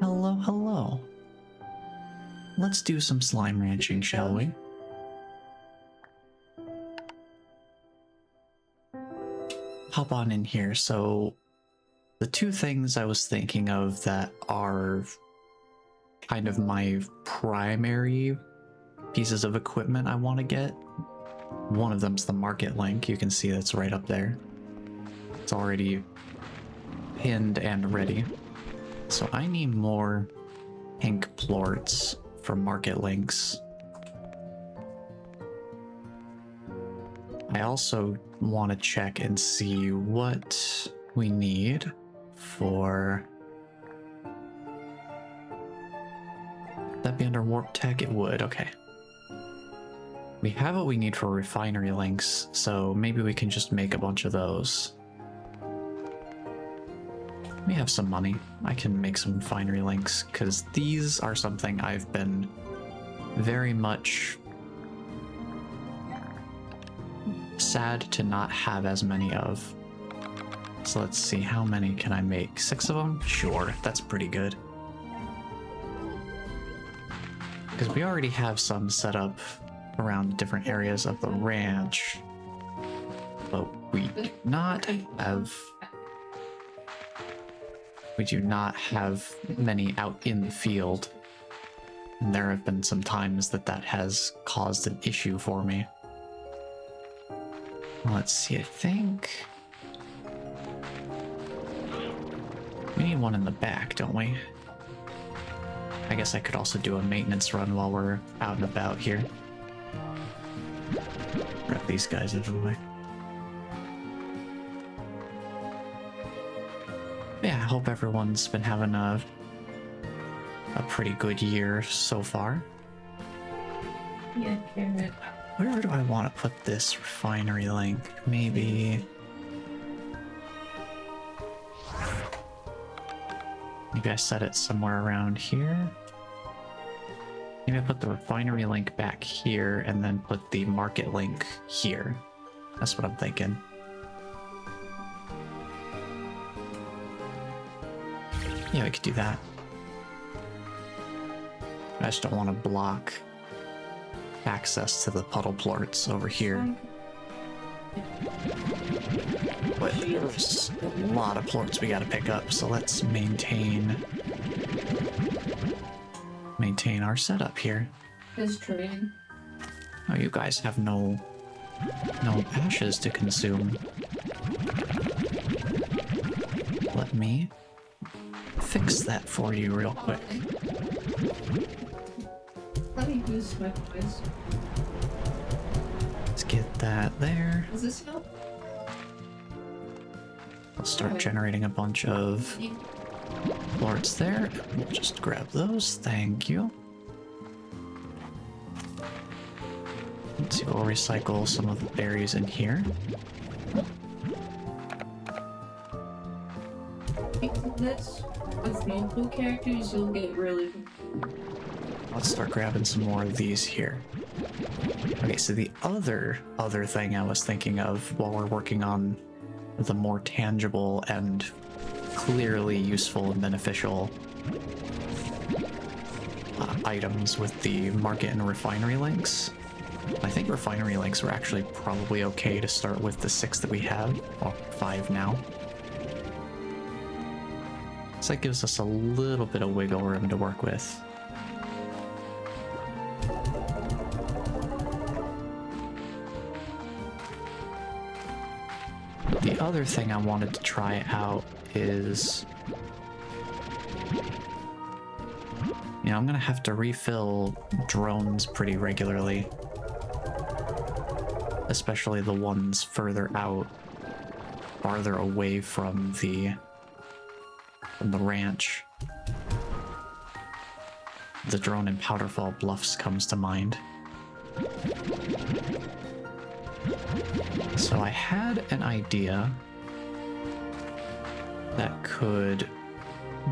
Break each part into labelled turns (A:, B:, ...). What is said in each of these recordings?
A: Hello, hello. Let's do some slime ranching, shall we? Hop on in here. So, the two things I was thinking of that are kind of my primary pieces of equipment I want to get. One of them's the market link. You can see that's right up there. It's already pinned and ready. So I need more pink plorts for market links. I also want to check and see what we need for... That be under warp tech? It would, okay. We have what we need for refinery links, so maybe we can just make a bunch of those. We have some money. I can make some refinery links, because these are something I've been very much sad to not have as many of. So let's see, how many can I make? 6 of them? Sure, that's pretty good. Because we already have some set up around different areas of the ranch, but we do not have many out in the field. And there have been some times that has caused an issue for me. Let's see, I think we need one in the back, don't we? I guess I could also do a maintenance run while we're out and about here. Grab these guys out of the way. Yeah, I hope everyone's been having a pretty good year so far.
B: Yeah, carrot.
A: Where do I want to put this refinery link? Maybe I set it somewhere around here. Maybe I put the refinery link back here and then put the market link here. That's what I'm thinking. Yeah, we could do that. I just don't want to block access to the puddle plorts over here. But there's a lot of plorts we gotta pick up, so let's maintain our setup here.
B: Is trading.
A: Oh, you guys have no ashes to consume. Let me fix that for you real quick.
B: Let me use my voice.
A: Let's get that there.
B: Does this help?
A: I'll start generating a bunch of plorts there. We'll just grab those, thank you. Let's see, we'll recycle some of the berries in here.
B: This with multiple characters, you'll get really.
A: Let's start grabbing some more of these here. Okay, so the other thing I was thinking of while we're working on the more tangible and clearly useful and beneficial items with the market and refinery links. I think refinery links were actually probably okay to start with the 6 that we have, or 5 now. So that gives us a little bit of wiggle room to work with. The other thing I wanted to try out is, you know, I'm gonna have to refill drones pretty regularly, especially the ones further out, farther away from the ranch. The drone in Powderfall Bluffs comes to mind. So I had an idea that could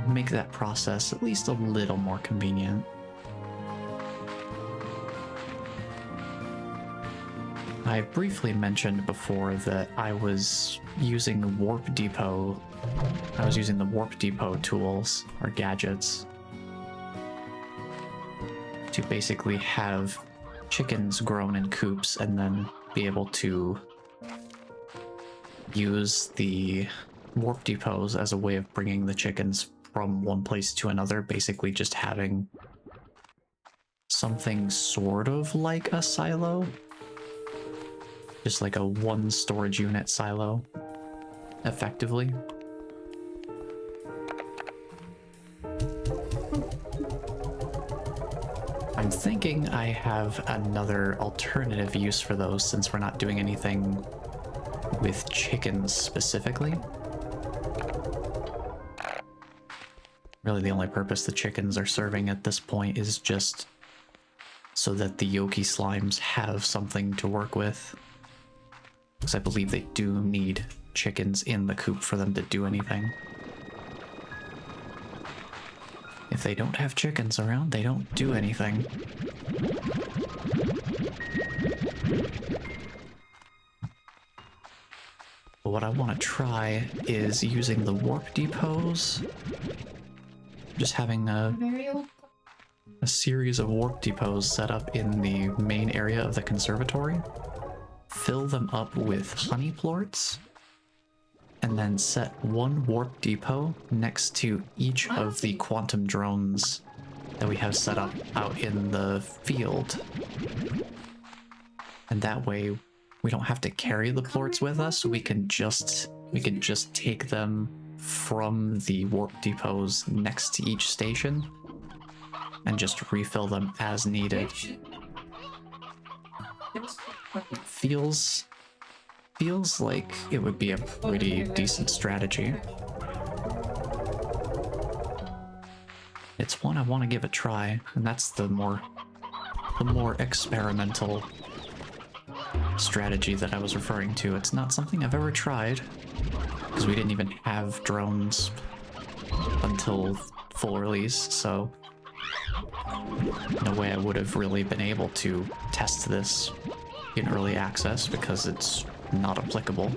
A: make that process at least a little more convenient. I briefly mentioned before that I was using Warp Depot. I was using the Warp Depot tools, or gadgets, to basically have chickens grown in coops and then be able to use the warp depots as a way of bringing the chickens from one place to another, basically just having something sort of like a silo. Just like a one storage unit silo, effectively. I'm thinking I have another alternative use for those since we're not doing anything with chickens specifically. Really the only purpose the chickens are serving at this point is just so that the Yoki slimes have something to work with. Because I believe they do need chickens in the coop for them to do anything. If they don't have chickens around, they don't do anything. But what I want to try is using the warp depots. Just having a series of warp depots set up in the main area of the conservatory. Fill them up with honey plorts. And then set one warp depot next to each of the quantum drones that we have set up out in the field. And that way we don't have to carry the plorts with us. We can just take them from the warp depots next to each station and just refill them as needed. Feels like it would be a pretty decent strategy. It's one I want to give a try, and that's the more experimental strategy that I was referring to. It's not something I've ever tried, because we didn't even have drones until full release, so no way I would have really been able to test this in early access because it's not applicable.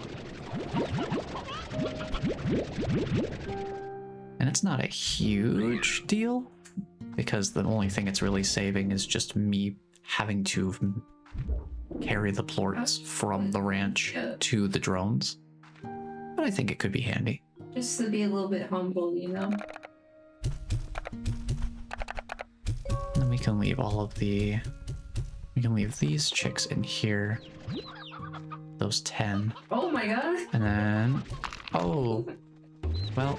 A: And it's not a huge deal because the only thing it's really saving is just me having to carry the plorts from the ranch to the drones. But I think it could be handy.
B: Just to be a little bit humble, you know?
A: And we can leave all of the... We can leave these chicks in here. Those 10.
B: Oh my god!
A: And then... Oh! Well,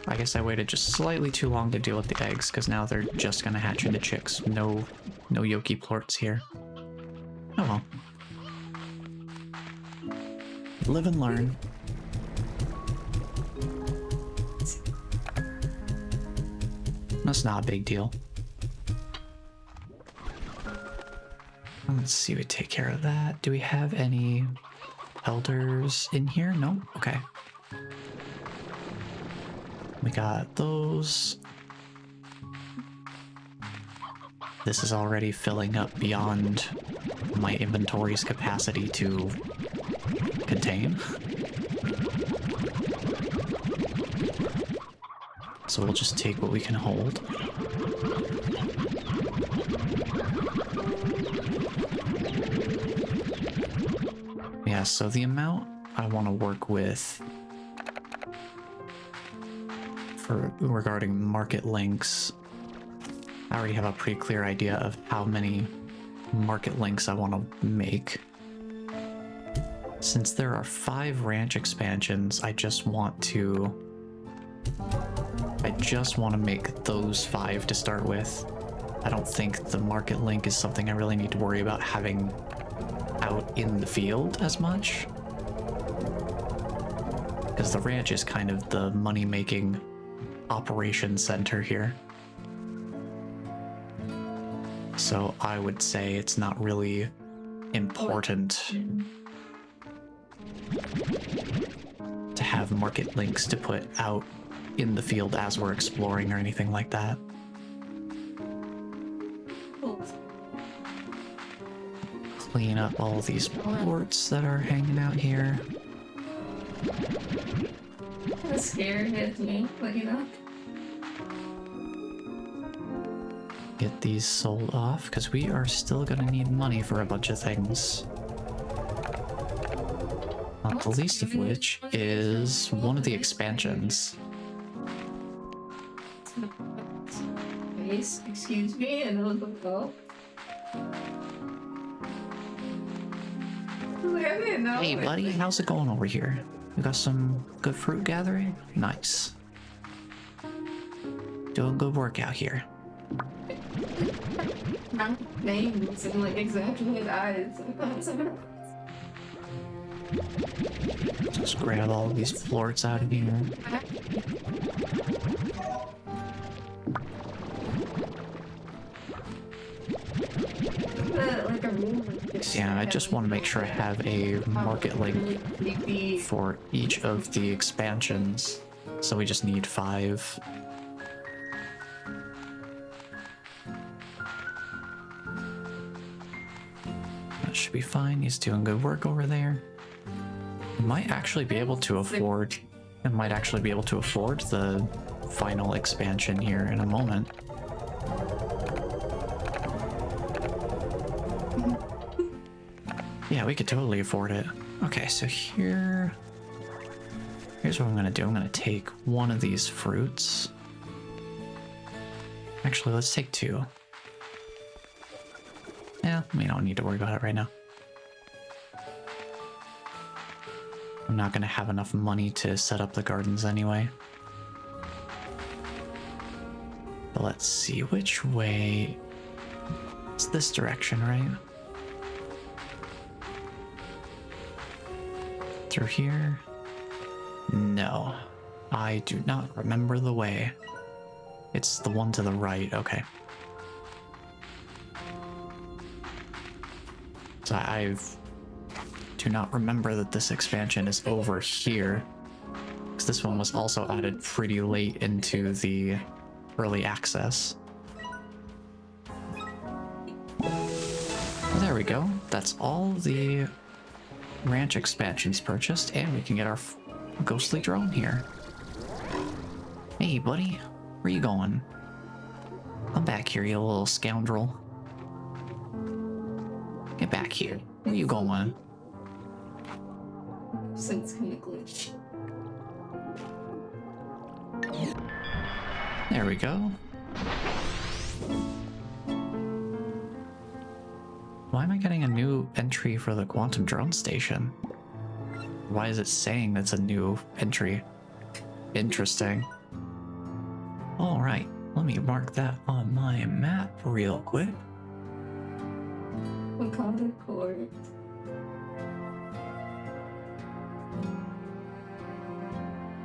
A: I guess I waited just slightly too long to deal with the eggs, because now they're just gonna hatch into chicks. No Yoki plorts here. Oh well. Live and learn. That's not a big deal. Let's see, we take care of that. Do we have any elders in here? No? Okay. We got those. This is already filling up beyond my inventory's capacity to contain. So we'll just take what we can hold. Yeah, so the amount I want to work with regarding market links, I already have a pretty clear idea of how many market links I want to make. Since there are 5 ranch expansions, I just want to make those 5 to start with. I don't think the market link is something I really need to worry about having out in the field as much. Because the ranch is kind of the money-making operation center here. So I would say it's not really important to have market links to put out in the field as we're exploring or anything like that. Clean up all these ports that are hanging out here.
B: Kind of scared at me, but you know.
A: get these sold off, because we are still gonna need money for a bunch of things. Not the least of which is one of the expansions.
B: Excuse me, and I'll look up.
A: Hey buddy, how's it going over here? You got some good fruit gathering? Nice. Doing good work out here.
B: Names and like exactly eyes.
A: Just grab all these plorts out of here. Yeah, I just want to make sure I have a market link for each of the expansions. So we just need 5. That should be fine. He's doing good work over there. Might actually be able to afford the final expansion here in a moment. Yeah, we could totally afford it. Okay, so here's what I'm gonna do. I'm gonna take one of these fruits. Actually, let's take 2. Yeah, we don't need to worry about it right now. I'm not gonna have enough money to set up the gardens anyway. But let's see, which way? It's this direction, right? Through here? No. I do not remember the way. It's the one to the right, okay. So I do not remember that this expansion is over here. Because this one was also added pretty late into the early access. There we go. That's all the ranch expansions purchased, and we can get our ghostly drone here. Hey buddy, where you going? Come back here, you little scoundrel. Get back here. Where you going?
B: Since kind of glitch.
A: There we go. Why am I getting a new entry for the quantum drone station? Why is it saying that's a new entry? Interesting. Alright, let me mark that on my map real quick.
B: Wakanda Court.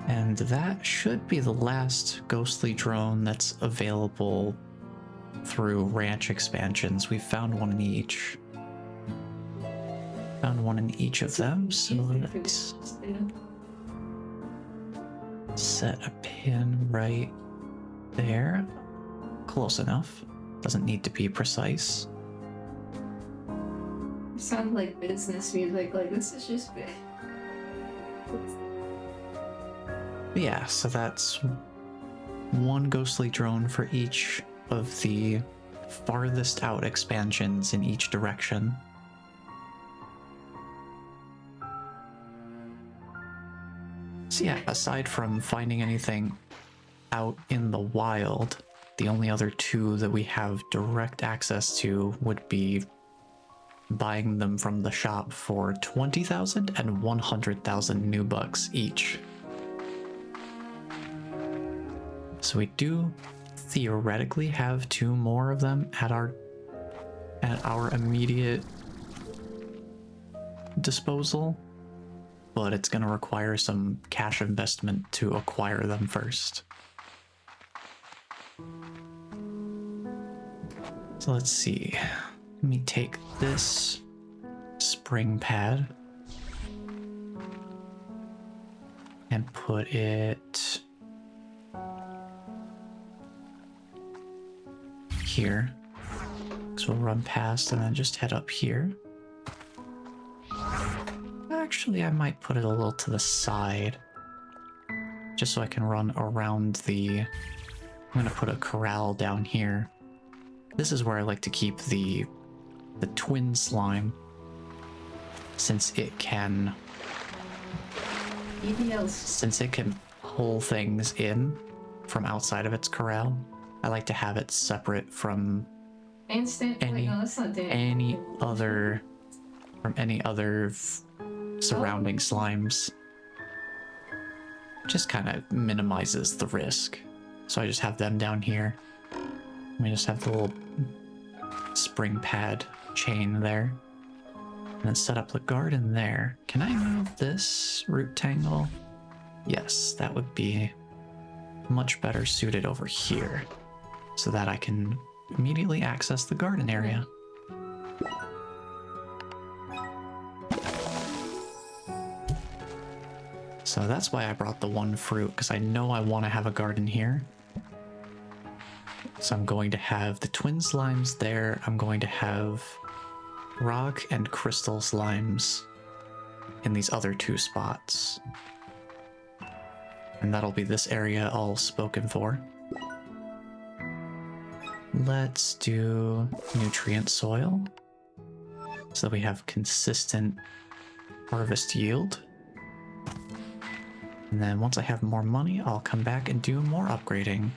A: And that should be the last ghostly drone that's available through ranch expansions. We found one in each. Found one in each of them, so let's set a pin right there. Close enough. Doesn't need to be precise.
B: Sound like business music, like this is just big.
A: Yeah, so that's one ghostly drone for each of the farthest out expansions in each direction. So yeah, aside from finding anything out in the wild, the only other 2 that we have direct access to would be buying them from the shop for 20,000 and 100,000 new bucks each. So we do theoretically have 2 more of them at our immediate disposal, but it's going to require some cash investment to acquire them first. So let's see. Let me take this spring pad and put it here. So we'll run past and then just head up here. Actually, I might put it a little to the side, just so I can run around the... I'm gonna put a corral down here. This is where I like to keep the twin slime, since it can pull things in from outside of its corral. I like to have it separate from any other surrounding slimes. Just kind of minimizes the risk. So I just have them down here. We just have the little spring pad chain there. And then set up the garden there. Can I move this root tangle? Yes, that would be much better suited over here, so that I can immediately access the garden area. So that's why I brought the one fruit, because I know I want to have a garden here. So I'm going to have the twin slimes there. I'm going to have rock and crystal slimes in these other two spots. And that'll be this area all spoken for. Let's do nutrient soil, so that we have consistent harvest yield. And then once I have more money, I'll come back and do more upgrading.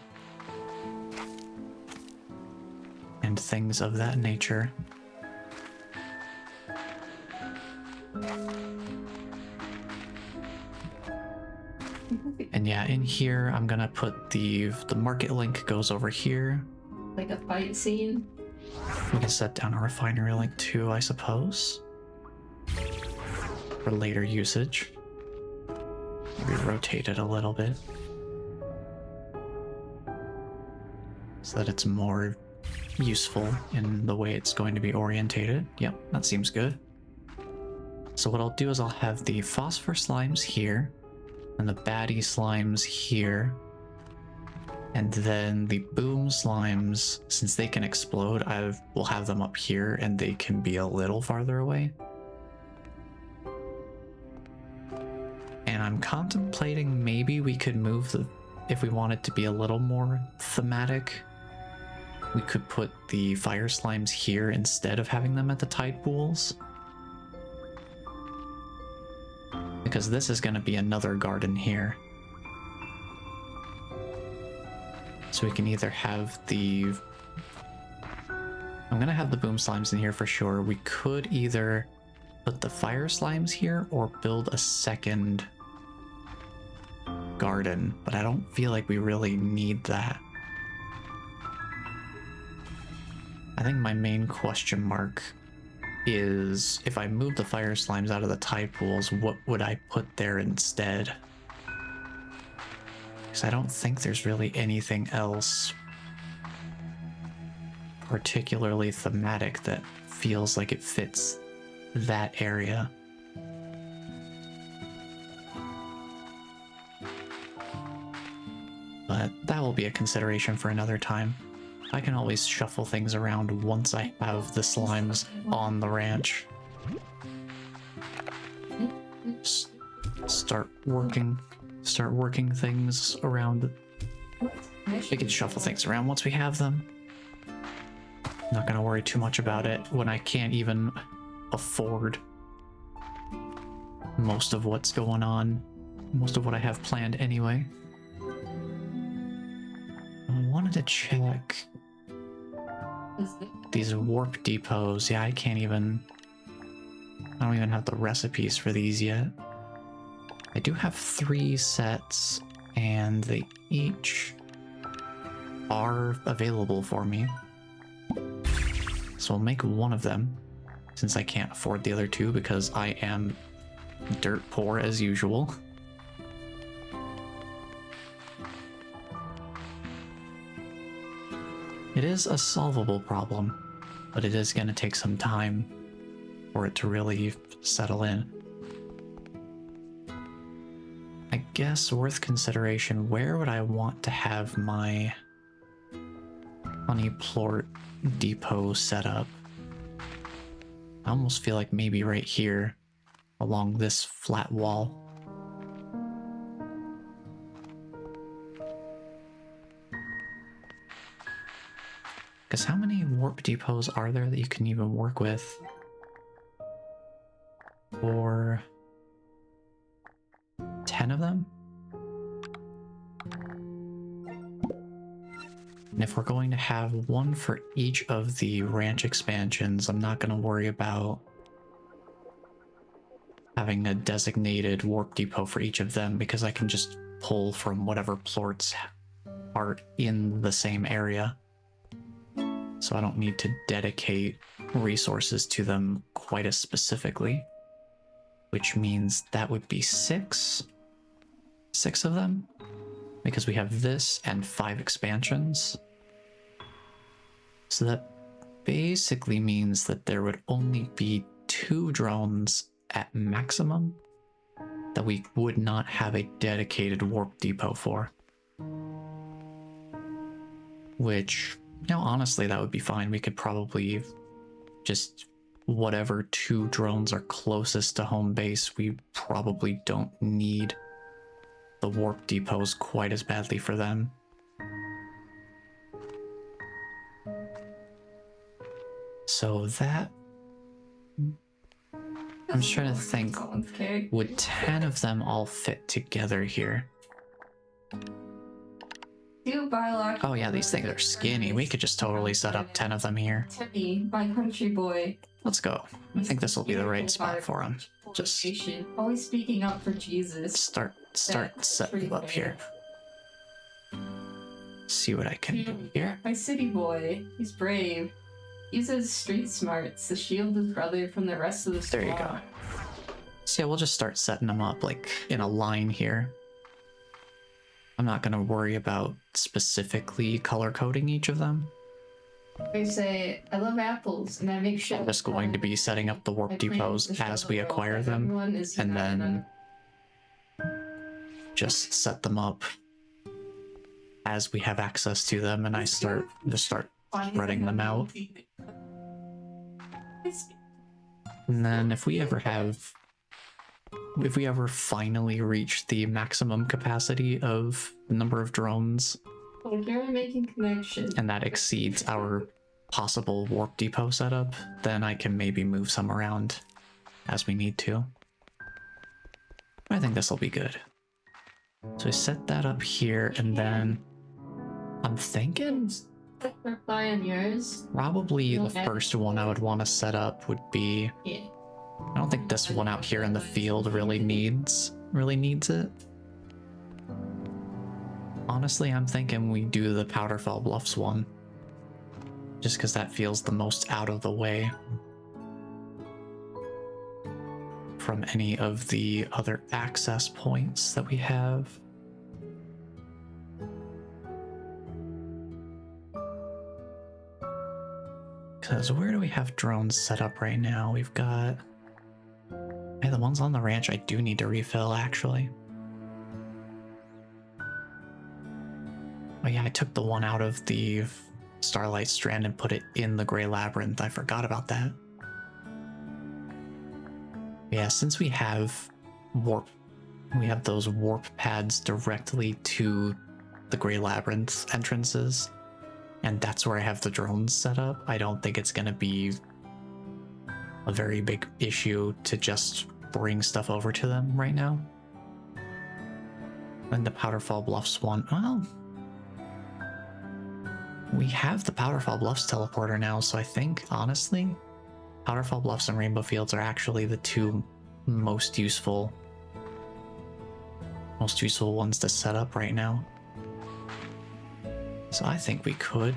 A: And things of that nature. And yeah, in here, I'm gonna put the market link goes over here.
B: Like a fight scene?
A: We can set down a refinery link too, I suppose. For later usage. Maybe rotate it a little bit. So that it's more useful in the way it's going to be orientated. Yep, that seems good. So what I'll do is I'll have the phosphor slimes here, and the baddie slimes here, and then the boom slimes, since they can explode, I will have them up here and they can be a little farther away. And I'm contemplating maybe we could move if we want it to be a little more thematic, we could put the fire slimes here instead of having them at the tide pools. Because this is going to be another garden here. So we can either have I'm going to have the boom slimes in here for sure. We could either put the fire slimes here or build a second garden, but I don't feel like we really need that. I think my main question mark is if I move the fire slimes out of the tide pools, what would I put there instead? Because I don't think there's really anything else particularly thematic that feels like it fits that area. But that will be a consideration for another time. I can always shuffle things around once I have the slimes on the ranch. Start working things around. We can shuffle things around once we have them. Not gonna worry too much about it when I can't even afford most of what's going on, most of what I have planned anyway. I wanted to check these warp depots. Yeah, I don't even have the recipes for these yet. I do have 3 sets, and they each are available for me. So I'll make one of them, since I can't afford the other 2 because I am dirt poor as usual. It is a solvable problem, but it is going to take some time for it to really settle in. I guess worth consideration, where would I want to have my honey plort depot set up? I almost feel like maybe right here along this flat wall. Because how many warp depots are there that you can even work with? Or 10 of them? And if we're going to have one for each of the ranch expansions, I'm not going to worry about having a designated warp depot for each of them because I can just pull from whatever plorts are in the same area. So I don't need to dedicate resources to them quite as specifically, which means that would be six of them, because we have this and 5 expansions. So that basically means that there would only be 2 drones at maximum that we would not have a dedicated warp depot for. Which, honestly, that would be fine. We could probably just whatever 2 drones are closest to home base, we probably don't need the warp depots quite as badly for them. So that... I'm just trying to think, would 10 of them all fit together here? Oh yeah, these things are skinny. We could just totally set up 10 of them here.
B: Timmy, my country boy.
A: Let's go. I think this will be the right spot for him. Just
B: always speaking up for Jesus.
A: Start setting them up here. See what I can do here.
B: My city boy. He's brave. He uses street smarts to shield his brother from the rest of the squad.
A: There you go. So yeah, we'll just start setting them up like in a line here. I'm not going to worry about specifically color coding each of them.
B: They say, I love apples, and I make sure...
A: I'm just going to be setting up the warp depots as we acquire them, and then just set them up as we have access to them, and I start spreading them out. And then if we ever finally reach the maximum capacity of the number of drones, and that exceeds our possible warp depot setup, then I can maybe move some around as we need to. I think this will be good. So I set that up here, and then I'm thinking probably the first one I would want to set up would be... I don't think this one out here in the field really needs it. Honestly, I'm thinking we do the Powderfell Bluffs one, just because that feels the most out of the way from any of the other access points that we have. Because where do we have drones set up right now? We've got... Hey, the ones on the ranch I do need to refill, actually. Oh yeah, I took the one out of the Starlight Strand and put it in the Grey Labyrinth. I forgot about that. Yeah, since we have those warp pads directly to the Grey Labyrinth entrances, and that's where I have the drones set up, I don't think it's gonna be a very big issue to just bring stuff over to them right now. And the Powderfall Bluffs one, well, we have the Powderfall Bluffs teleporter now, so I think, honestly, Powderfall Bluffs and Rainbow Fields are actually the 2 most useful ones to set up right now. So I think we could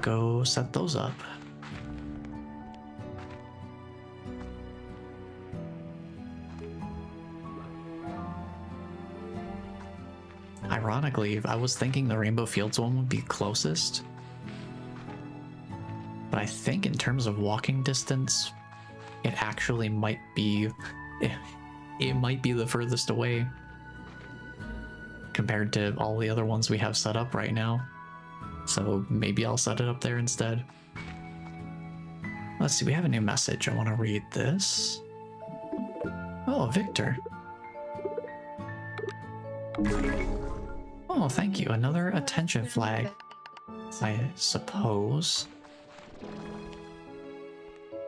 A: go set those up. Ironically, I was thinking the Rainbow Fields one would be closest, but I think in terms of walking distance, it actually might be, it might be the furthest away compared to all the other ones we have set up right now. So maybe I'll set it up there instead. Let's see, we have a new message. I want to read this. Oh, Victor. Oh, thank you. Another attention flag. I suppose.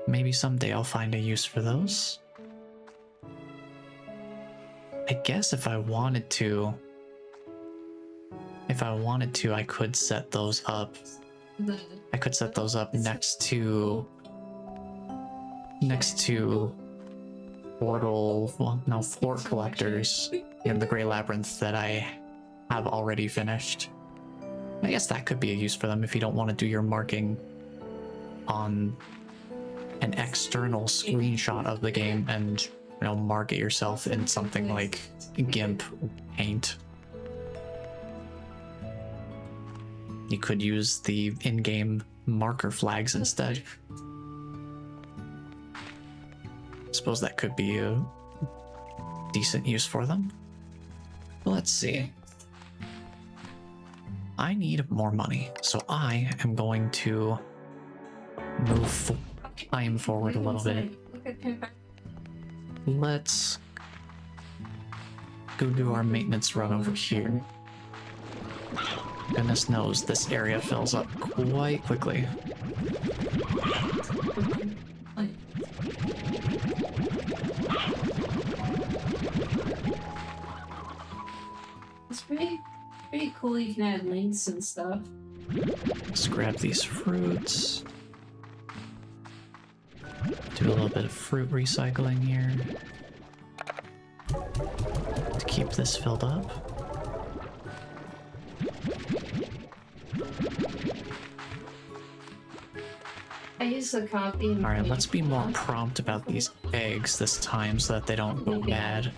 A: Maybe someday I'll find a use for those. I guess if I wanted to, I could set those up. I could set those up next to portal, well, no, fort collectors in the Grey Labyrinth that I have already finished. I guess that could be a use for them if you don't want to do your marking on an external screenshot of the game and, you know, mark it yourself in something like GIMP Paint. You could use the in-game marker flags instead. Suppose that could be a decent use for them. Let's see. I need more money, so I am going to move time forward a little bit. Let's go do our maintenance run over here. Goodness knows this area fills up quite quickly.
B: It's pretty cool. You can add links and stuff.
A: Let's grab these fruits. Do a little bit of fruit recycling here to keep this filled up.
B: I use the copy.
A: Alright, let's be more prompt about these eggs this time so that they don't go bad.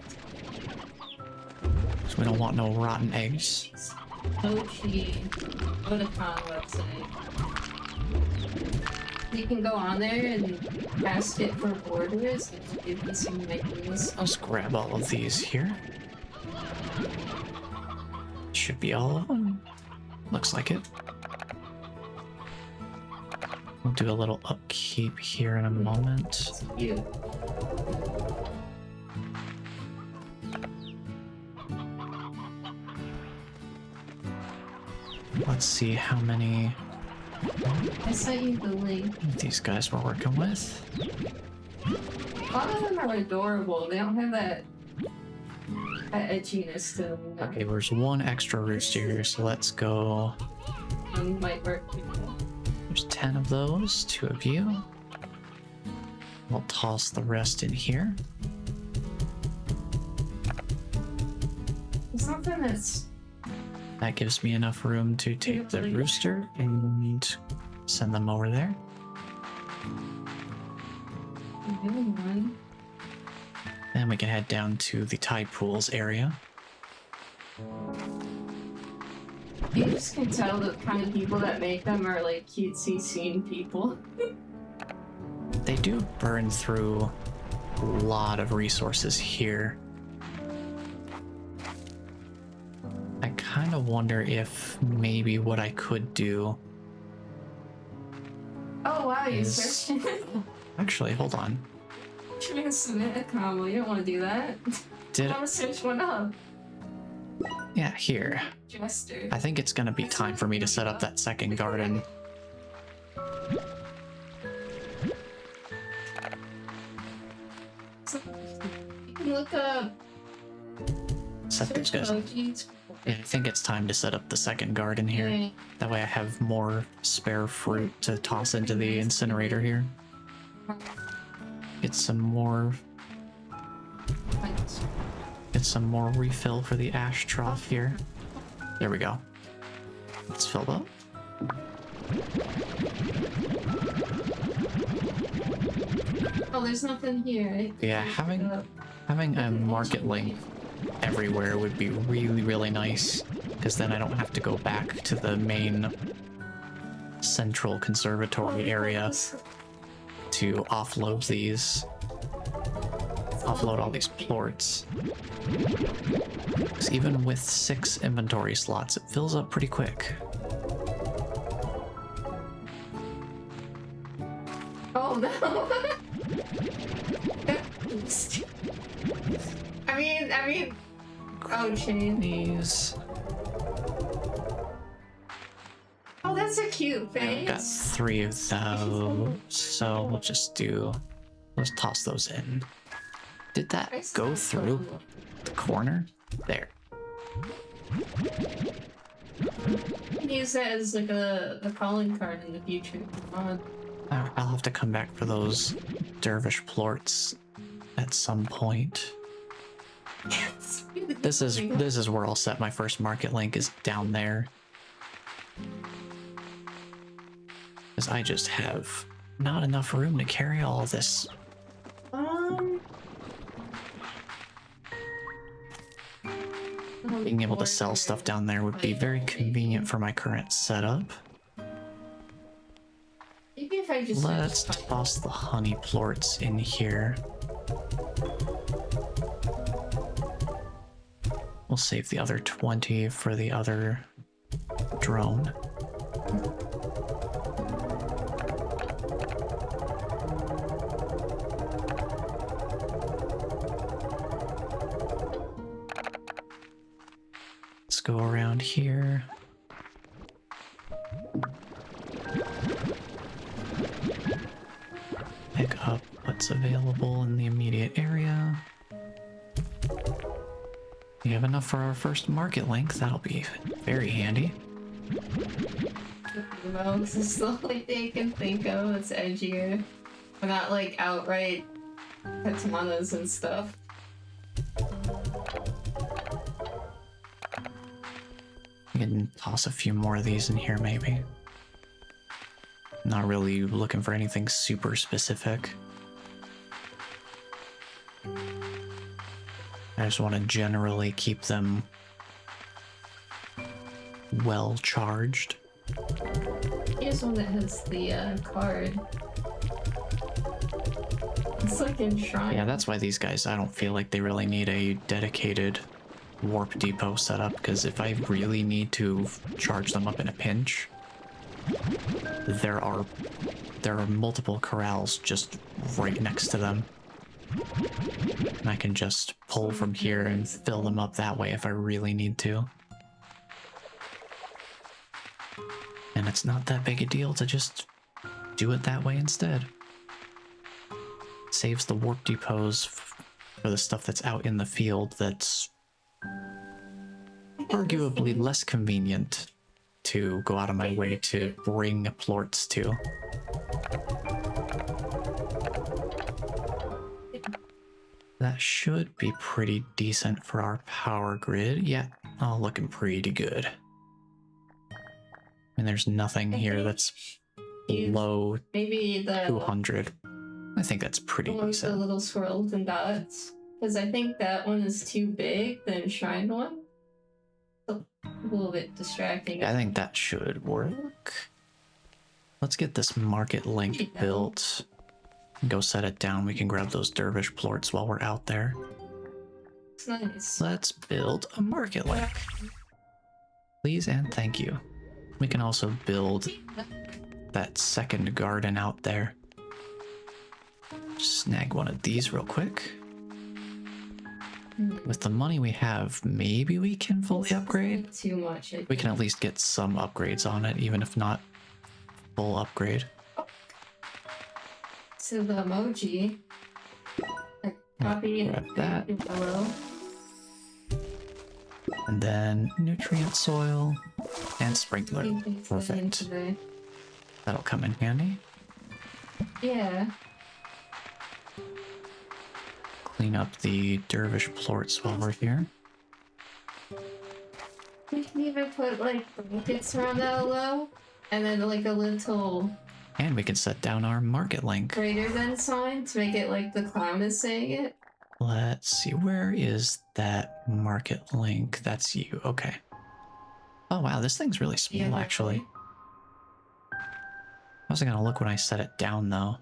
A: So we don't want no rotten eggs.
B: Mochi. Otakon website. You can go on there and ask it for orders and give you some menus.
A: Let's grab all of these here. Should be all of them. Looks like it. We'll do a little upkeep here in a moment.
B: You.
A: Let's see how many
B: I sent you the link.
A: these guys we're working with.
B: A lot of them are adorable. They don't have that edginess to them.
A: Okay, there's one extra rooster here, so let's go.
B: Might work.
A: There's 10 of those, 2 of you. We'll toss the rest in here.
B: Something that's
A: That gives me enough room to take the rooster and send them over there.
B: one.
A: Then we can head down to the tide pools area.
B: You just can tell the kind of people that make them are like cutesy scene people.
A: They do burn through a lot of resources here. I kind of wonder if maybe what I could do
B: Oh wow, you
A: is...
B: searching?
A: Actually, hold on.
B: You're gonna submit a combo. You don't want to do that.
A: Did
B: I want to search one up.
A: Yeah, here.
B: Jester.
A: I think it's gonna be time for me to set up that second garden.
B: So, you can look up.
A: Set these
B: Search
A: guys.
B: emojis.
A: Yeah, I think it's time to set up the second garden here.
B: Yeah.
A: That way I have more spare fruit to toss into the incinerator here. Get some more refill for the ash trough here. There we go. It's filled up.
B: Oh, there's nothing here.
A: Yeah, having a market link everywhere would be really, really nice, because then I don't have to go back to the main central conservatory area to offload all these plorts. 'Cause even with 6 inventory slots, it fills up pretty quick.
B: Oh no! I mean. Oh, Shane.
A: These.
B: Oh, That's a cute
A: I've got
B: face.
A: 3 of those, so we'll just do. Let's toss those in. Did that go through the corner? There.
B: Use that as like a calling card in the future.
A: I'll have to come back for those dervish plorts at some point. This is where I'll set my first market link, is down there. Because I just have not enough room to carry all this. Being able to sell stuff down there would be very convenient for my current setup.
B: Maybe if I just
A: Let's toss the honey plorts in here. We'll save the other 20 for the other drone. Let's go around here. Pick up what's available in the immediate area. We have enough for our first market link. That'll be very handy.
B: Mouse is the only thing I can think of that's edgier. But not like outright katanas and stuff.
A: We can toss a few more of these in here, maybe. Not really looking for anything super specific. I just want to generally keep them well charged.
B: Here's one that has the card. It's like enshrined.
A: Yeah, that's why these guys, I don't feel like they really need a dedicated warp depot setup, because if I really need to charge them up in a pinch, there are multiple corrals just right next to them. And I can just pull from here and fill them up that way if I really need to. And it's not that big a deal to just do it that way instead. Saves the warp depots for the stuff that's out in the field that's arguably less convenient to go out of my way to bring plorts to. That should be pretty decent for our power grid. Yeah, all looking pretty good. And there's nothing here that's below
B: maybe the
A: 200. I think that's pretty
B: the
A: decent.
B: little swirls and dots. Because I think that one is too big, the enshrined one. A little bit distracting.
A: Yeah, I think that should work. Let's get this market link built. Go set it down. We can grab those dervish plorts while we're out there.
B: It's nice.
A: Let's build a market link. Please and thank you. We can also build that second garden out there. Just snag one of these real quick. With the money we have, maybe we can fully upgrade.
B: Too much.
A: We can at least get some upgrades on it, even if not full upgrade.
B: So the emoji. Copy
A: grab that.
B: below.
A: And then nutrient soil and sprinkler. Perfect. That'll come in handy.
B: Yeah.
A: Clean up the dervish plorts while we're here.
B: We can even put like blankets around that low, and then like a little
A: And we can set down our market link.
B: greater than sign to make it like the clown is saying it.
A: Let's see, where is that market link? That's you, okay. Oh wow, this thing's really small
B: Yeah,
A: actually. How's it gonna look when I set it down though?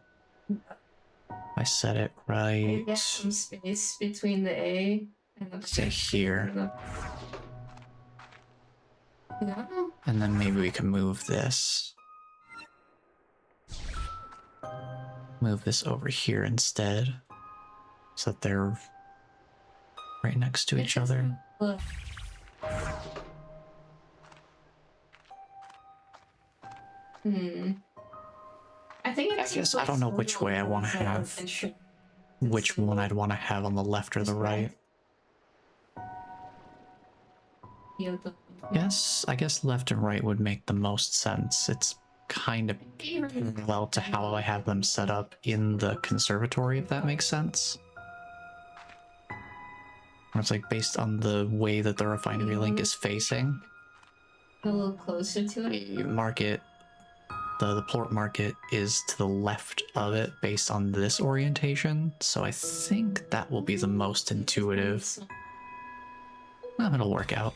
A: I set it right,
B: Get some space between the A and the
A: say here.
B: Yeah.
A: And then maybe we can move this. Move this over here instead. So that they're right next to each other.
B: Look. I think
A: I guess I don't know which way I want to have, which one I'd want to have on the left or the right. Yes, I guess left and right would make the most sense. It's kind of parallel to how I have them set up in the conservatory, if that makes sense. Where it's like based on the way that the refinery link is facing.
B: A little closer to it.
A: The market, the port market is to the left of it based on this orientation. So I think that will be the most intuitive. Well, it'll work out.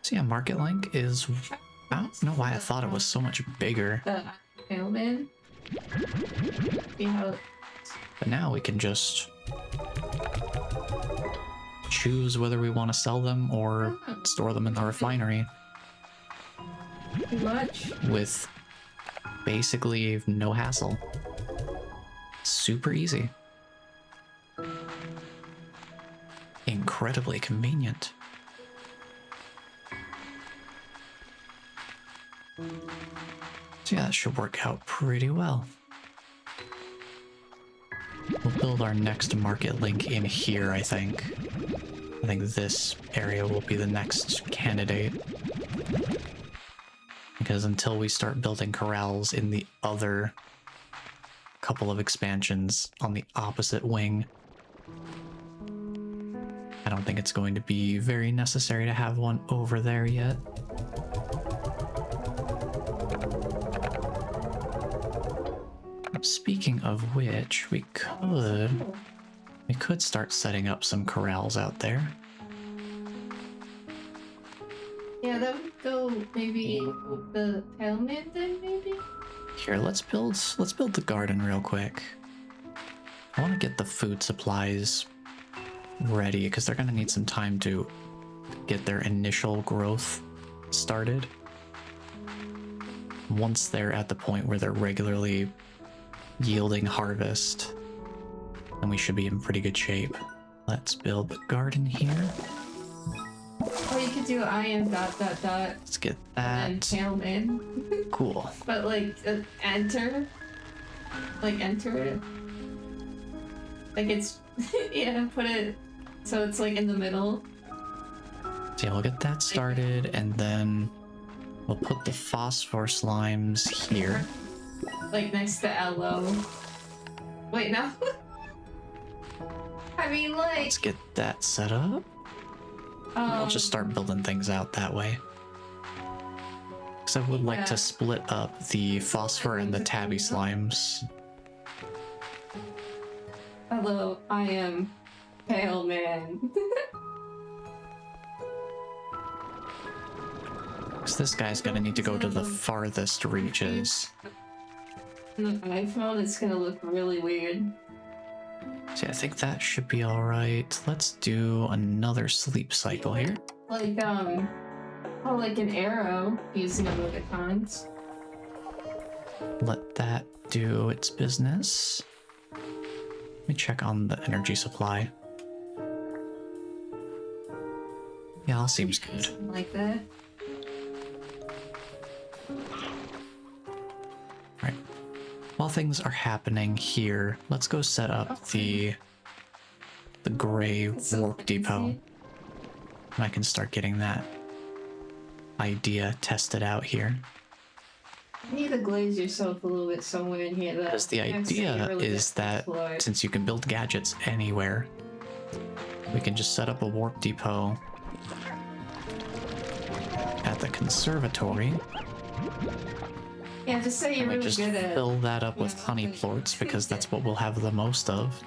A: So yeah, market link is, I don't know why I thought it was so much bigger.
B: The mailman. See how.
A: But now we can just choose whether we want to sell them or store them in the refinery.
B: Too much.
A: With basically no hassle. Super easy. Incredibly convenient. So yeah, that should work out pretty well. We'll build our next market link in here, I think. I think this area will be the next candidate. Because until we start building corrals in the other couple of expansions on the opposite wing, I don't think it's going to be very necessary to have one over there yet. Speaking of which, we could start setting up some corrals out there.
B: Yeah, that would go maybe the tailman then maybe?
A: Here, let's build the garden real quick. I want to get the food supplies ready because they're going to need some time to get their initial growth started. Once they're at the point where they're regularly yielding harvest, then we should be in pretty good shape. Let's build the garden here.
B: Or you could do I am ...
A: Let's get that.
B: And tailman.
A: Cool.
B: But like enter. Like enter it. Like it's yeah, put it so it's like in the middle.
A: So yeah, we'll get that started and then we'll put the phosphor slimes here.
B: Like next to LO. Wait, no. I mean, like.
A: Let's get that set up. I'll just start building things out that way. Because I would like to split up the phosphor and the tabby slimes.
B: Hello, I am Pale Man.
A: Because this guy's gonna need to go to the farthest reaches.
B: On the iPhone, it's gonna look really weird.
A: See, I think that should be alright. Let's do another sleep cycle here.
B: Like, oh, like an arrow using emoticons.
A: Let that do its business. Let me check on the energy supply. Yeah, all seems good.
B: Something like that.
A: Right. While things are happening here, let's go set up the gray warp depot. And I can start getting that idea tested out here.
B: You need to glaze yourself a little bit somewhere in here.
A: Because the idea is that since you can build gadgets anywhere, we can just set up a warp depot at the conservatory.
B: Yeah, just say you're really
A: just
B: good at
A: fill that up with honey plorts because that's what we'll have the most of.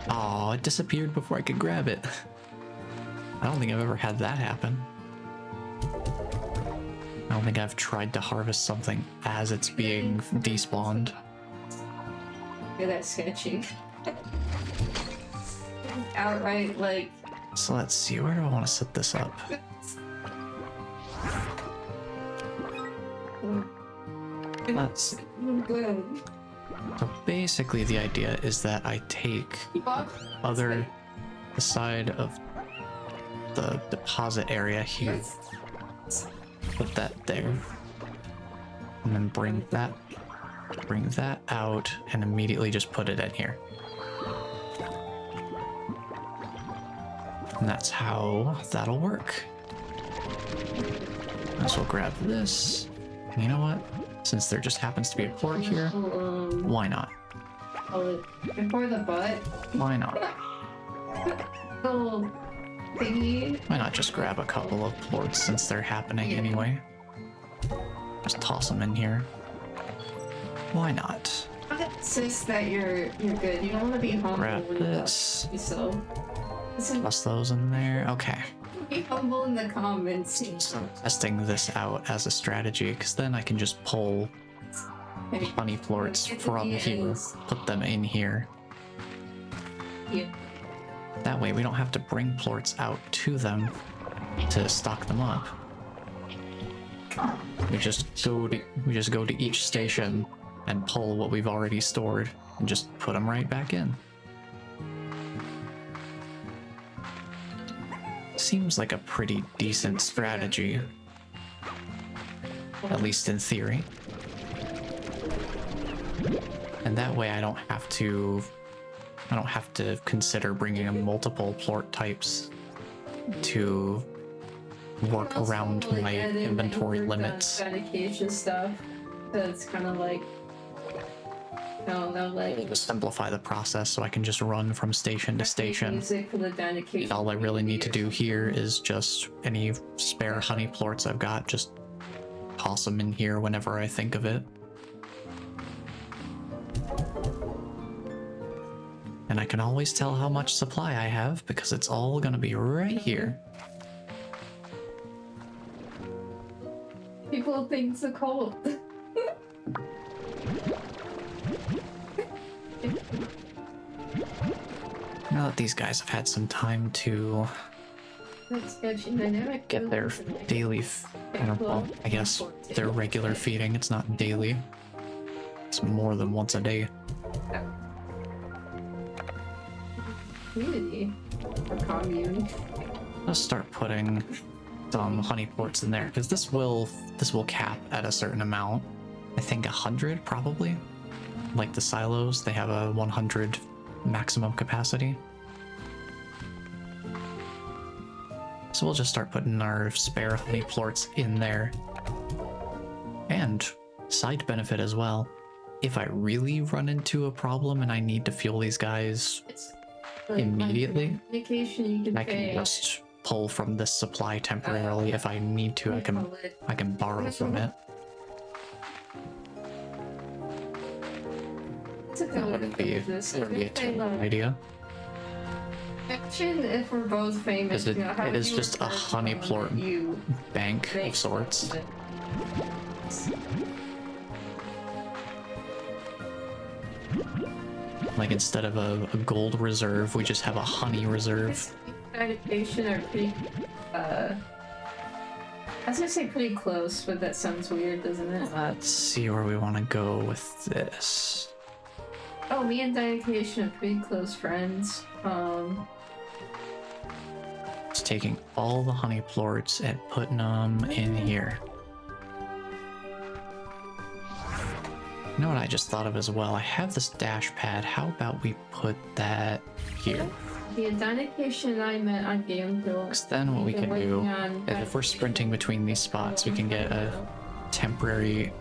A: Oh, it disappeared before I could grab it. I don't think I've ever had that happen. I don't think I've tried to harvest something as it's being despawned.
B: Look at that sketchy. Outright, like.
A: So let's see, where do I want to set this up? Let's.
B: Good.
A: So basically the idea is that I take the side of the deposit area here. Put that there. And then bring that out and immediately just put it in here. And that's how that'll work. So we'll grab this. And you know what? Since there just happens to be a port here, why not?
B: Before the butt.
A: Why not?
B: Little thingy.
A: Why not just grab a couple of ports since they're happening anyway? Just toss them in here. Why not?
B: Insist that you're good. You don't want to be humble.
A: Grab this.
B: So.
A: Toss those in there. Okay.
B: Be humble in the comments.
A: Testing this out as a strategy, because then I can just pull honey plorts from here, put them in here.
B: Yeah.
A: That way we don't have to bring plorts out to them to stock them up. We just go to each station and pull what we've already stored and just put them right back in. Seems like a pretty decent strategy, at least in theory. And that way I don't have to consider bringing in multiple plort types to work around my inventory limits.
B: Dedication stuff. That's kind of like, no, like.
A: To simplify the process, so I can just run from station to station. And all I really need to do here is just any spare honey plorts I've got, just toss them in here whenever I think of it. And I can always tell how much supply I have because it's all gonna be right here.
B: People think it's a cult.
A: Now that these guys have had some time to get their daily, well, I guess their regular feeding, it's not daily. It's more than once a day.
B: Community or commune.
A: Let's start putting some honey plorts in there, because this will cap at a certain amount. I think 100 probably. Like the silos, they have a 100 maximum capacity. So we'll just start putting our spare honey plorts in there. And side benefit as well, if I really run into a problem and I need to fuel these guys immediately, I can just pull from this supply temporarily. If I need to, I can borrow from it. That wouldn't be a terrible idea.
B: Imagine if we're both famous.
A: It is just a honey plort bank of sorts. Like instead of a gold reserve, we just have a honey reserve.
B: Meditation are pretty, I was gonna say pretty close, but that sounds weird, doesn't it?
A: Let's see where we want to go with this.
B: Oh, me and Dedication are pretty close friends.
A: It's taking all the honey plorts and putting them in here. You know what I just thought of as well? I have this dash pad. How about we put that here?
B: The Dedication I met on Gameville.
A: Because then what we can do is if we're sprinting between these spots, we can get a temporary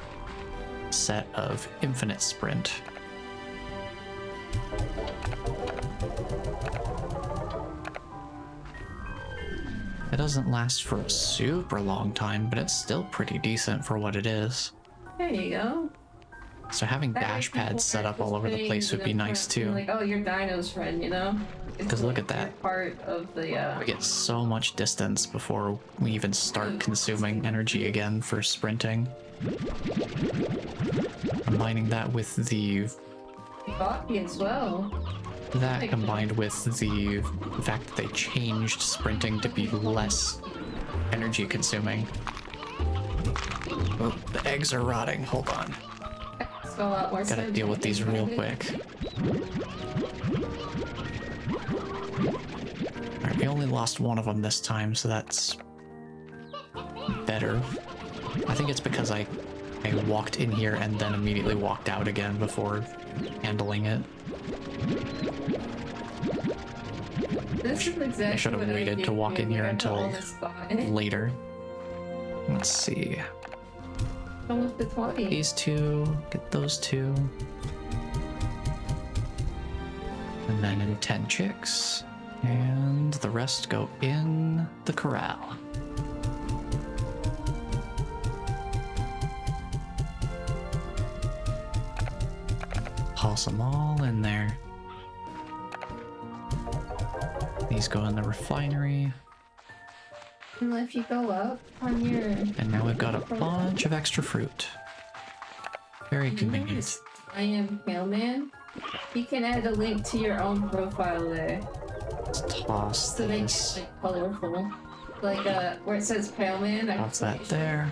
A: set of infinite sprint. It doesn't last for a super long time, but it's still pretty decent for what it is.
B: There you go.
A: So having dash pads set up all over the place would be nice too.
B: Like, oh, you're Dino's friend, you know?
A: Because look at that.
B: Part of the,
A: We get so much distance before we even start consuming energy again for sprinting. Combining that with the...
B: Coffee as well.
A: That combined with the fact that they changed sprinting to be less energy consuming. Oh, the eggs are rotting. Hold on.
B: So a lot more.
A: Gotta deal with these real quick. Alright, we only only lost one of them this time, so that's better. I think it's because I walked in here and then immediately walked out again before handling it.
B: This is exactly
A: I should have waited to walk in here until later. Let's see.
B: Almost to 20.
A: These two, get those two. And then in 10 chicks. And the rest go in the corral. Toss them all in there. These go in the refinery.
B: And if you go up on your...
A: And now we've got a bunch of extra fruit. Very convenient.
B: I am Pale Man. You can add a link to your own profile there.
A: Let's toss
B: So they get
A: this.
B: like colorful. Like where it says Pale Man.
A: Toss that there.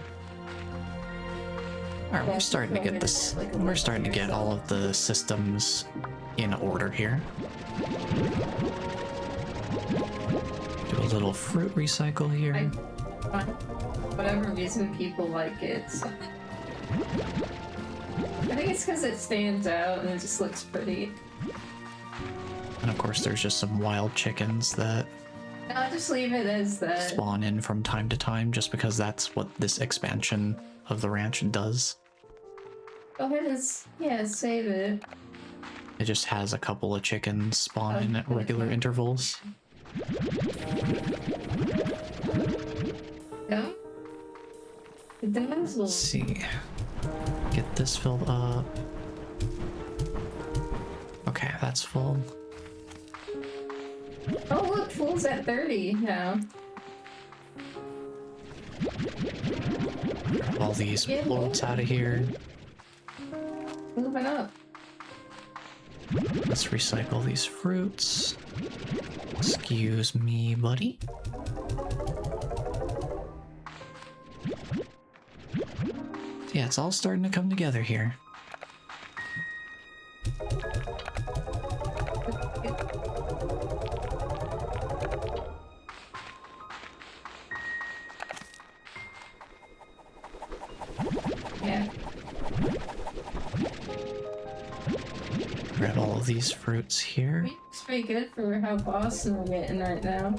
A: Alright, we're starting to get this. We're starting to get all of the systems in order here. Do a little fruit recycle here.
B: Whatever reason people like it. So. I think it's because it stands out and it just looks pretty.
A: And of course, there's just some wild chickens that
B: I'll just leave it as that.
A: spawn in from time to time, just because that's what this expansion of the ranch does.
B: Go ahead and save it.
A: It just has a couple of chickens spawn in at regular intervals.
B: Yeah. It does
A: Let's see. Get this filled up. Okay, that's full.
B: Oh look, full's at 30 now.
A: Grab all these floats out of here.
B: Moving up.
A: Let's recycle these fruits. Excuse me, buddy. Yeah, it's all starting to come together here.
B: Yeah.
A: Grab all of these fruits here.
B: Looks pretty good for how Boston we're getting right now.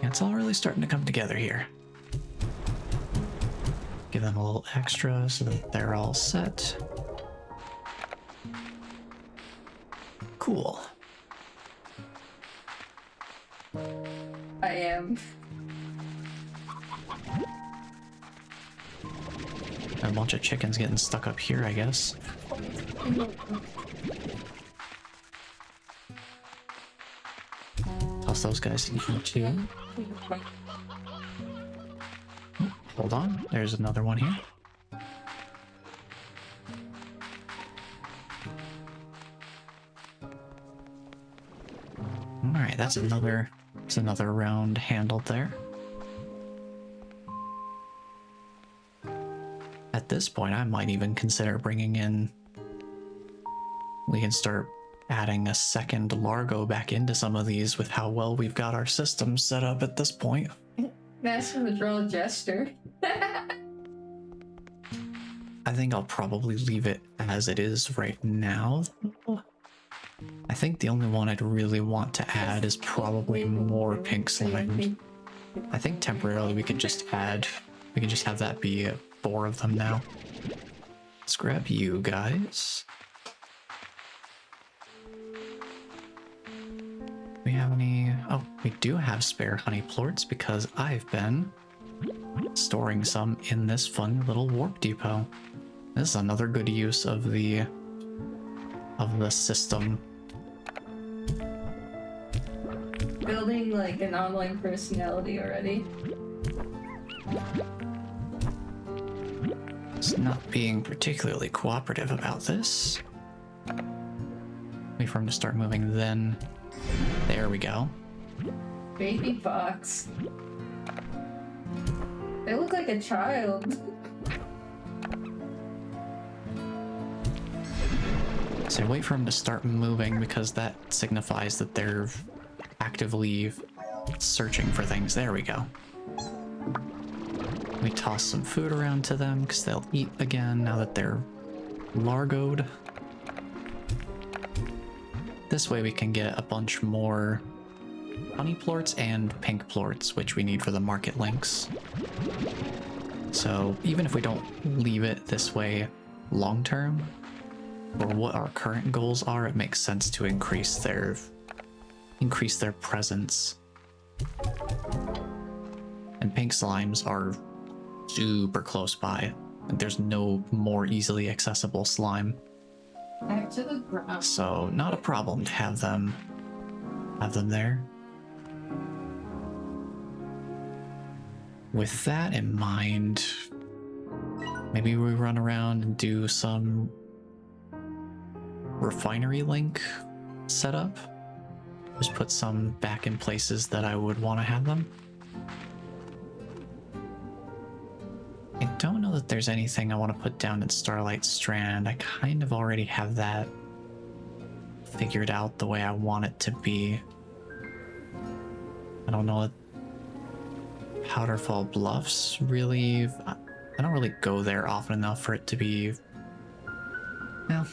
A: Yeah, it's all really starting to come together here. Give them a little extra so that they're all set. Cool.
B: I am.
A: A bunch of chickens getting stuck up here, I guess. Toss those guys in here too. Oh, hold on, there's another one here. Alright, that's another round handled there. At this point, I might even consider bringing in... We can start adding a second Largo back into some of these with how well we've got our systems set up at this point.
B: That's from the Droll Jester.
A: I think I'll probably leave it as it is right now. I think the only one I'd really want to add is probably more pink slime. I think temporarily we can just have that be 4 of them now. Let's grab you guys. We have any... Oh, we do have spare honey plorts because I've been storing some in this fun little warp depot. This is another good use of the system.
B: Building like an online personality already.
A: It's not being particularly cooperative about this. Wait for him to start moving then. There we go.
B: Baby fox. They look like a child.
A: So wait for them to start moving because that signifies that they're actively searching for things. There we go. We toss some food around to them because they'll eat again now that they're largoed. This way we can get a bunch more honey plorts and pink plorts, which we need for the market links. So even if we don't leave it this way long term, or what our current goals are, it makes sense to increase their presence. And pink slimes are super close by. Like, there's no more easily accessible slime.
B: Back to the ground.
A: So not a problem to have them there. With that in mind, maybe we run around and do some refinery link setup. Just put some back in places that I would want to have them. I don't know that there's anything I want to put down in Starlight Strand. I kind of already have that figured out the way I want it to be. I don't know. Powderfall Bluffs really... I don't really go there often enough for it to be... Well,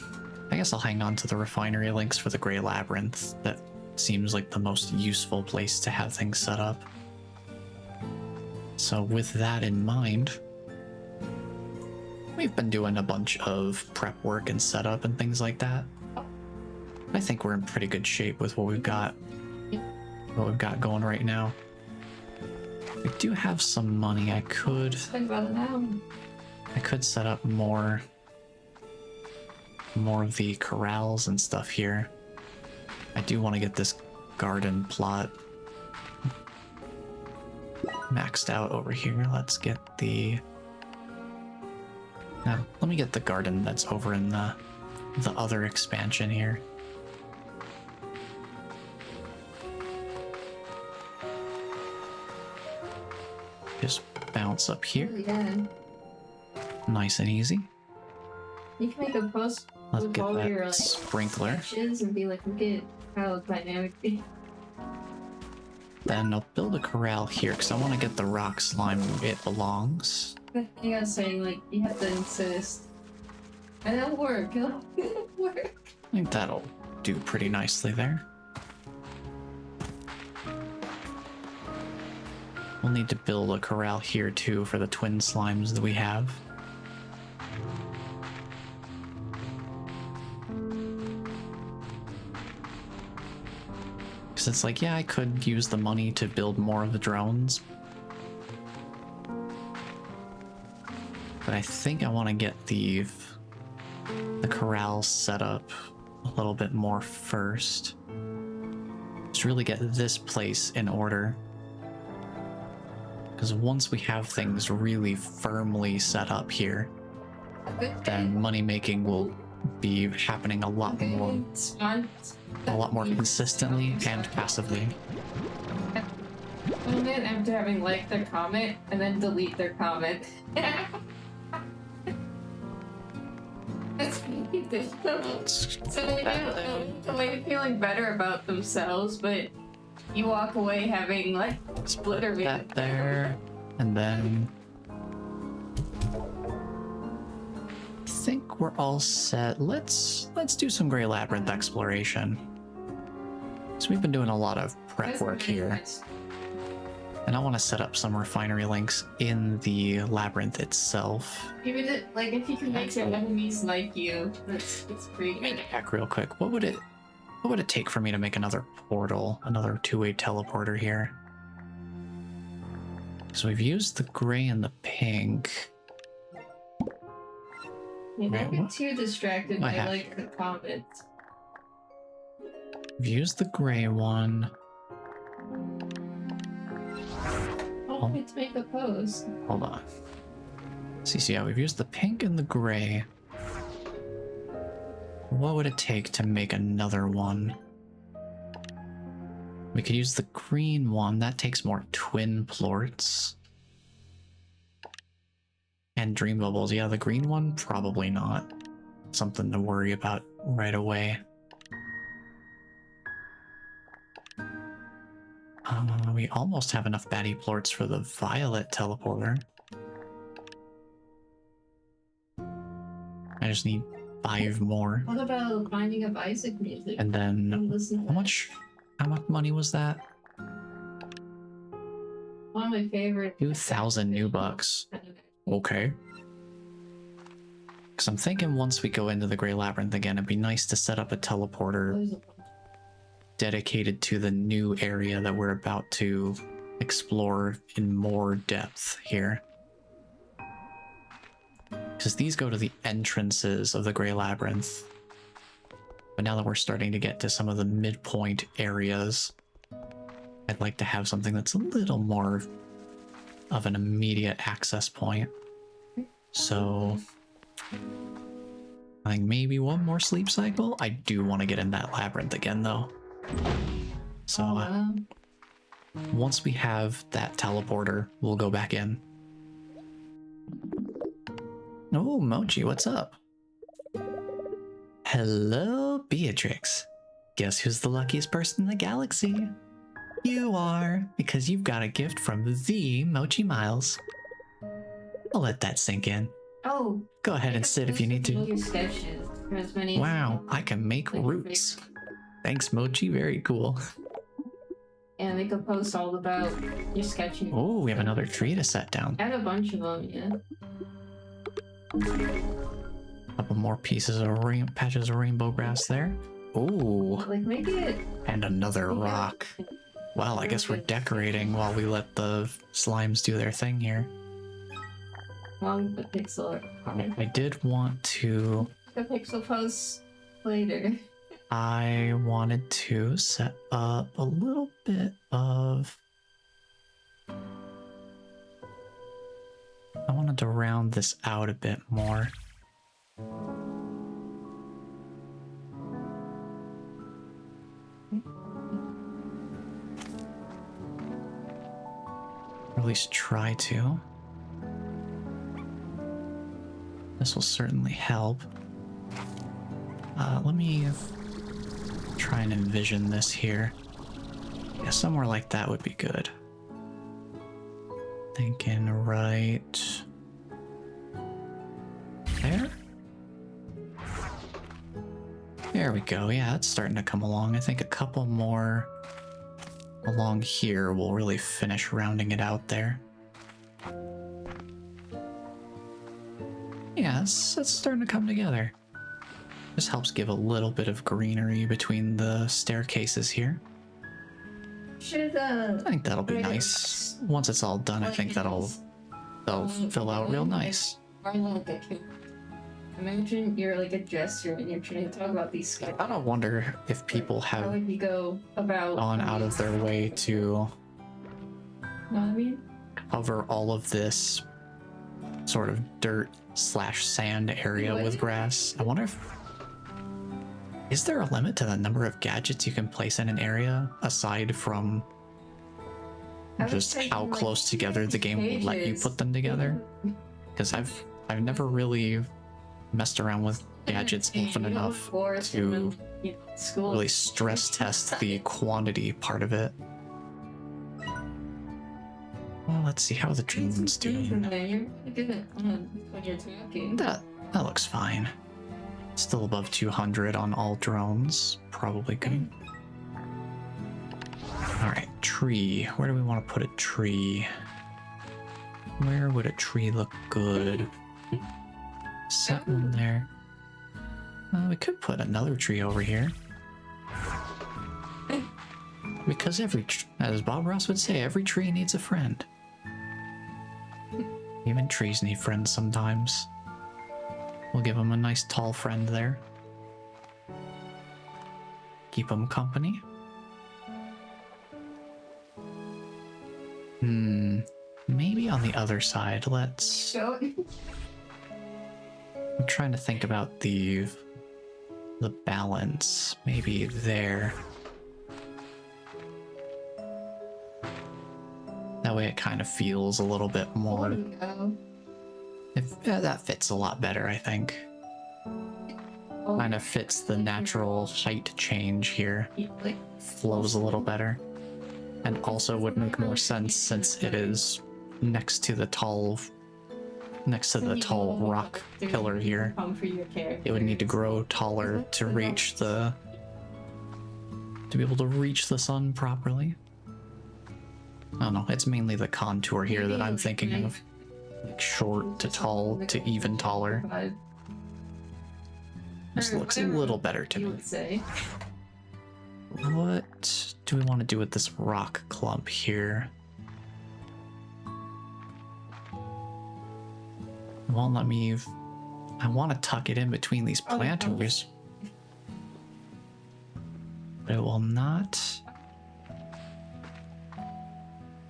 A: I guess I'll hang on to the refinery links for the Grey Labyrinth. That seems like the most useful place to have things set up. So with that in mind, we've been doing a bunch of prep work and setup and things like that. I think we're in pretty good shape with what we've got going right now. I do have some money. I could set up more of the corrals and stuff here. I do want to get this garden plot maxed out over here. Let's get the... Now, let me get the garden that's over in the other expansion here. Just bounce up here.
B: Yeah.
A: Nice and easy.
B: You can make a post
A: Let's
B: with
A: get
B: all
A: that
B: your like
A: sprinkler.
B: sections and be like, look at how dynamic.
A: Then I'll build a corral here because I want to get the rock slime where it belongs.
B: You gotta say, like, you have to insist. And it'll work. It'll work.
A: I think that'll do pretty nicely there. We'll need to build a corral here too for the twin slimes that we have. Because it's like, yeah, I could use the money to build more of the drones. But I think I want to get the corral set up a little bit more first. Just really get this place in order. Because once we have things really firmly set up here, then money making will be happening a lot more consistently and passively.
B: And then after having liked their comment and then delete their comment. So they feeling better about themselves, but you walk away having like split or
A: that there, and then I think we're all set. Let's do some Grey Labyrinth exploration. So we've been doing a lot of prep work here, and I want to set up some refinery links in the labyrinth itself.
B: Even like if you can make your enemies like you, it's pretty good.
A: Check real quick. What would it take for me to make another portal, another two-way teleporter here? So we've used the gray and the pink.
B: Yeah, don't get too distracted by
A: have
B: like the comments.
A: We've used the gray one.
B: Oh, let's make a post.
A: Hold on. See, so yeah, we've used the pink and the gray. What would it take to make another one? We could use the green one. That takes more twin plorts. And dream bubbles. Yeah, the green one, probably not. something to worry about right away. We almost have enough baddie plorts for the violet teleporter. I just need 5 more.
B: What about Binding of Isaac music?
A: And then,
B: Listen to
A: how much money was that?
B: one of my favorite.
A: 2,000 new bucks. Okay. Because I'm thinking once we go into the Grey Labyrinth again, it'd be nice to set up a teleporter dedicated to the new area that we're about to explore in more depth here. Because these go to the entrances of the Grey Labyrinth. But now that we're starting to get to some of the midpoint areas, I'd like to have something that's a little more of an immediate access point. So I think maybe one more sleep cycle. I do want to get in that labyrinth again though. So once we have that teleporter, we'll go back in. Oh, Mochi, what's up? Hello, Beatrix. Guess who's the luckiest person in the galaxy? You are, because you've got a gift from the Mochi Miles. I'll let that sink in.
B: Oh.
A: Go ahead and sit if you need to.
B: Your sketches. As many
A: Wow, I can make roots. Thanks, Mochi. Very cool.
B: And make a post all about your sketching.
A: Oh, we have another tree to set down.
B: I had a bunch of them, yeah.
A: Couple more pieces of patches of rainbow grass there. Oh,
B: Like, make it.
A: and another rock. Well, I guess we're decorating while we let the slimes do their thing here.
B: Long the pixel.
A: I did want to...
B: The pixel posts later.
A: I wanted to set up a little bit of... I wanted to round this out a bit more. Or at least try to. This will certainly help. Let me try and envision this here. Yeah, somewhere like that would be good. Thinking right there? There we go. Yeah, it's starting to come along. I think a couple more along here will really finish rounding it out there. Yeah, it's starting to come together. This helps give a little bit of greenery between the staircases here.
B: Should
A: I think that'll be nice. Once it's all done, I think that'll fill out real nice.
B: Imagine you're like a jester and you're trying to talk about these sketches.
A: I don't wonder if people
B: How
A: have
B: would you go about
A: gone out of their way to
B: know what I mean?
A: cover all of this sort of dirt/sand area with grass. I wonder if... Is there a limit to the number of gadgets you can place in an area, aside from just how close together the game will let you put them together? Because I've never really messed around with gadgets often enough to really stress test the quantity part of it. Well, let's see how the drone's doing. That looks fine. Still above 200 on all drones. Probably good. Alright, tree. Where do we want to put a tree? Where would a tree look good? Set one there. We could put another tree over here. Because as Bob Ross would say, every tree needs a friend. Even trees need friends sometimes. We'll give them a nice tall friend there. Keep them company. Maybe on the other side, let's... I'm trying to think about the balance. Maybe there. That way it kind of feels a little bit more... that fits a lot better, I think. kind of fits the natural height change here.
B: Like,
A: Flows a little better. And also would make more sense since it is next to the tall rock pillar here. It would need to grow taller to reach to be able to reach the sun properly. I don't know, it's mainly the contour here that I'm thinking of. Like short to tall to even taller. This looks a little better to me. What do we want to do with this rock clump here? It won't let me. I want to tuck it in between these planters, but it will not.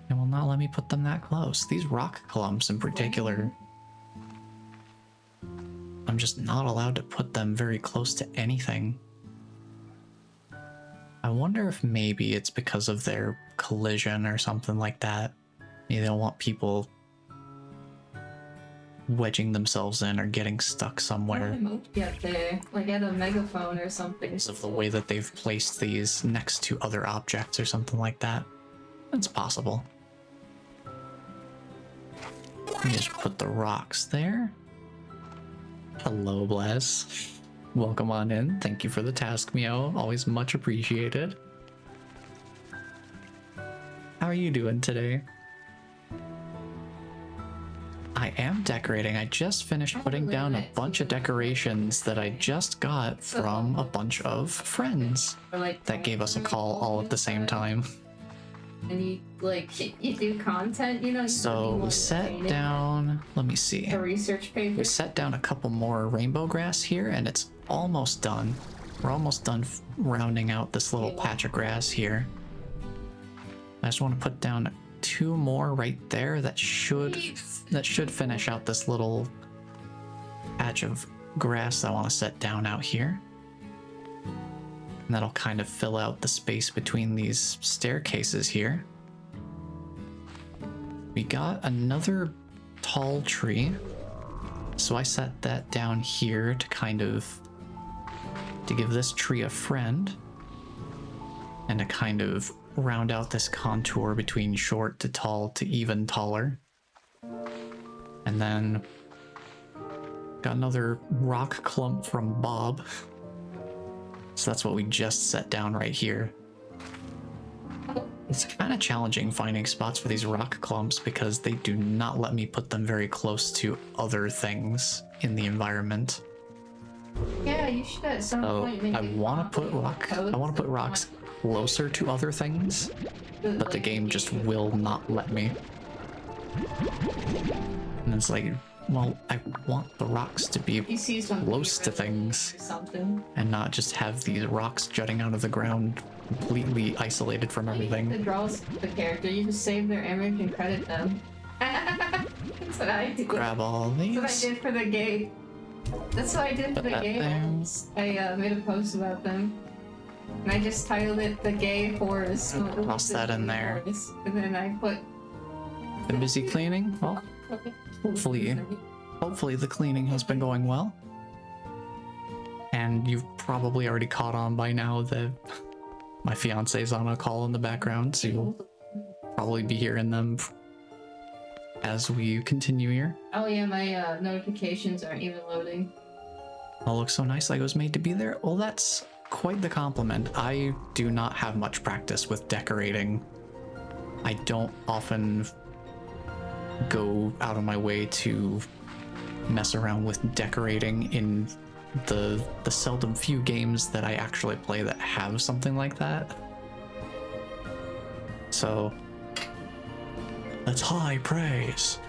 A: It will not let me put them that close. These rock clumps in particular, I'm just not allowed to put them very close to anything. I wonder if maybe it's because of their collision or something like that. Maybe they don't want people wedging themselves in or getting stuck somewhere.
B: Get there, like at a megaphone or something.
A: Because of the way that they've placed these next to other objects or something like that. It's possible. Let me just put the rocks there. Hello, Bless. Welcome on in. Thank you for the task, Meow. Always much appreciated. How are you doing today? I am decorating. I just finished putting down a bunch of decorations that I just got from a bunch of friends that gave us a call all at the same time.
B: And you do content, you know.
A: So we set down, let me see.
B: A research paper.
A: We set down a couple more rainbow grass here and it's almost done. We're almost done rounding out this little patch of grass here. I just want to put down 2 more right there that should finish out this little patch of grass I want to set down out here. And that'll kind of fill out the space between these staircases here. We got another tall tree, so I set that down here to give this tree a friend and to kind of round out this contour between short to tall to even taller. And then got another rock clump from Bob. So that's what we just set down right here. It's kind of challenging finding spots for these rock clumps because they do not let me put them very close to other things in the environment.
B: Yeah, you should at some point make
A: I want to put rocks closer to other things, but the game just will not let me. And it's like, well, I want the rocks to be close to things and not just have these rocks jutting out of the ground completely isolated from everything.
B: It draws the character, you just save their image and credit them. That's what I do.
A: Grab all these.
B: That's what I did for the gay. That's what I did for the gay ones. I made a post about them. And I just titled it The Gay Forest.
A: Toss that in there.
B: And then I put...
A: Been busy cleaning? Well, hopefully the cleaning has been going well. And you've probably already caught on by now that my fiance's on a call in the background, so you'll probably be hearing them as we continue here.
B: Oh yeah, my notifications aren't even loading.
A: Oh, looks so nice, like it was made to be there. Well, that's quite the compliment. I do not have much practice with decorating. I don't often go out of my way to mess around with decorating in the seldom few games that I actually play that have something like that. So that's high praise.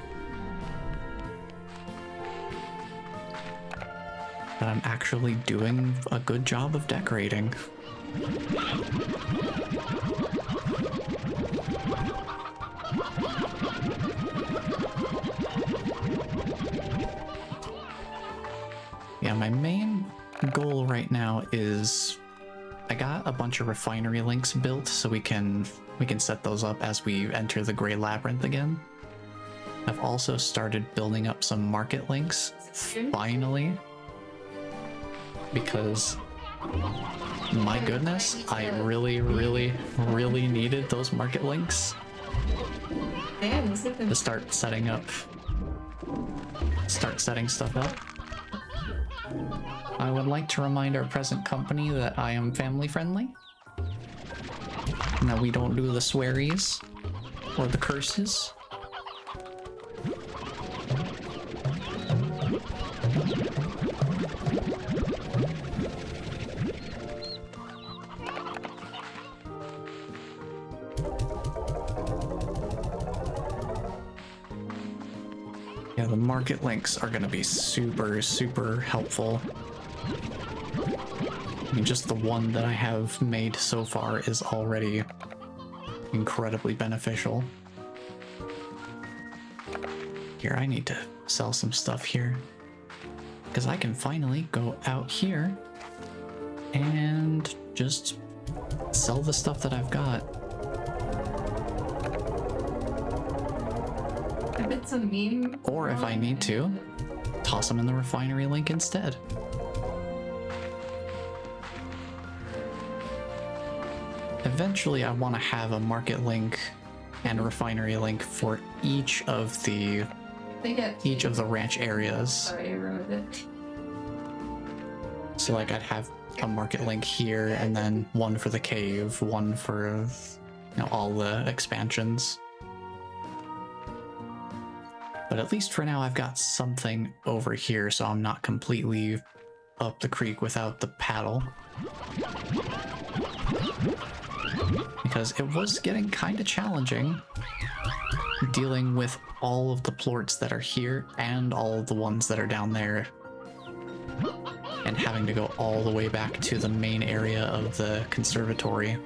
A: That I'm actually doing a good job of decorating. Yeah, my main goal right now is I got a bunch of refinery links built so we can set those up as we enter the Grey Labyrinth again. I've also started building up some market links, finally. because my goodness, I really, really, really needed those market links
B: Damn, this is
A: to start setting stuff up. I would like to remind our present company that I am family friendly, and that we don't do the swearies or the curses. Yeah, the market links are going to be super, super helpful. I mean, just the one that I have made so far is already incredibly beneficial. Here, I need to sell some stuff here, because I can finally go out here and just sell the stuff that I've got.
B: if it's a meme.
A: Or if I need to, toss them in the refinery link instead. Eventually, I want to have a market link and a refinery link for each of the ranch areas.
B: Sorry, I wrote it.
A: So like I'd have a market link here, and then one for the cave, one for all the expansions. But at least for now, I've got something over here, so I'm not completely up the creek without the paddle. Because it was getting kind of challenging dealing with all of the plorts that are here and all of the ones that are down there, and having to go all the way back to the main area of the conservatory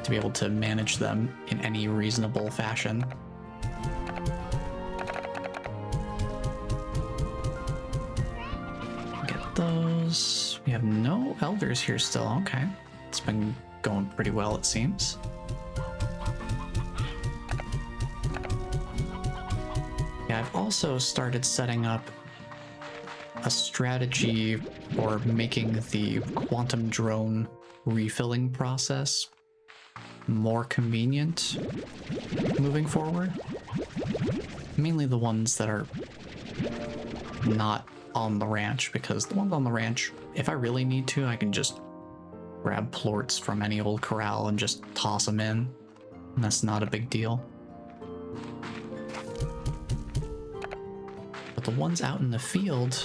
A: to be able to manage them in any reasonable fashion. Get those. We have no elders here still. Okay. It's been going pretty well, it seems. Yeah, I've also started setting up a strategy for making the quantum drone refilling process more convenient moving forward. Mainly the ones that are not on the ranch, because the ones on the ranch, if I really need to, I can just grab plorts from any old corral and just toss them in. And that's not a big deal. But the ones out in the field,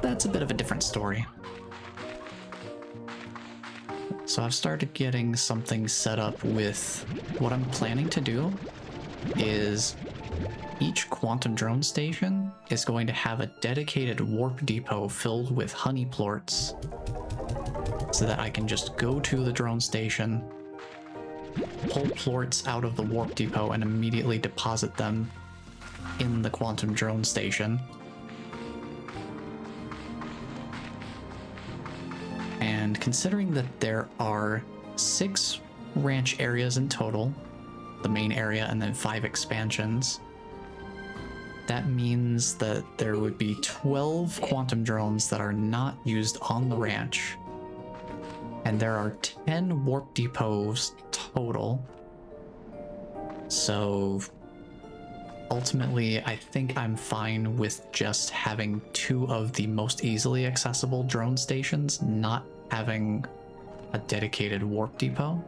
A: that's a bit of a different story. So I've started getting something set up with what I'm planning to do is each quantum drone station is going to have a dedicated warp depot filled with honey plorts, so that I can just go to the drone station, pull plorts out of the warp depot, and immediately deposit them in the quantum drone station. And considering that there are 6 ranch areas in total, the main area and then 5 expansions, that means that there would be 12 quantum drones that are not used on the ranch. And there are 10 warp depots total. So ultimately, I think I'm fine with just having 2 of the most easily accessible drone stations not having a dedicated warp depot.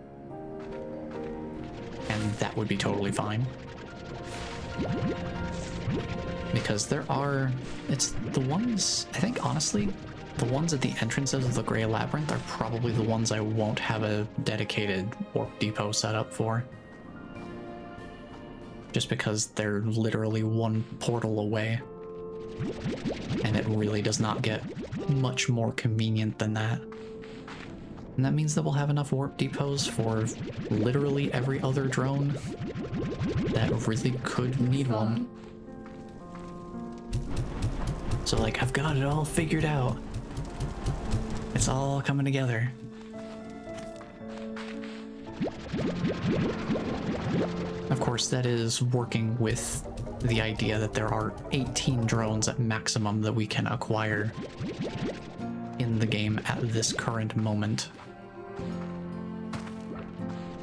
A: And that would be totally fine. Because it's the ones, I think honestly, the ones at the entrances of the Grey Labyrinth are probably the ones I won't have a dedicated warp depot set up for. Just because they're literally one portal away. And it really does not get much more convenient than that. And that means that we'll have enough warp depots for literally every other drone that really could need one. So like, I've got it all figured out. It's all coming together. Of course, that is working with the idea that there are 18 drones at maximum that we can acquire in the game at this current moment.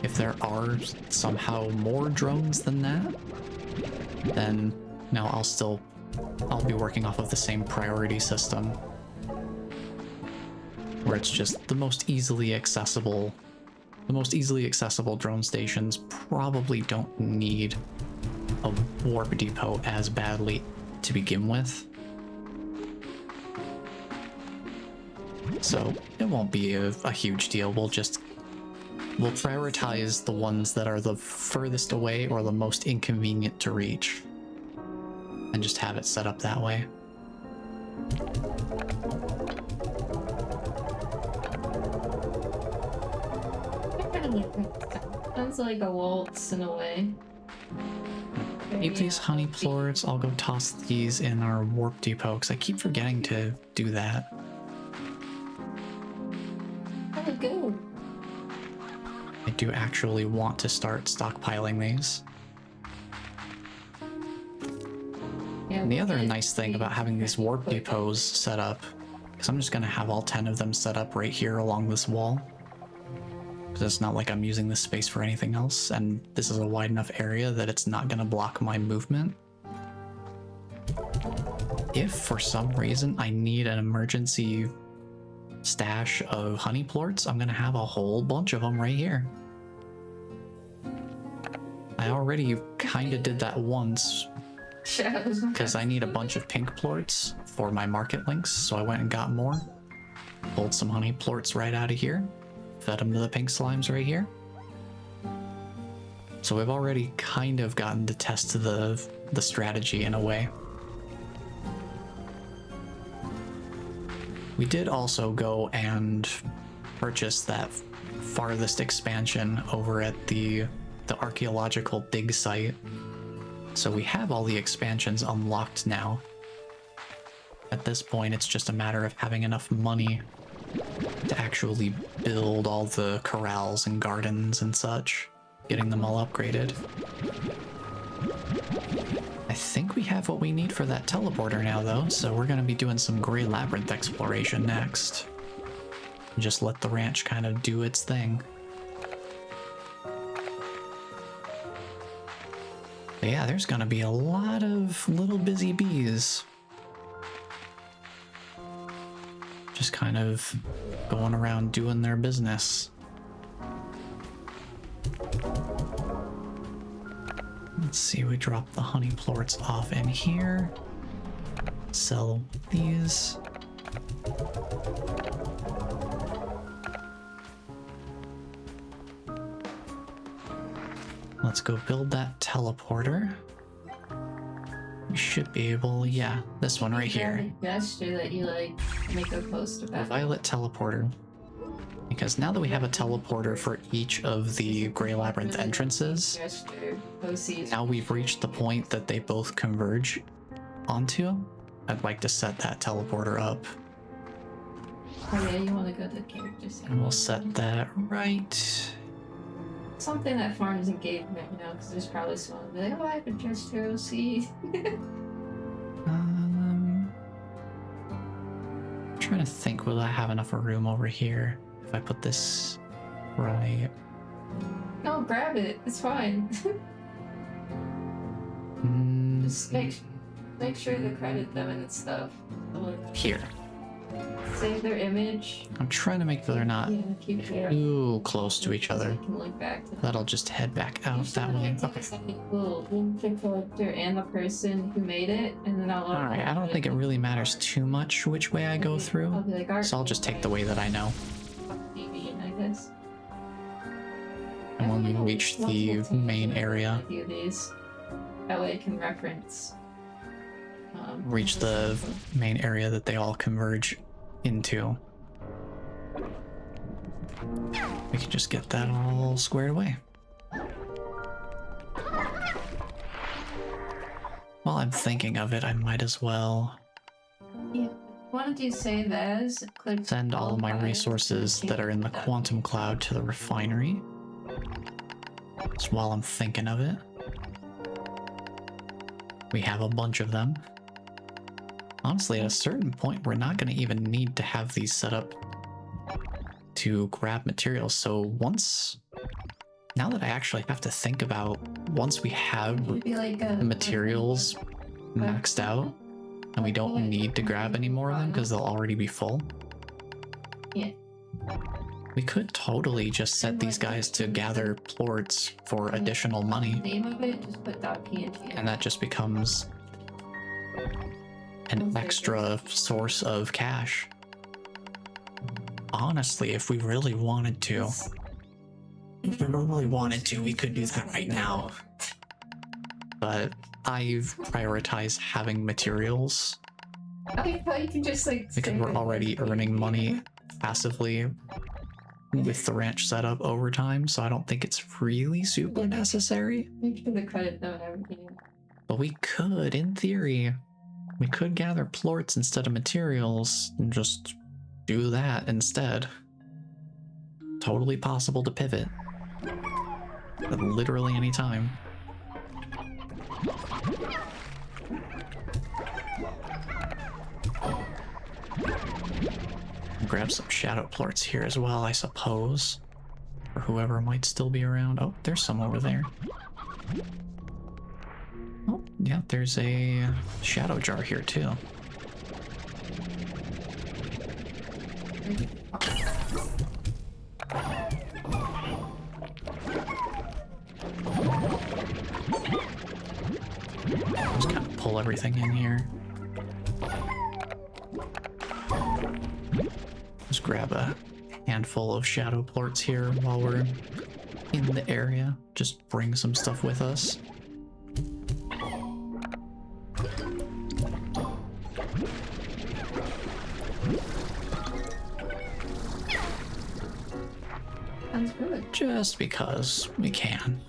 A: If there are somehow more drones than that, then no, I'll be working off of the same priority system, where it's just the most easily accessible drone stations probably don't need a warp depot as badly to begin with. So it won't be a huge deal. We'll prioritize the ones that are the furthest away or the most inconvenient to reach, and just have it set up that way.
B: Sounds like a waltz in a way.
A: Keep these honey plorts. I'll go toss these in our warp depot because I keep forgetting to do that.
B: How to go?
A: I do actually want to start stockpiling these.
B: Yeah,
A: And the other nice thing about having these warp depots set up, because I'm just going to have all 10 of them set up right here along this wall. Because it's not like I'm using this space for anything else, and this is a wide enough area that it's not going to block my movement. If for some reason I need an emergency stash of honey plorts, I'm going to have a whole bunch of them right here. I already kind of did that once, because I need a bunch of pink plorts for my market links, so I went and got more. Pulled some honey plorts right out of here. Fed them to the pink slimes right here. So we've already kind of gotten to test the strategy in a way. We did also go and purchase that farthest expansion over at the archaeological dig site. So we have all the expansions unlocked now. At this point, it's just a matter of having enough money to actually build all the corrals and gardens and such, getting them all upgraded. I think we have what we need for that teleporter now though, so we're going to be doing some Grey Labyrinth exploration next. Just let the ranch kind of do its thing. But yeah, there's going to be a lot of little busy bees. Just kind of going around doing their business. Let's see, we drop the honey plorts off in here. Sell these. Let's go build that teleporter. We should be able, yeah, this one right here.
B: Gesture that you like make a post about.
A: Violet teleporter. Because now that we have a teleporter for each of the Grey Labyrinth entrances, now we've reached the point that they both converge onto. I'd like to set that teleporter up.
B: Oh yeah, you want to go to the characters.
A: And we'll set that right.
B: Something that farms engagement, you know, because there's probably someone who'll be like, oh, I have a gesture OC.
A: I'm trying to think, will I have enough room over here if I put this right?
B: No, grab it. It's fine. Just make sure to credit them and stuff.
A: Here.
B: Save their image.
A: I'm trying to make sure they're not too close to each other.
B: Can look back to
A: That'll just head back out that way. Okay.
B: Cool. You can pick the collector and the person who made it, and then I'll.
A: Alright, I don't think it really matters too much which way I go through,
B: I'll be like,
A: so I'll just take the way that I know.
B: I guess.
A: And when we reach the main area,
B: Do these. That way I can reference.
A: reach the main area that they all converge into, we can just get that all squared away. While I'm thinking of it, I might as well
B: Why don't you save as? Click
A: send all of my resources that are in the quantum cloud to the refinery. Just while I'm thinking of it. We have a bunch of them. Honestly, at a certain point, we're not going to even need to have these set up to grab materials. So now that I actually have to think about, once we have
B: Maybe like a
A: materials maxed out, and we don't need to grab any more of them because they'll already be full.
B: Yeah.
A: We could totally just set these guys to gather plorts for additional money.
B: Name of it, just put .png.
A: And that just becomes an extra source of cash. Honestly, if we really wanted to, we could do that right now. But I've prioritized having materials
B: Okay, well, you can just like.
A: because we're already earning money passively with the ranch setup over time, so I don't think it's really super necessary.
B: Make sure the credit note and everything.
A: But we could, in theory, we could gather plorts instead of materials and just do that instead. Totally possible to pivot at literally any time. Grab some shadow plorts here as well, I suppose. For whoever might still be around. Oh, there's some over there. Oh, yeah, there's a shadow jar here too. Just kind of pull everything in here. Just grab a handful of shadow plorts here while we're in the area. Just bring some stuff with us.
B: Sounds good.
A: Just because we can.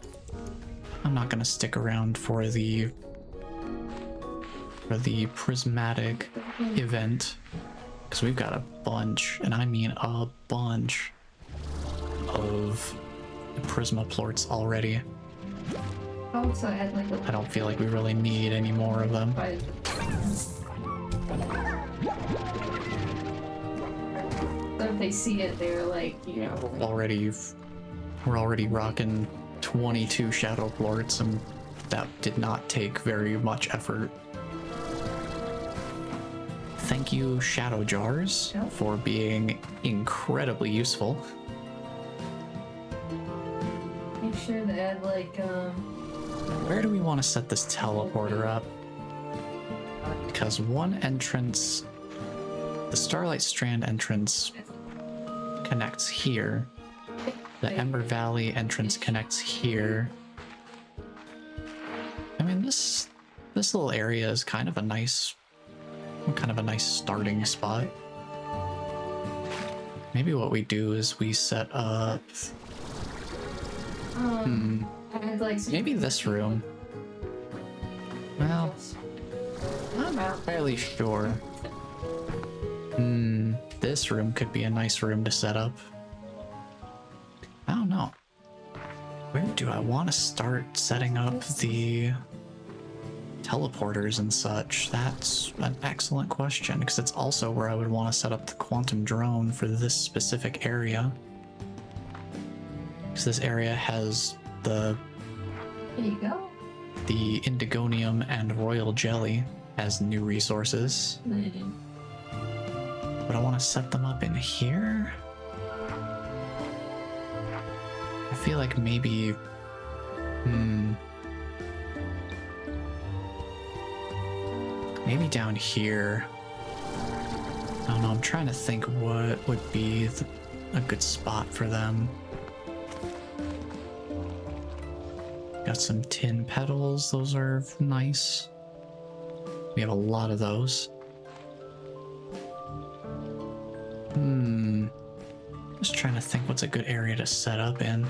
A: I'm not gonna stick around for the prismatic event because we've got a bunch, and I mean a bunch, of prisma plorts already.
B: Also, I had like
A: I don't feel like we really need any more of them.
B: So if they see it, they're like, you know.
A: We're already rocking 22 shadow plorts, and that did not take very much effort. Thank you, shadow jars, for being incredibly useful.
B: Make sure to add like
A: Where do we want to set this teleporter up? Because one entrance, the Starlight Strand entrance, connects here. The Ember Valley entrance connects here. I mean, this little area is kind of a nice starting spot. Maybe what we do is we set up.
B: add like
A: Maybe this room. Well, I'm not entirely sure. This room could be a nice room to set up. I don't know. Where do I want to start setting up the teleporters and such? That's an excellent question, because it's also where I would want to set up the quantum drone for this specific area. Because this area has
B: There you go.
A: the Indigonium and Royal Jelly as new resources. But I want to set them up in here. I feel like maybe... Maybe down here. I don't know, I'm trying to think what would be a good spot for them. Got some tin petals, those are nice. We have a lot of those. Just trying to think what's a good area to set up in.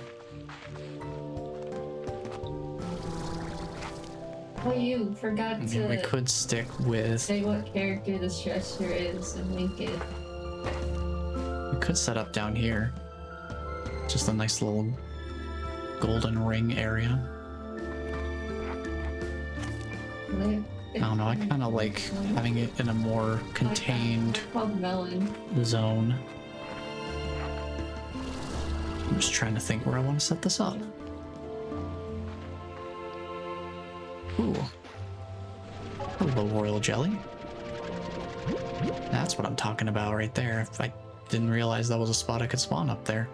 B: Well, you forgot
A: I mean,
B: to
A: we could stick with...
B: say what character the stressor is and link it.
A: We could set up down here. Just a nice little golden ring area. I don't know, I kind of like having it in a more contained
B: called melon
A: zone. I'm just trying to think where I want to set this up. Ooh. Hello, royal jelly. That's what I'm talking about right there. I didn't realize that was a spot I could spawn up there.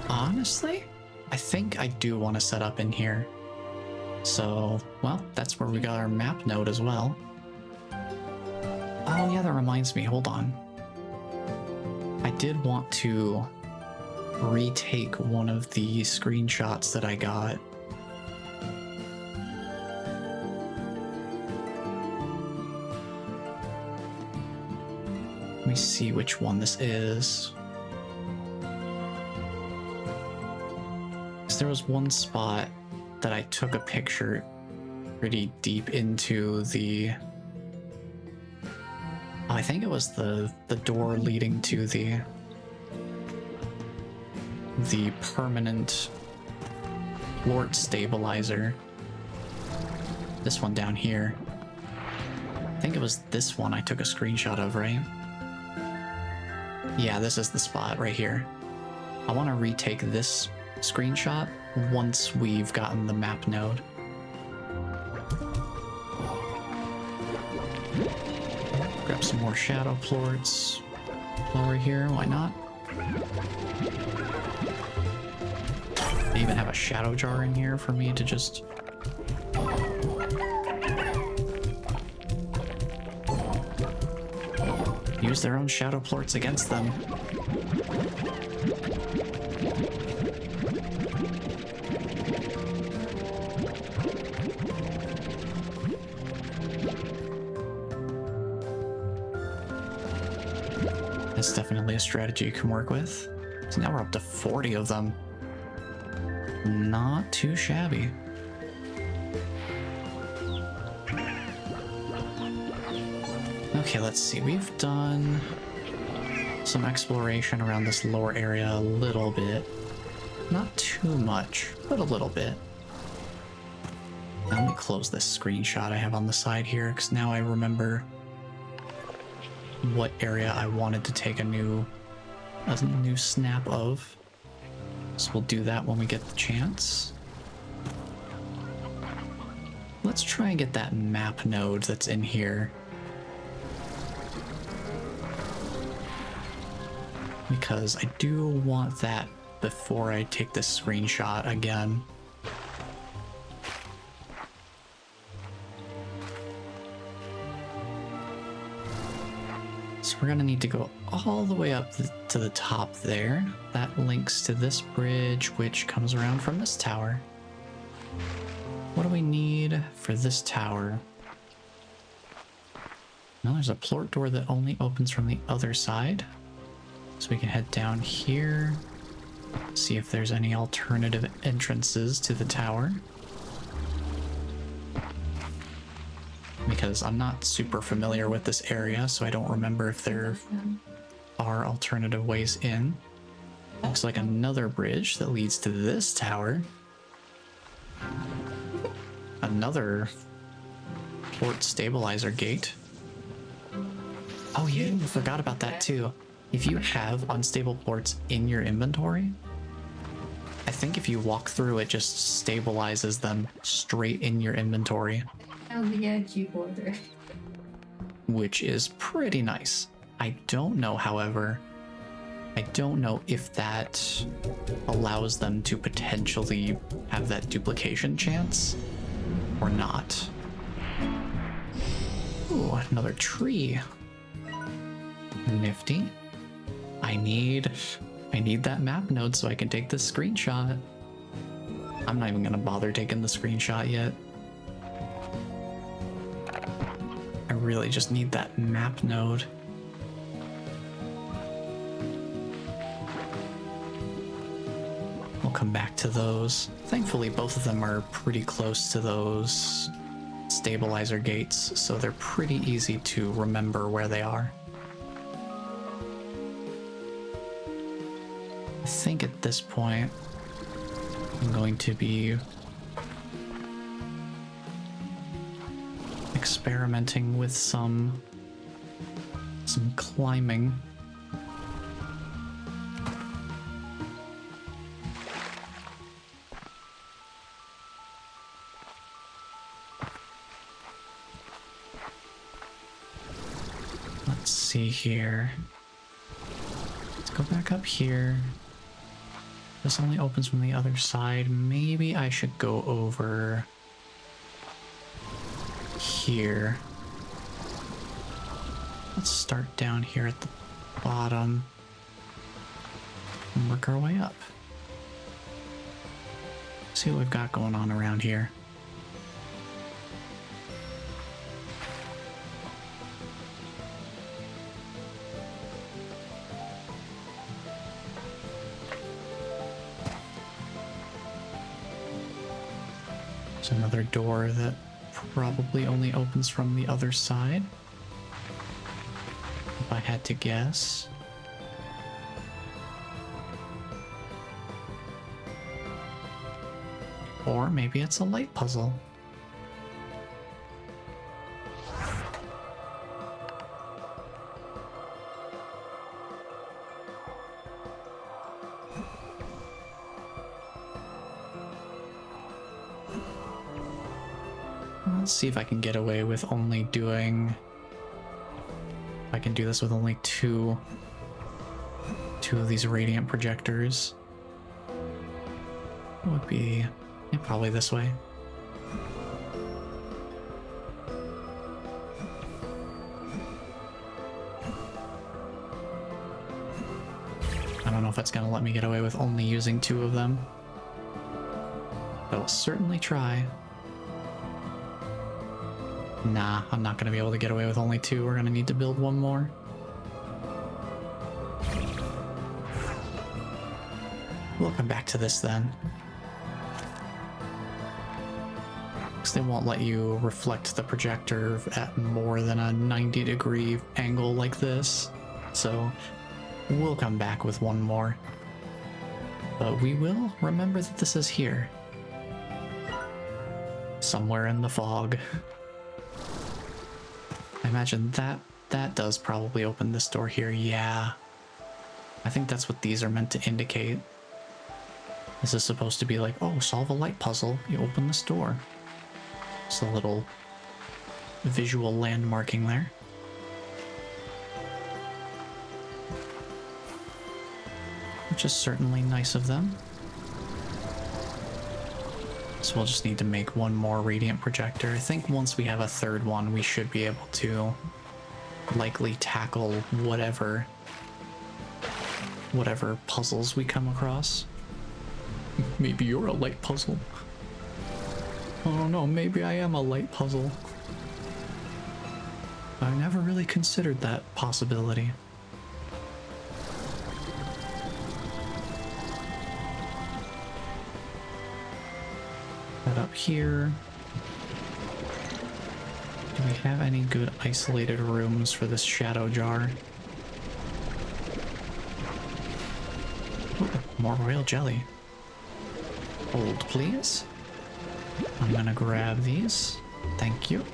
A: Honestly, I think I do want to set up in here. So, well, that's where we got our map node as well. Oh yeah, that reminds me, hold on. I did want to retake one of the screenshots that I got. Let me see which one this is. There was one spot that I took a picture pretty deep into the... I think it was the door leading to the permanent plort stabilizer. This one down here. I think it was this one I took a screenshot of, right? Yeah, this is the spot right here. I want to retake this screenshot once we've gotten the map node. Grab some more shadow plorts while we're here, why not? I even have a shadow jar in here for me to just... use their own shadow plorts against them. That's definitely a strategy you can work with. So now we're up to 40 of them. Not too shabby. Okay, let's see. We've done some exploration around this lower area a little bit. Not too much, but a little bit. Now let me close this screenshot I have on the side here, because now I remember what area I wanted to take a new snap of. So we'll do that when we get the chance. Let's try and get that map node that's in here. Because I do want that before I take this screenshot again. So we're gonna need to go all the way up to the top there. That links to this bridge, which comes around from this tower. What do we need for this tower? Well, there's a plort door that only opens from the other side. So we can head down here, see if there's any alternative entrances to the tower. Because I'm not super familiar with this area, so I don't remember if there are alternative ways in. Looks like another bridge that leads to this tower. Another plort stabilizer gate. Oh yeah, I forgot about that too. If you have unstable plorts in your inventory, I think if you walk through, it just stabilizes them straight in your inventory.
B: Oh yeah, keyboarder.
A: Which is pretty nice. I don't know, however, I don't know if that allows them to potentially have that duplication chance or not. Ooh, another tree. Nifty. I need that map node so I can take this screenshot. I'm not even gonna bother taking the screenshot yet. I really just need that map node. We'll come back to those. Thankfully, both of them are pretty close to those stabilizer gates, so they're pretty easy to remember where they are. I think at this point, I'm going to be experimenting with some climbing. Let's see here. Let's go back up here. This only opens from the other side. Maybe I should go over here. Let's start down here at the bottom and work our way up. See what we've got going on around here. There's another door that probably only opens from the other side, if I had to guess. Or maybe it's a light puzzle. Let's see if I can get away with only doing... I can do this with only two of these radiant projectors. It would be... yeah, probably this way. I don't know if that's gonna let me get away with only using 2 of them. But I'll certainly try. Nah, I'm not gonna be able to get away with only 2. We're gonna need to build 1 more. We'll come back to this then. Because they won't let you reflect the projector at more than a 90-degree angle like this. So we'll come back with 1 more. But we will remember that this is here. Somewhere in the fog. I imagine that does probably open this door here. Yeah. I think that's what these are meant to indicate. This is supposed to be like, oh, solve a light puzzle. You open this door. It's a little visual landmarking there. Which is certainly nice of them. So we'll just need to make 1 more radiant projector. I think once we have a 3rd one, we should be able to likely tackle whatever puzzles we come across. Maybe you're a light puzzle. Oh no, maybe I am a light puzzle. I never really considered that possibility. That up here. Do we have any good isolated rooms for this shadow jar? Ooh, more royal jelly. Hold, please. I'm gonna grab these. Thank you.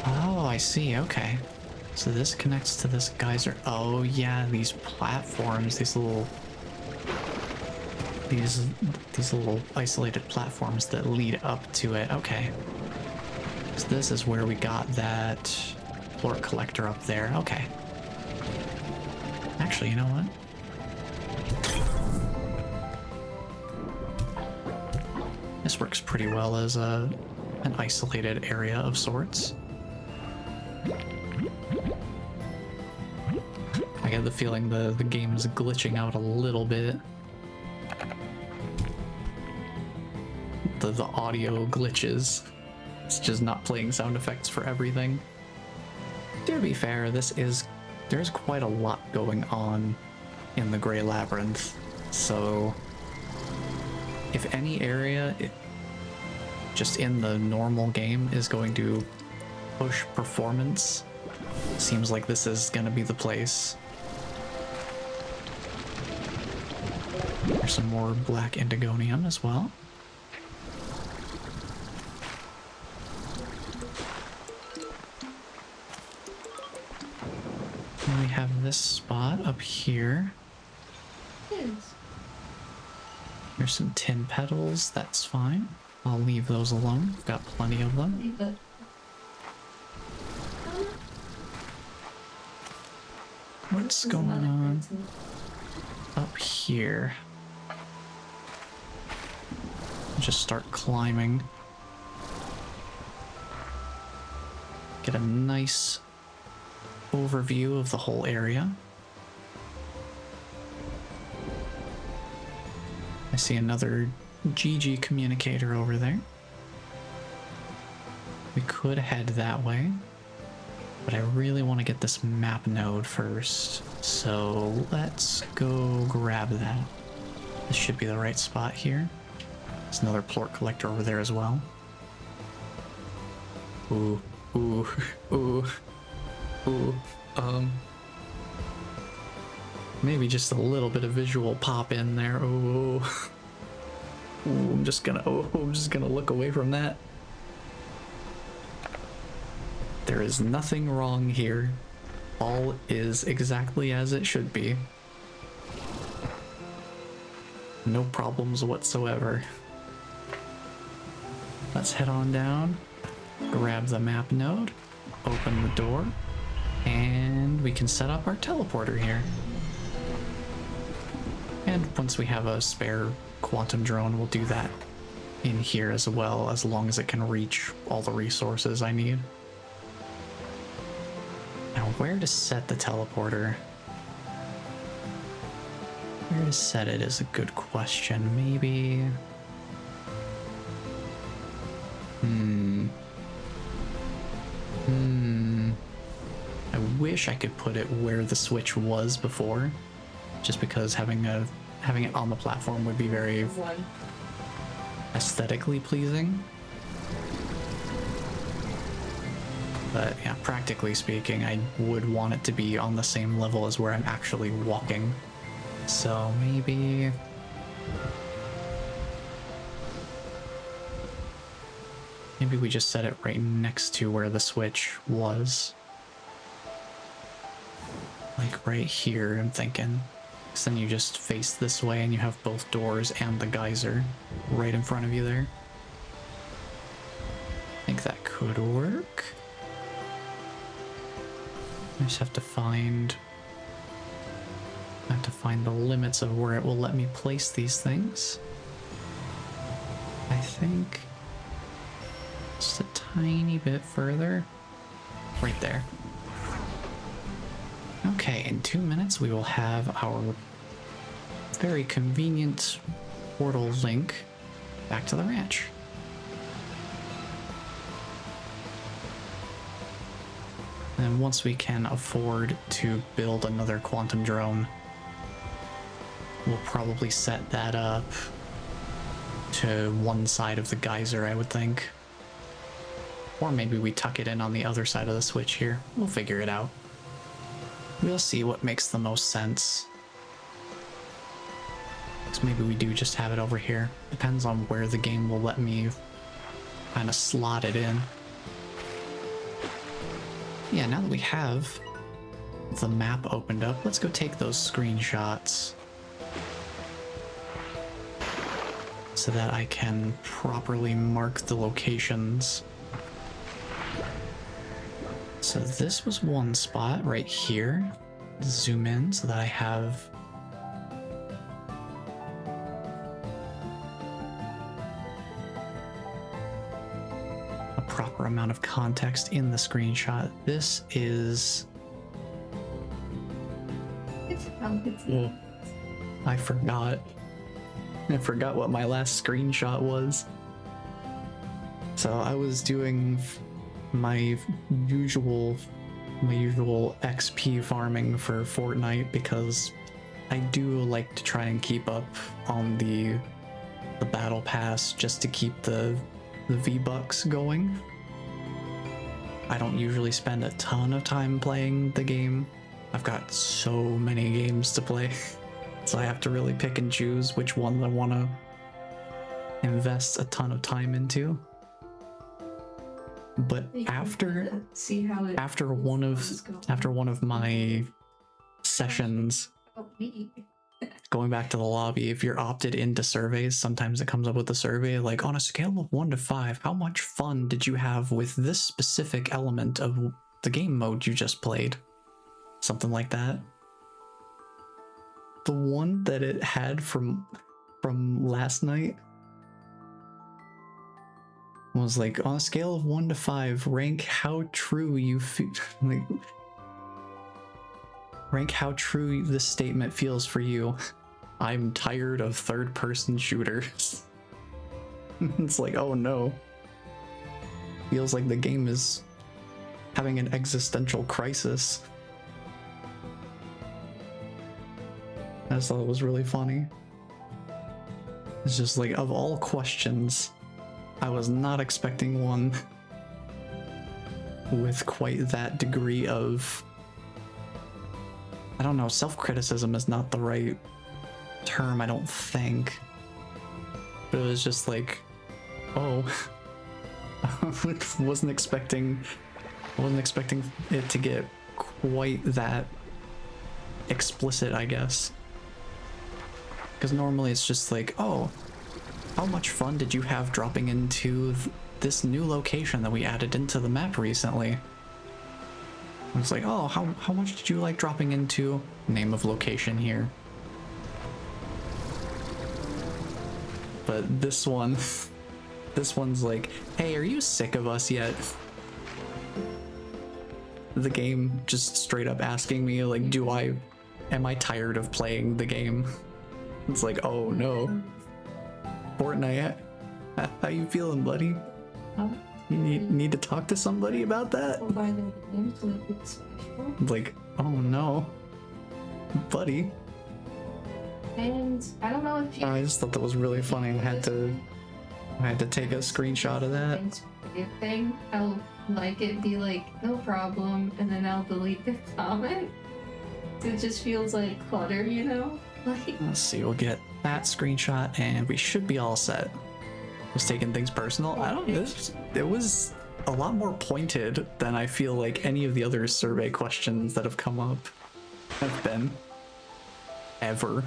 A: Oh, I see. Okay. So this connects to this geyser. Oh yeah, these platforms, these little isolated platforms that lead up to it. Okay. So this is where we got that floor collector up there. Okay. Actually, you know what? This works pretty well as an isolated area of sorts. I get the feeling the game is glitching out a little bit. The audio glitches. It's just not playing sound effects for everything. To be fair, there's quite a lot going on in the Grey Labyrinth, so if any area just in the normal game is going to push performance, seems like this is gonna be the place. There's some more black indigonium as well. And we have this spot up here.
B: Yes.
A: There's some tin petals, that's fine. I'll leave those alone. I've got plenty of them.
B: Leave it.
A: What's going on up here? Just start climbing. Get a nice overview of the whole area. I see another GG communicator over there. We could head that way, but I really want to get this map node first. So let's go grab that. This should be the right spot here. There's another plort collector over there as well. Ooh, ooh, ooh, ooh. Maybe just a little bit of visual pop in there. Ooh. Ooh, I'm just gonna look away from that. There is nothing wrong here. All is exactly as it should be. No problems whatsoever. Let's head on down, grab the map node, open the door, and we can set up our teleporter here. And once we have a spare quantum drone, we'll do that in here as well, as long as it can reach all the resources I need. Now, where to set the teleporter? Where to set it is a good question. Maybe... I wish I could put it where the switch was before, just because having it on the platform would be very aesthetically pleasing. But yeah, practically speaking, I would want it to be on the same level as where I'm actually walking. So maybe... maybe we just set it right next to where the switch was. Like right here, I'm thinking. So then you just face this way and you have both doors and the geyser right in front of you there. I think that could work. I just have to find the limits of where it will let me place these things. I think just a tiny bit further. Right there. Okay, in 2 minutes we will have our very convenient portal link back to the ranch. And once we can afford to build another quantum drone, we'll probably set that up to one side of the geyser, I would think. Or maybe we tuck it in on the other side of the switch here. We'll figure it out. We'll see what makes the most sense. So maybe we do just have it over here. Depends on where the game will let me kind of slot it in. Yeah, now that we have the map opened up, let's go take those screenshots so that I can properly mark the locations. So this was one spot right here. Zoom in so that I have a proper amount of context in the screenshot. This is... I forgot. I forgot what my last screenshot was. So I was doing my usual XP farming for Fortnite because I do like to try and keep up on the battle pass just to keep the V-Bucks going. I don't usually spend a ton of time playing the game. I've got so many games to play. So I have to really pick and choose which one I want to invest a ton of time into. But
B: You can
A: after
B: see how it
A: after one of my sessions,
B: oh, me.
A: going back to the lobby, if you're opted into surveys, sometimes it comes up with a survey like, on a scale of 1 to 5, how much fun did you have with this specific element of the game mode you just played? Something like that. The one that it had from last night was like, on a scale of 1 to 5, rank how true you feel. Like, rank how true this statement feels for you. I'm tired of third-person shooters. It's like, oh no. Feels like the game is having an existential crisis. I just thought it was really funny. It's just like, of all questions, I was not expecting one with quite that degree of, I don't know, self-criticism is not the right term, I don't think. But it was just like, oh, I wasn't expecting it to get quite that explicit, I guess. Because normally it's just like, oh, how much fun did you have dropping into this new location that we added into the map recently? And it's like, oh, how much did you like dropping into name of location here? But this one's like, hey, are you sick of us yet? The game just straight up asking me, like, am I tired of playing the game? It's like, oh no. Fortnite, how you feeling, buddy? You need to talk to somebody about that? Like, oh no. Buddy.
B: And I don't know if you
A: I just thought that was really funny. I had to take a screenshot of that.
B: thing. I'll like it, be like, no problem, and then I'll delete the comment. It just feels like clutter, you know? Like,
A: Let's see, we'll get that screenshot and we should be all set. Was taking things personal. I don't know. It was a lot more pointed than I feel like any of the other survey questions that have come up have been. Ever.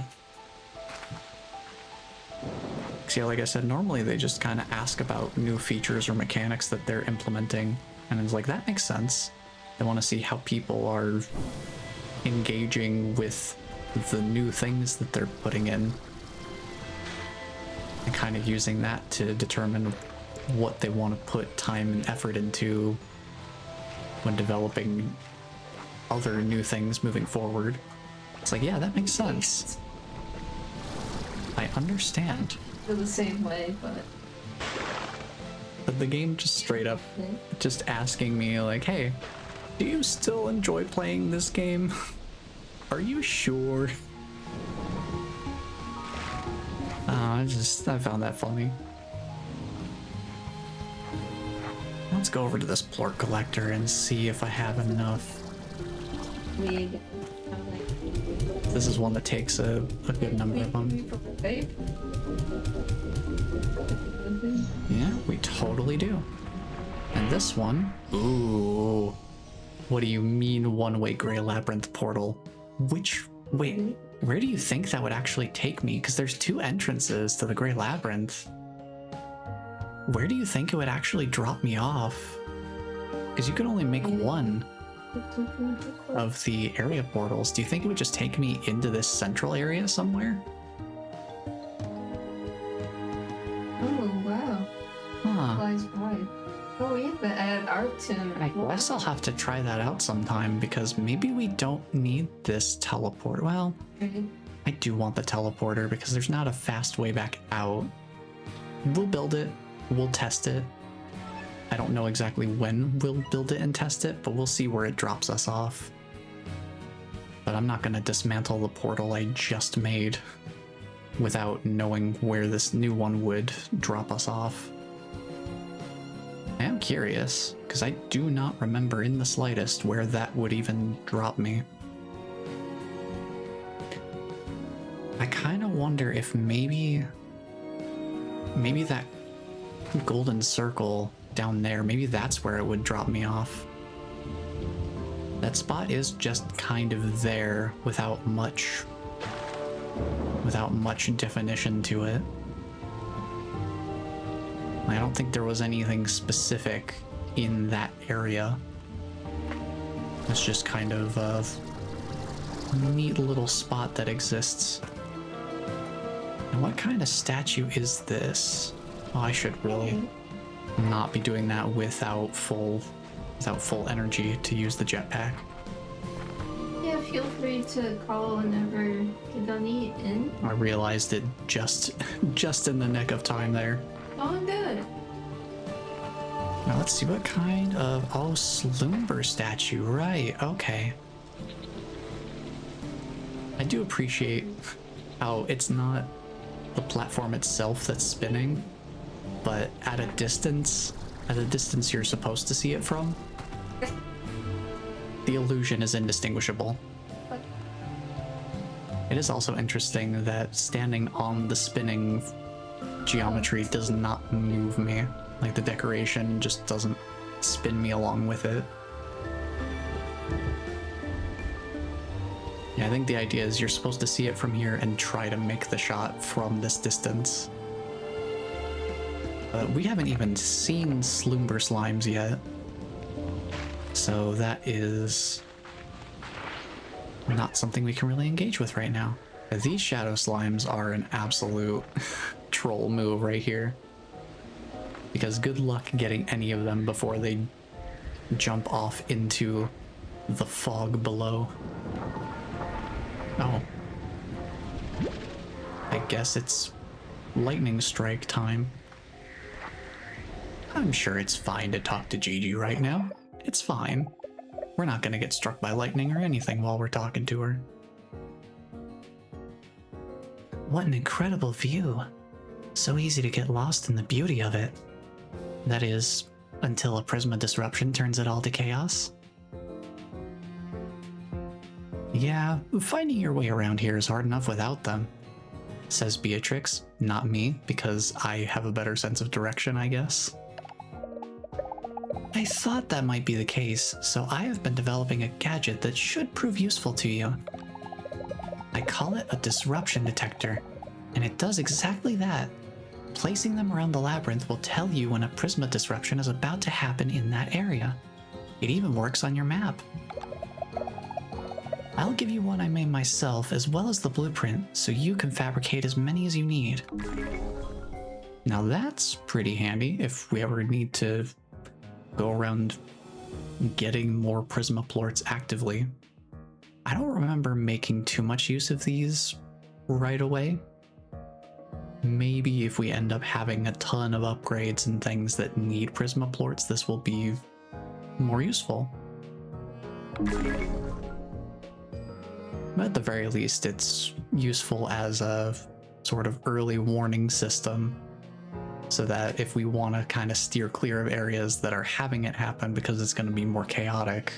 A: See, like I said, normally they just kind of ask about new features or mechanics that they're implementing, and it's like, that makes sense. They want to see how people are engaging with the new things that they're putting in, and kind of using that to determine what they want to put time and effort into when developing other new things moving forward. It's like, yeah, that makes sense. I understand.
B: feel the same way,
A: But the game just straight up just asking me like, hey, do you still enjoy playing this game? Are you sure? I found that funny. Let's go over to this plort collector and see if I have enough. This is one that takes a good number of them. Yeah, we totally do. And this one, ooh. What do you mean one-way Grey Labyrinth portal? Wait, where do you think that would actually take me? Because there's 2 entrances to the Grey Labyrinth. Where do you think it would actually drop me off? Because you can only make one of the area portals. Do you think it would just take me into this central area somewhere?
B: Oh, wow.
A: Huh.
B: Flies by. Oh, yeah, but add art to it.
A: I guess I'll have to try that out sometime, because maybe we don't need this teleport. Well, I do want the teleporter because there's not a fast way back out. We'll build it. We'll test it. I don't know exactly when we'll build it and test it, but we'll see where it drops us off. But I'm not going to dismantle the portal I just made without knowing where this new one would drop us off. I am curious, because I do not remember in the slightest where that would even drop me. wonder if maybe that golden circle down there, maybe that's where it would drop me off. That spot is just kind of there without much definition to it. I don't think there was anything specific in that area. It's just kind of a neat little spot that exists. And what kind of statue is this? Oh, I should really not be doing that without full energy to use the jetpack.
B: Yeah, feel free to call whenever you're done eating.
A: I realized it just in the nick of time there.
B: Oh, good.
A: Now let's see what kind of... Oh, Slumber statue. Right, okay. I do appreciate how it's not the platform itself that's spinning, but at a distance you're supposed to see it from, the illusion is indistinguishable. It is also interesting that standing on the spinning geometry does not move me. Like, the decoration just doesn't spin me along with it. Yeah, I think the idea is you're supposed to see it from here and try to make the shot from this distance. We haven't even seen Slumber Slimes yet. So that is not something we can really engage with right now. These Shadow Slimes are an absolute troll move right here. Because good luck getting any of them before they jump off into the fog below. Oh. I guess it's lightning strike time. I'm sure it's fine to talk to Gigi right now. It's fine. We're not gonna get struck by lightning or anything while we're talking to her. What an incredible view. So easy to get lost in the beauty of it. That is, until a Prisma disruption turns it all to chaos. Yeah, finding your way around here is hard enough without them, says Beatrix, not me, because I have a better sense of direction, I guess. I thought that might be the case, so I have been developing a gadget that should prove useful to you. I call it a disruption detector, and it does exactly that. Placing them around the labyrinth will tell you when a Prisma disruption is about to happen in that area. It even works on your map. I'll give you one I made myself as well as the blueprint, so you can fabricate as many as you need. Now that's pretty handy if we ever need to go around getting more Prisma plorts actively. I don't remember making too much use of these right away. Maybe if we end up having a ton of upgrades and things that need Prisma plorts, this will be more useful. But at the very least, it's useful as a sort of early warning system, so that if we want to kind of steer clear of areas that are having it happen because it's going to be more chaotic,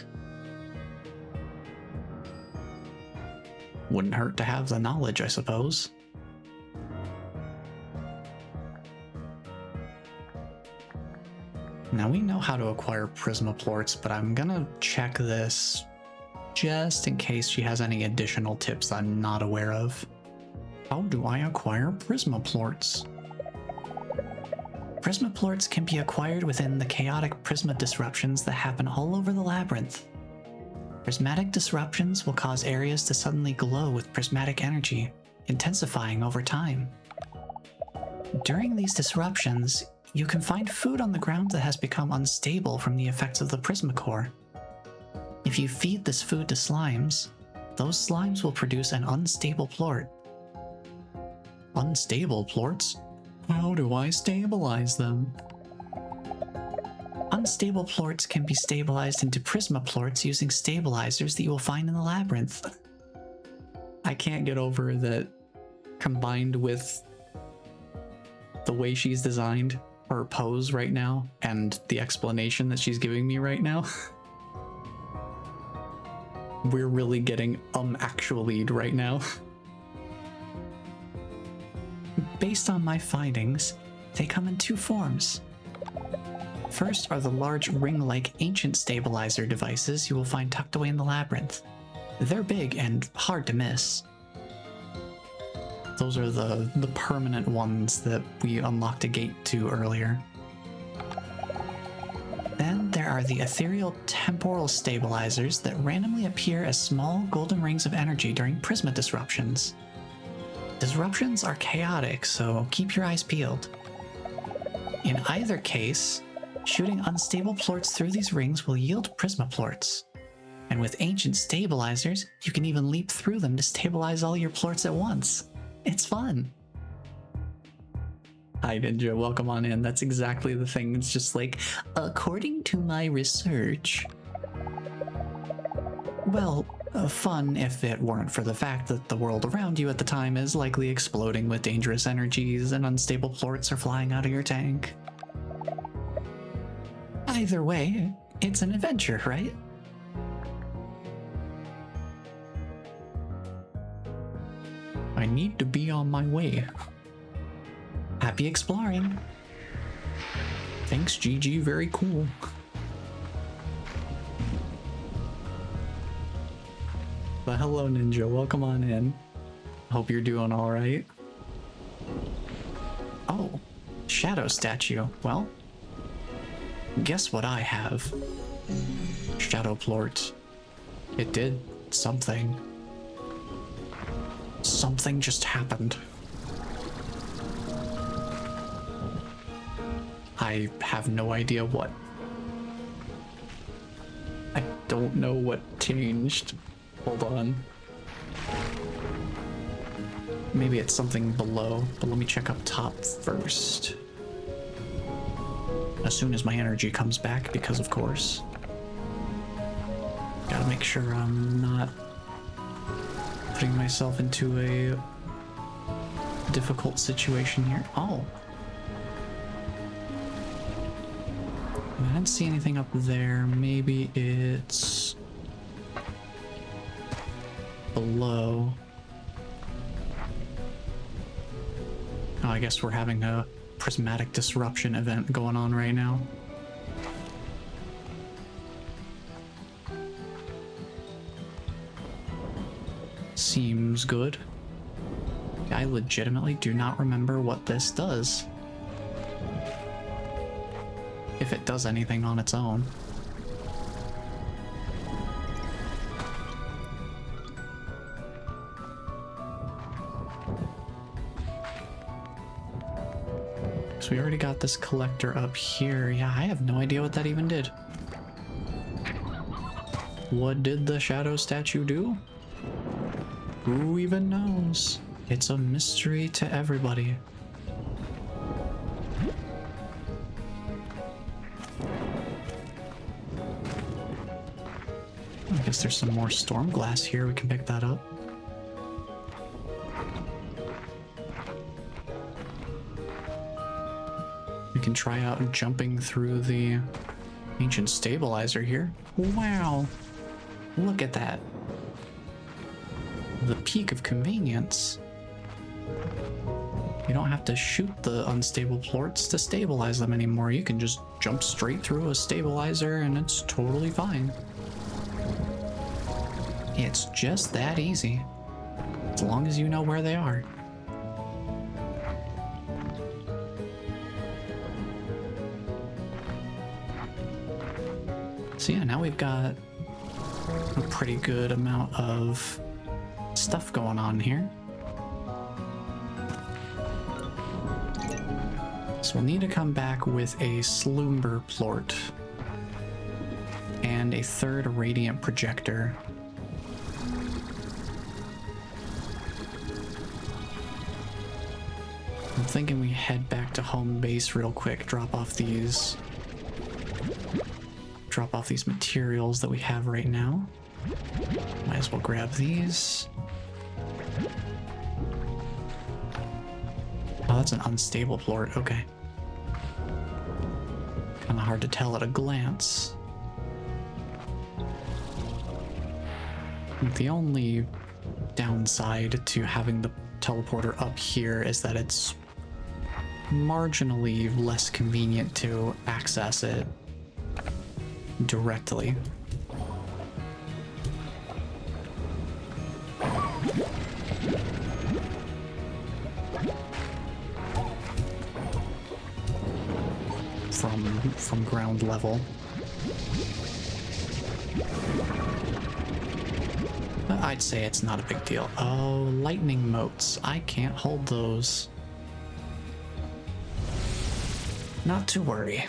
A: wouldn't hurt to have the knowledge, I suppose. Now we know how to acquire Prisma plorts, but I'm gonna check this just in case she has any additional tips I'm not aware of. How do I acquire Prisma plorts? Prisma plorts can be acquired within the chaotic Prisma disruptions that happen all over the labyrinth. Prismatic disruptions will cause areas to suddenly glow with prismatic energy, intensifying over time. During these disruptions, you can find food on the ground that has become unstable from the effects of the Prisma core. If you feed this food to slimes, those slimes will produce an unstable plort. Unstable plorts? How do I stabilize them? Unstable plorts can be stabilized into Prisma plorts using stabilizers that you will find in the labyrinth. I can't get over that, combined with the way she's designed her pose right now and the explanation that she's giving me right now. We're really getting actually right now. Based on my findings, they come in two forms. First are the large ring-like ancient stabilizer devices you will find tucked away in the labyrinth. They're big and hard to miss. Those are the permanent ones that we unlocked a gate to earlier. Then there are the ethereal temporal stabilizers that randomly appear as small golden rings of energy during prisma disruptions. Disruptions are chaotic, so keep your eyes peeled. In either case, shooting unstable plorts through these rings will yield prisma plorts. And with ancient stabilizers, you can even leap through them to stabilize all your plorts at once. It's fun. Hi Ninja, welcome on in. That's exactly the thing. It's just like, according to my research. Well, fun if it weren't for the fact that the world around you at the time is likely exploding with dangerous energies and unstable plorts are flying out of your tank. Either way, it's an adventure, right? I need to be on my way. Happy exploring. Thanks, GG, very cool. But hello, Ninja, welcome on in. Hope you're doing all right. Oh, shadow statue. Well, guess what I have? Shadow plort. It did something. Something just happened. I have no idea what. I don't know what changed. Hold on. Maybe it's something below, but let me check up top first. As soon as my energy comes back, because of course. Gotta make sure I'm not putting myself into a difficult situation here. Oh. I didn't see anything up there. Maybe it's below. Oh, I guess we're having a prismatic disruption event going on right now. Seems good. I legitimately do not remember what this does. If it does anything on its own. So we already got this collector up here. Yeah, I have no idea what that even did. What did the shadow statue do? Who even knows? It's a mystery to everybody. I guess there's some more storm glass here. We can pick that up. We can try out jumping through the ancient stabilizer here. Wow. Look at that. The peak of convenience. You don't have to shoot the unstable plorts to stabilize them anymore. You can just jump straight through a stabilizer and it's totally fine. It's just that easy. As long as you know where they are. So yeah, now we've got a pretty good amount of stuff going on here. So we'll need to come back with a slumber plort and a third radiant projector. I'm thinking we head back to home base real quick, drop off these materials that we have right now. Might as well grab these. Oh, that's an unstable plort. Okay. Kind of hard to tell at a glance. The only downside to having the teleporter up here is that it's marginally less convenient to access it directly. From ground level. But I'd say it's not a big deal. Oh, lightning motes. I can't hold those. Not to worry.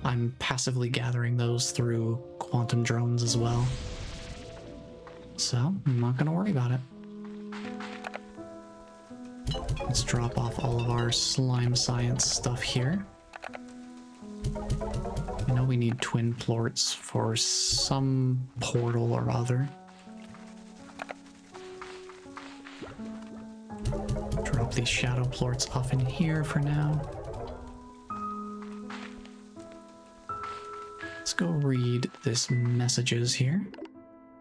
A: I'm passively gathering those through quantum drones as well. So, I'm not gonna worry about it. Let's drop off all of our slime science stuff here. I know we need twin plorts for some portal or other. Drop these shadow plorts off in here for now. Let's go read this messages here.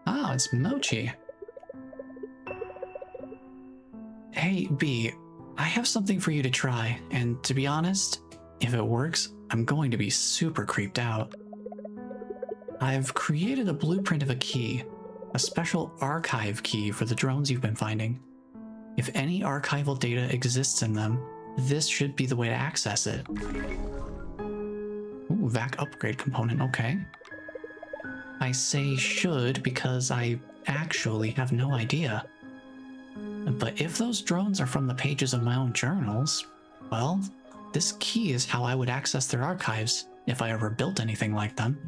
A: Ah, it's Mochi. Hey, B, I have something for you to try, and to be honest, if it works, I'm going to be super creeped out. I've created a blueprint of a key, a special archive key for the drones you've been finding. If any archival data exists in them, this should be the way to access it. Ooh, VAC upgrade component, okay. I say should because I actually have no idea. But if those drones are from the pages of my own journals, well, this key is how I would access their archives if I ever built anything like them.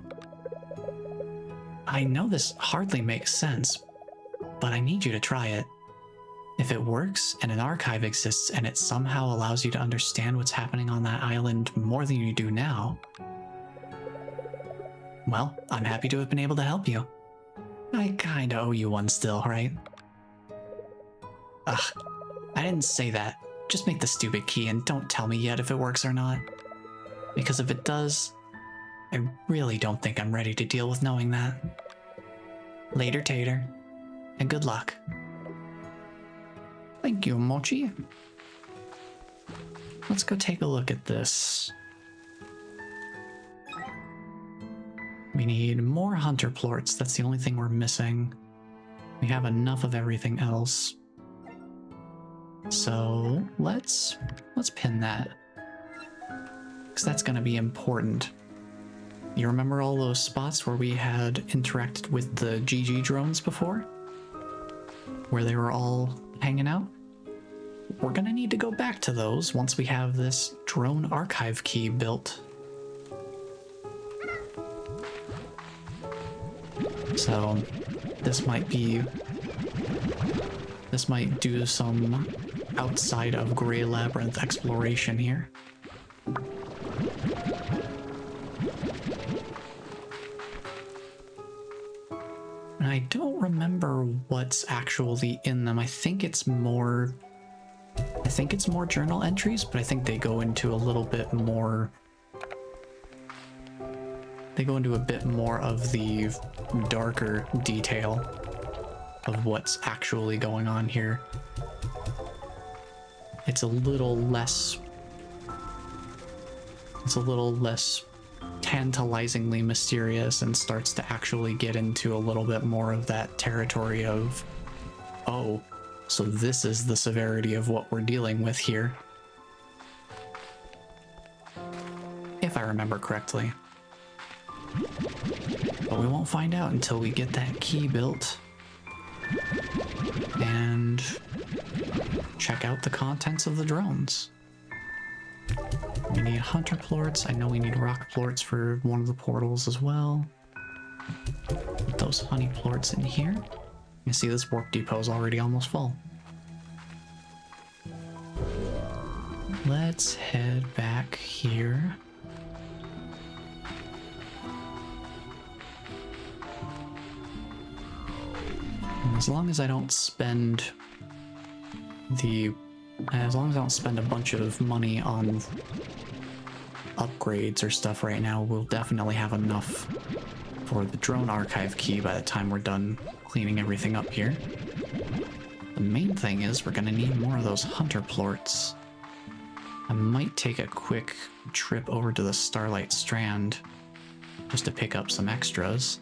A: I know this hardly makes sense, but I need you to try it. If it works and an archive exists and it somehow allows you to understand what's happening on that island more than you do now, well, I'm happy to have been able to help you. I kinda owe you one still, right? Ugh, I didn't say that. Just make the stupid key and don't tell me yet if it works or not. Because if it does, I really don't think I'm ready to deal with knowing that. Later, Tater, and good luck. Thank you, Mochi. Let's go take a look at this. We need more hunter plorts. That's the only thing we're missing. We have enough of everything else. So let's pin that, because that's going to be important. You remember all those spots where we had interacted with the GG drones before? Where they were all hanging out? We're going to need to go back to those once we have this drone archive key built. So this might do some outside of Grey Labyrinth exploration here. And I don't remember what's actually in them. I think it's more journal entries, but I think they go into a little bit more. They go into a bit more of the darker detail of what's actually going on here. It's a little less tantalizingly mysterious and starts to actually get into a little bit more of that territory of, oh, so this is the severity of what we're dealing with here. If I remember correctly. But we won't find out until we get that key built and check out the contents of the drones. We need hunter plorts. I know we need rock plorts for one of the portals as well. Put those honey plorts in here. You see this warp depot is already almost full. Let's head back here. And as long as I don't spend a bunch of money on upgrades or stuff right now, we'll definitely have enough for the drone archive key by the time we're done cleaning everything up here. The main thing is we're gonna need more of those hunter plorts. I might take a quick trip over to the Starlight Strand just to pick up some extras.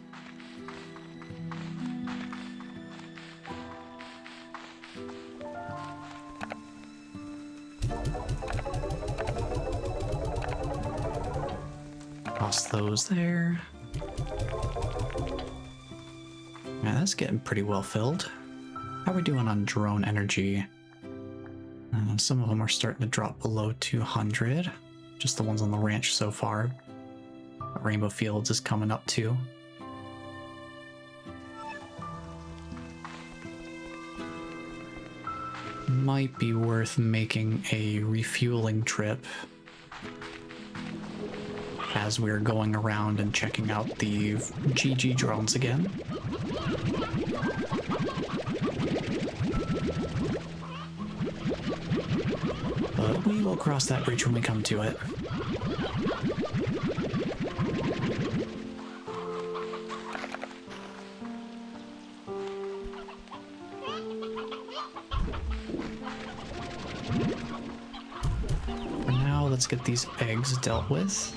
A: Toss those there. Yeah, that's getting pretty well filled. How are we doing on drone energy? Some of them are starting to drop below 200. Just the ones on the ranch so far. Rainbow Fields is coming up too. Might be worth making a refueling trip as we're going around and checking out the GG drones again. But we will cross that bridge when we come to it. For now, let's get these eggs dealt with.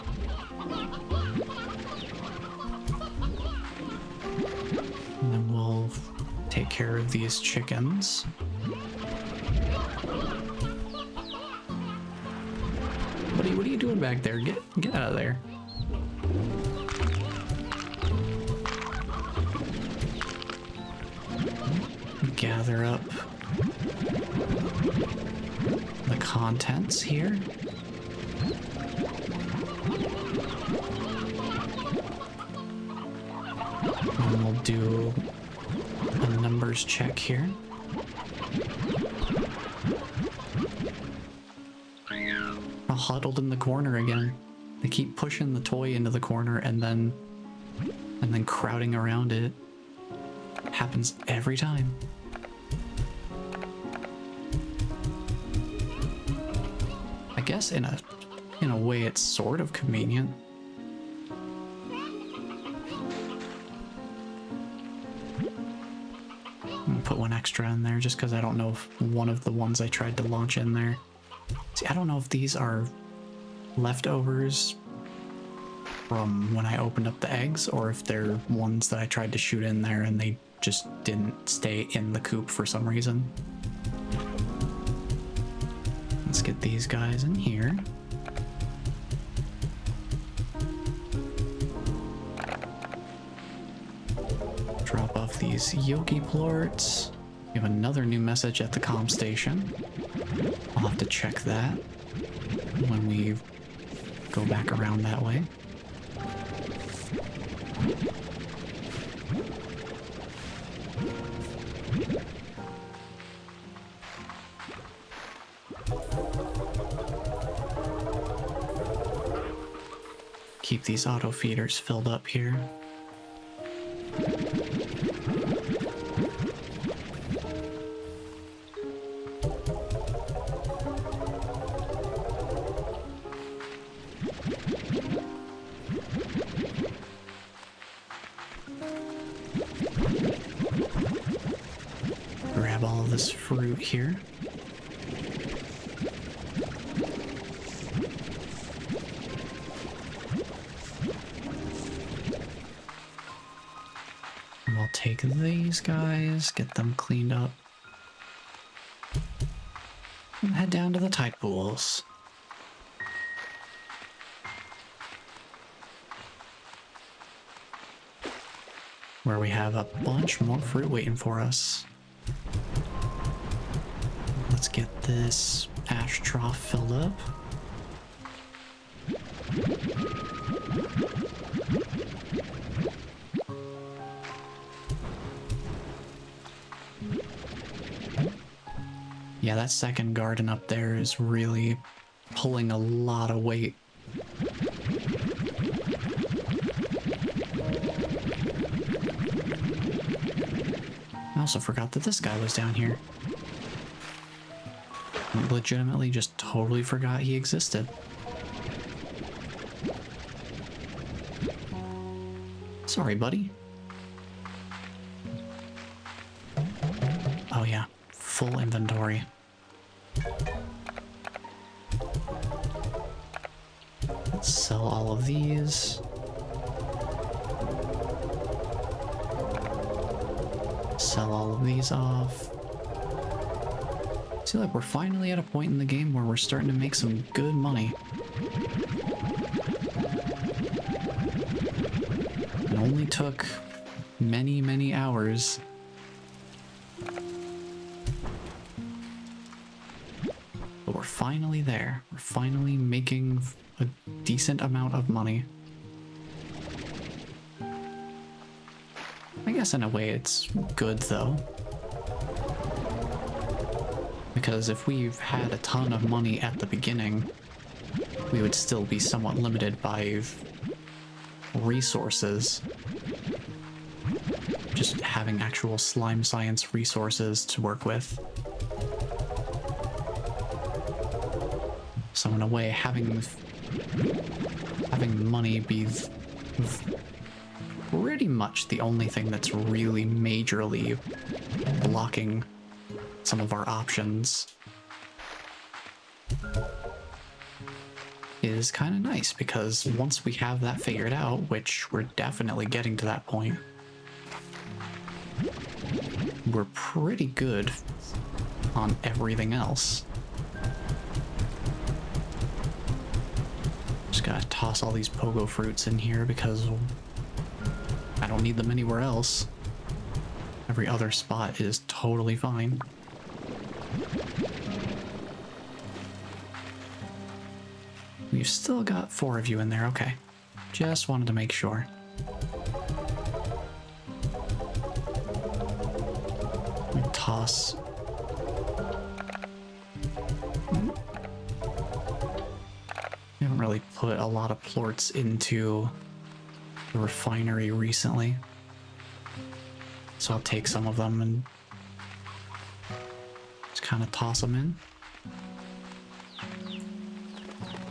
A: And then we'll take care of these chickens. Buddy, what are you doing back there? Get out of there. Gather up the contents here. And we'll do a numbers check here. All huddled in the corner again. They keep pushing the toy into the corner and then crowding around it. Happens every time. I guess in a way it's sort of convenient. I'm gonna put one extra in there just because I don't know if one of the ones I tried to launch in there. See, I don't know if these are leftovers from when I opened up the eggs or if they're ones that I tried to shoot in there and they just didn't stay in the coop for some reason. Let's get these guys in here. Drop off these Yogi plorts. We have another new message at the comm station. I'll have to check that when we go back around that way. Keep these auto feeders filled up here. Grab all of this fruit here. And we'll take these guys, get them cleaned up, and head down to the tide pools. Where we have a bunch more fruit waiting for us. Let's get this ash trough filled up. Yeah, that second garden up there is really pulling a lot of weight. I also forgot that this guy was down here. I legitimately just totally forgot he existed. Sorry, buddy. Oh yeah, full inventory. Sell all of these. Sell all of these off. See, like, we're finally at a point in the game where we're starting to make some good money. It only took many, many hours. But we're finally there. We're finally making a decent amount of money. I guess in a way it's good though. Because if we've had a ton of money at the beginning, we would still be somewhat limited by resources. Just having actual slime science resources to work with. So in a way, having money be pretty much the only thing that's really majorly blocking some of our options is kind of nice, because once we have that figured out, which we're definitely getting to that point, we're pretty good on everything else. Just gotta toss all these pogo fruits in here because I don't need them anywhere else. Every other spot is totally fine. We've still got 4 of you in there, okay. Just wanted to make sure. We toss. We haven't really put a lot of plorts into the refinery recently. So I'll take some of them and just kind of toss them in.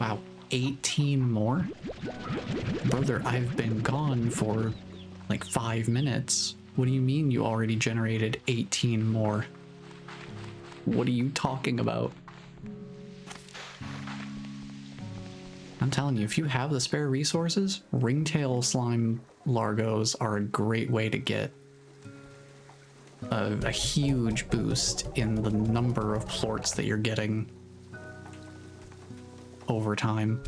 A: Wow, 18 more? Brother, I've been gone for like 5 minutes. What do you mean you already generated 18 more? What are you talking about? I'm telling you, if you have the spare resources, ringtail slime largos are a great way to get a huge boost in the number of plorts that you're getting over time.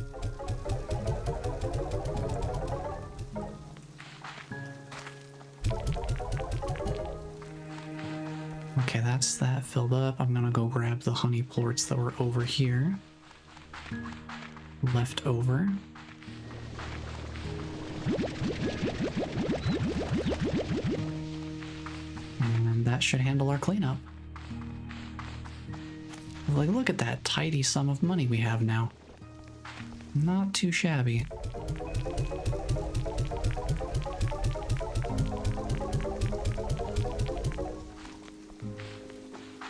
A: Okay, that's that filled up. I'm gonna go grab the honey plorts that were over here. Left over. And that should handle our cleanup. Like, look at that tidy sum of money we have now. Not too shabby.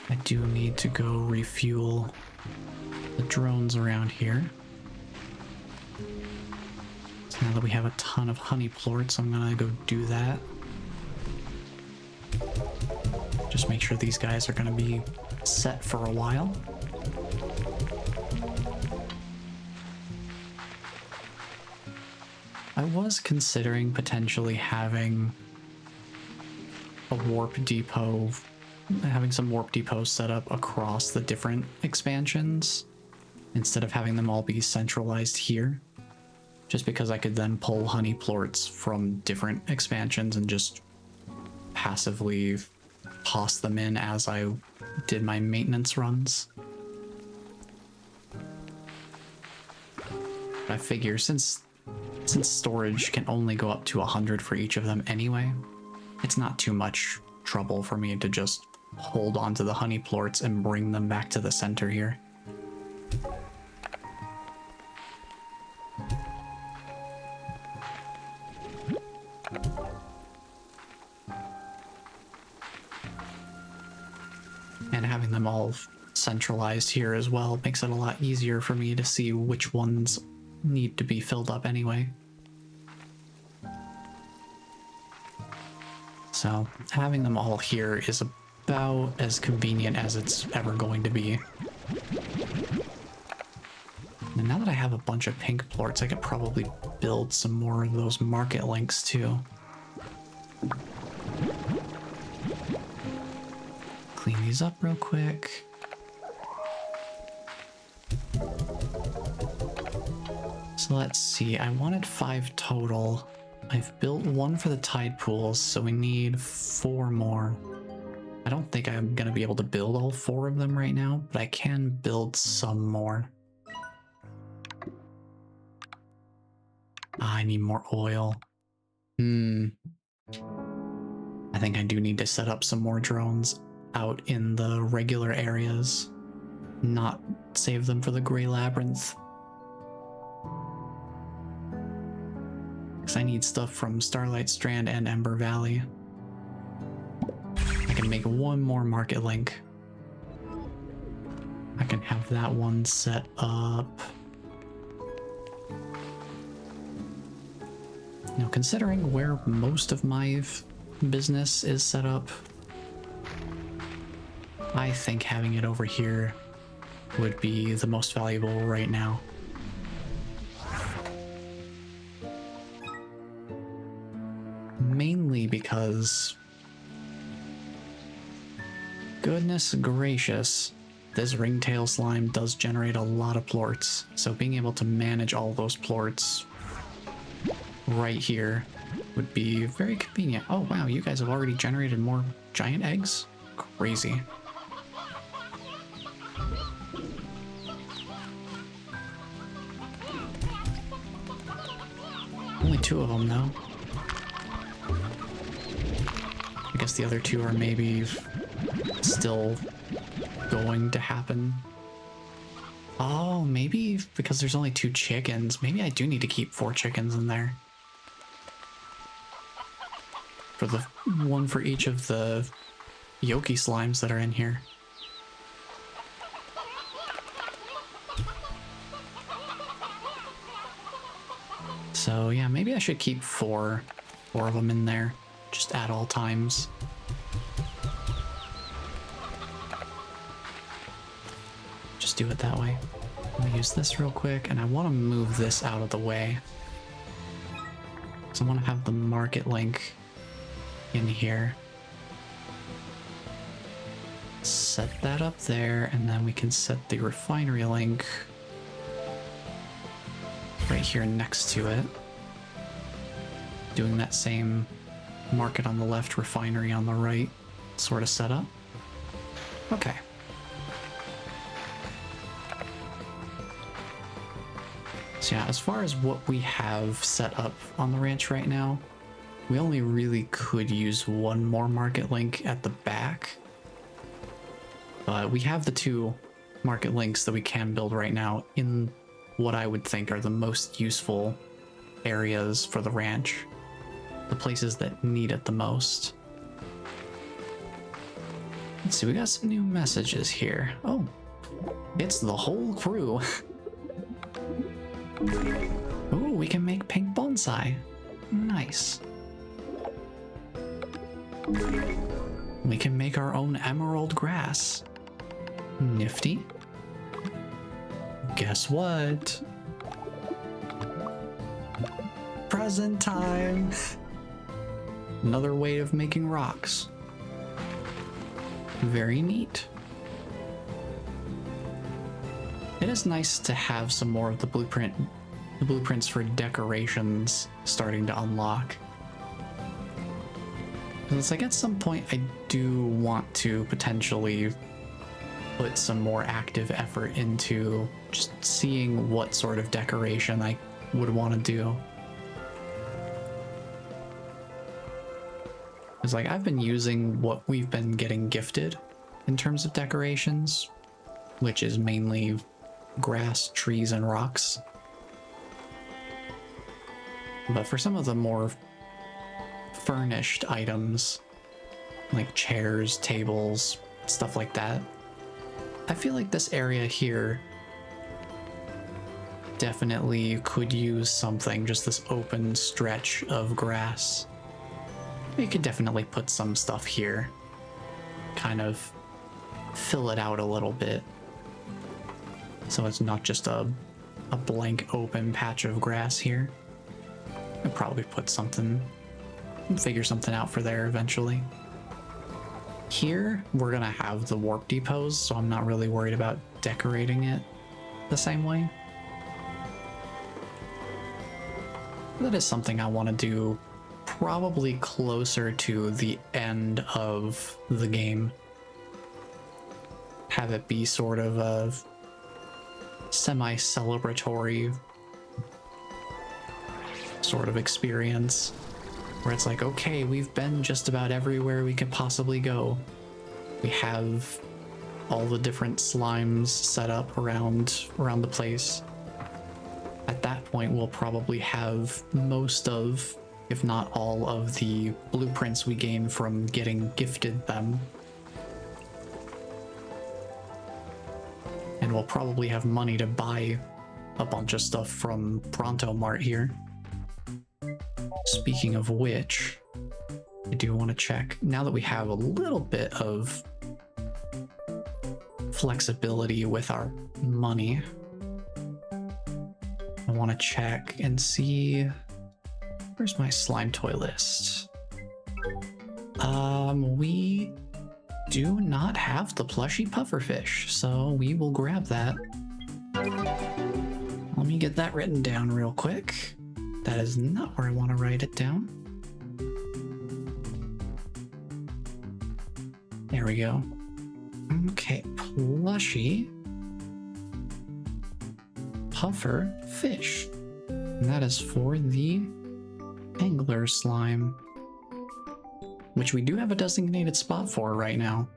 A: I do need to go refuel the drones around here. So now that we have a ton of honey plorts, I'm gonna go do that. Just make sure these guys are gonna be set for a while. I was considering potentially having a warp depot, having some warp depots set up across the different expansions instead of having them all be centralized here. Just because I could then pull honey plorts from different expansions and just passively toss them in as I did my maintenance runs. But I figure since storage can only go up to 100 for each of them anyway, it's not too much trouble for me to just hold onto the honey plorts and bring them back to the center here. And having them all centralized here as well makes it a lot easier for me to see which ones need to be filled up anyway. So having them all here is about as convenient as it's ever going to be. And now that I have a bunch of pink plorts, I could probably build some more of those market links too. Clean these up real quick. So let's see, I wanted 5 total. I've built 1 for the tide pools, so we need 4 more. I don't think I'm gonna be able to build all 4 of them right now, but I can build some more. I need more oil. I think I do need to set up some more drones out in the regular areas, not save them for the Grey Labyrinth. Because I need stuff from Starlight Strand and Ember Valley. I can make 1 more market link. I can have that one set up. Now, considering where most of my business is set up, I think having it over here would be the most valuable right now. Mainly because, goodness gracious, this ringtail slime does generate a lot of plorts, so being able to manage all those plorts right here would be very convenient. Oh wow, you guys have already generated more giant eggs? Crazy. Only 2 of them though. I guess the other 2 are maybe still going to happen. Oh, maybe because there's only 2 chickens. Maybe I do need to keep 4 chickens in there. For the 1 for each of the Yoki slimes that are in here. So yeah, maybe I should keep 4 of them in there, just at all times. Just do it that way. Let me use this real quick, and I want to move this out of the way. So I want to have the market link in here. Set that up there, and then we can set the refinery link right here next to it. Doing that same market on the left, refinery on the right sort of setup. Okay. So yeah, as far as what we have set up on the ranch right now, we only really could use 1 more market link at the back. But we have the 2 market links that we can build right now in what I would think are the most useful areas for the ranch. The places that need it the most. Let's see, we got some new messages here. Oh, it's the whole crew. Ooh, we can make pink bonsai. Nice. We can make our own emerald grass. Nifty. Guess what? Present time. Another way of making rocks. Very neat. It is nice to have some more of the blueprints for decorations starting to unlock. It's like at some point I do want to potentially put some more active effort into just seeing what sort of decoration I would want to do. It's like I've been using what we've been getting gifted in terms of decorations, which is mainly grass, trees, and rocks. But for some of the more furnished items, like chairs, tables, stuff like that, I feel like this area here definitely could use something, just this open stretch of grass. You could definitely put some stuff here, kind of fill it out a little bit, so it's not just a a blank open patch of grass here. I'll probably put something, figure something out for there eventually. Here, we're gonna have the warp depots, so I'm not really worried about decorating it the same way. That is something I want to do probably closer to the end of the game. Have it be sort of a semi-celebratory sort of experience where it's like, okay, we've been just about everywhere we could possibly go. We have all the different slimes set up around the place. At that point, we'll probably have most of, if not all of the blueprints we gain from getting gifted them. And we'll probably have money to buy a bunch of stuff from Pronto Mart here. Speaking of which, I do want to check, now that we have a little bit of flexibility with our money, I want to check and see, where's my slime toy list? We do not have the plushy pufferfish, so we will grab that. Let me get that written down real quick. That is not where I want to write it down. There we go. Okay, plushy puffer fish. And that is for the angler slime, which we do have a designated spot for right now.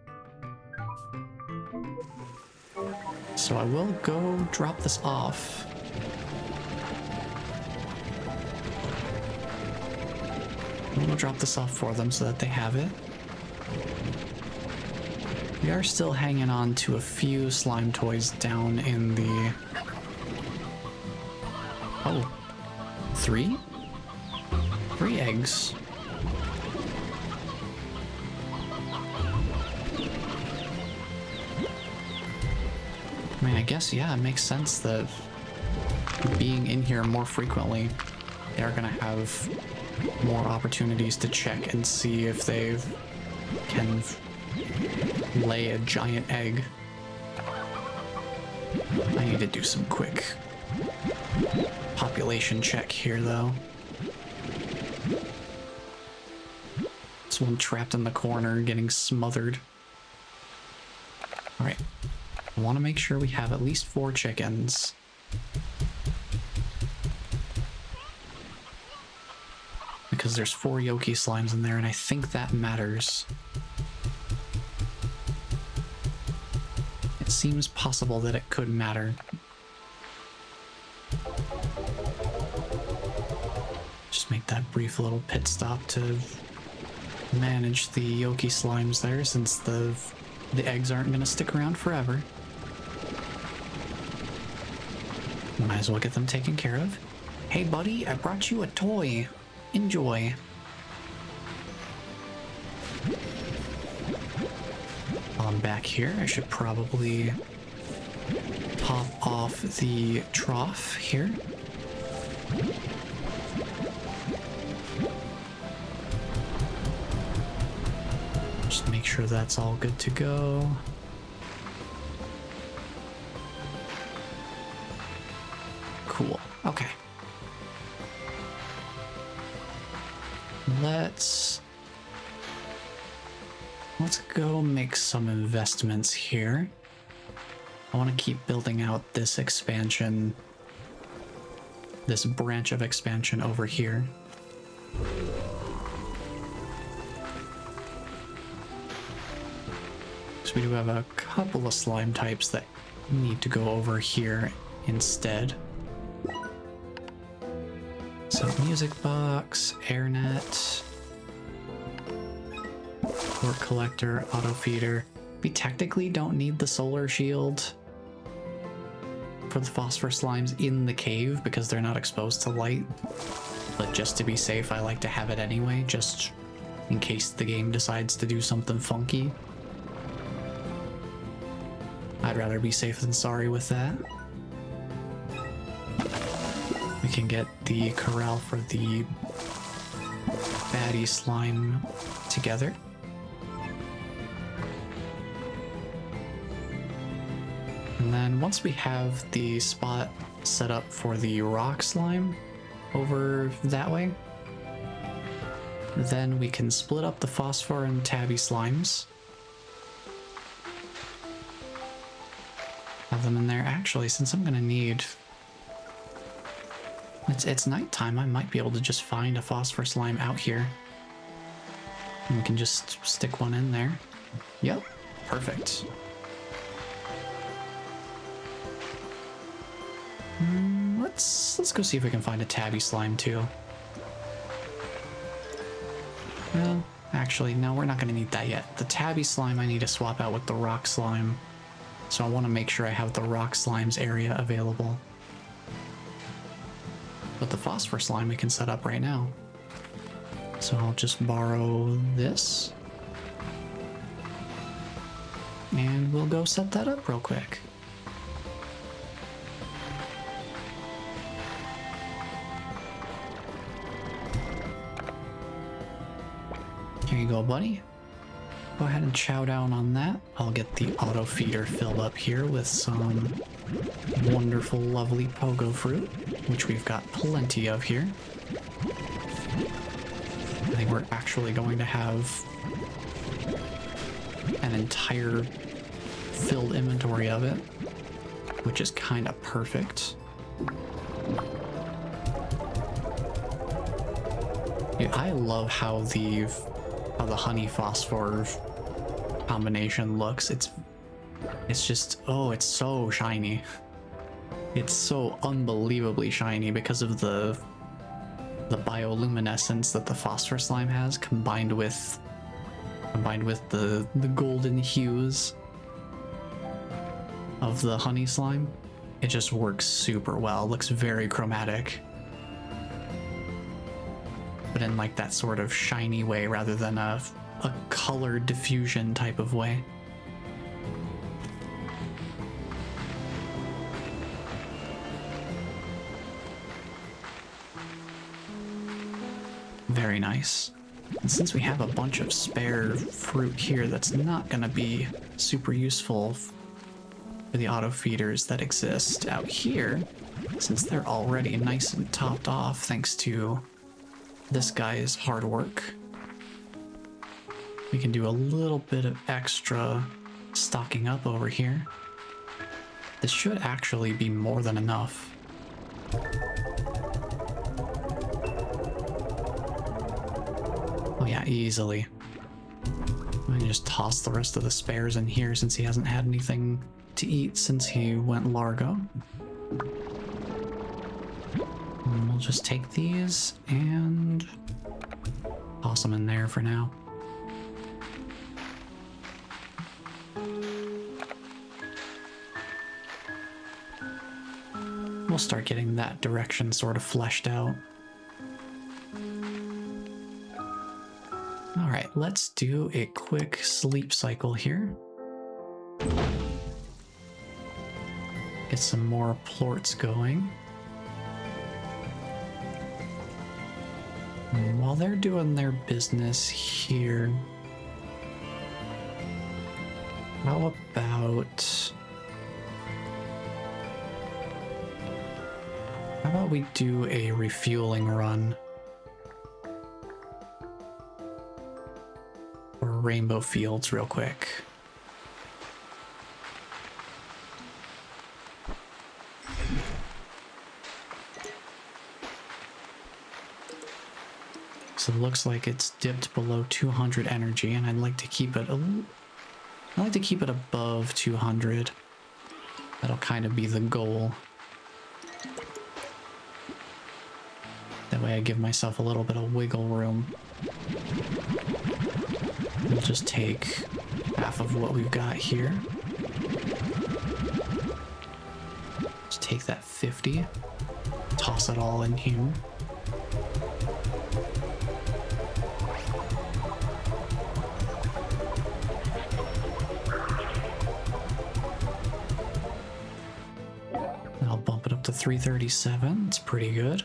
A: So I will go drop this off. I'm gonna drop this off for them so that they have it. We are still hanging on to a few slime toys down in the... Oh, 3? 3 eggs. I mean, I guess, yeah, it makes sense that being in here more frequently, they're gonna have more opportunities to check and see if they can lay a giant egg. I need to do some quick population check here, though. This one trapped in the corner, getting smothered. Alright. I want to make sure we have at least 4 chickens. Because there's 4 Yoki slimes in there, and I think that matters. It seems possible that it could matter. Just make that brief little pit stop to manage the Yoki slimes there, since the eggs aren't going to stick around forever. Might as well get them taken care of. Hey buddy, I brought you a toy. Enjoy. While I'm back here, I should probably pop off the trough here. Just make sure that's all good to go. Cool. Okay. Let's go make some investments here. I want to keep building out this expansion, this branch of expansion over here. So we do have a couple of slime types that need to go over here instead. So music box, airnet, port collector, auto feeder. We technically don't need the solar shield for the phosphor slimes in the cave because they're not exposed to light. But just to be safe, I like to have it anyway, just in case the game decides to do something funky. I'd rather be safe than sorry with that. we can get the corral for the baddie slime together. And then once we have the spot set up for the rock slime over that way, then we can split up the phosphor and tabby slimes. Have them in there. Actually, since I'm gonna need... It's nighttime, I might be able to just find a phosphor slime out here. And we can just stick one in there. Yep, perfect. Let's go see if we can find a tabby slime too. Well, actually, no, we're not going to need that yet. The tabby slime I need to swap out with the rock slime. So I want to make sure I have the rock slimes area available. But the phosphor slime we can set up right now. So I'll just borrow this. And we'll go set that up real quick. Here you go, buddy. Go ahead and chow down on that. I'll get the auto feeder filled up here with some wonderful, lovely pogo fruit, which we've got plenty of here. I think we're actually going to have an entire filled inventory of it, which is kind of perfect. Yeah, I love how the honey phosphor combination looks. It's just, oh, it's so shiny. It's so unbelievably shiny because of the bioluminescence that the phosphor slime has combined with the golden hues of the honey slime. It just works super well. It looks very chromatic, but in like that sort of shiny way rather than a color diffusion type of way. Very nice. And since we have a bunch of spare fruit here that's not going to be super useful for the auto feeders that exist out here, since they're already nice and topped off thanks to this guy's hard work, we can do a little bit of extra stocking up over here. This should actually be more than enough. Oh yeah, easily. I can just toss the rest of the spares in here since he hasn't had anything to eat since he went Largo. And we'll just take these and toss them in there for now. We'll start getting that direction sort of fleshed out. All right, let's do a quick sleep cycle here. Get some more plorts going. And while they're doing their business here, how about we do a refueling run for Rainbow Fields real quick. So it looks like it's dipped below 200 energy, and I'd like to keep it above 200. That'll kind of be the goal. That way I give myself a little bit of wiggle room. We'll just take half of what we've got here. Just take that 50, toss it all in here. 337, it's pretty good.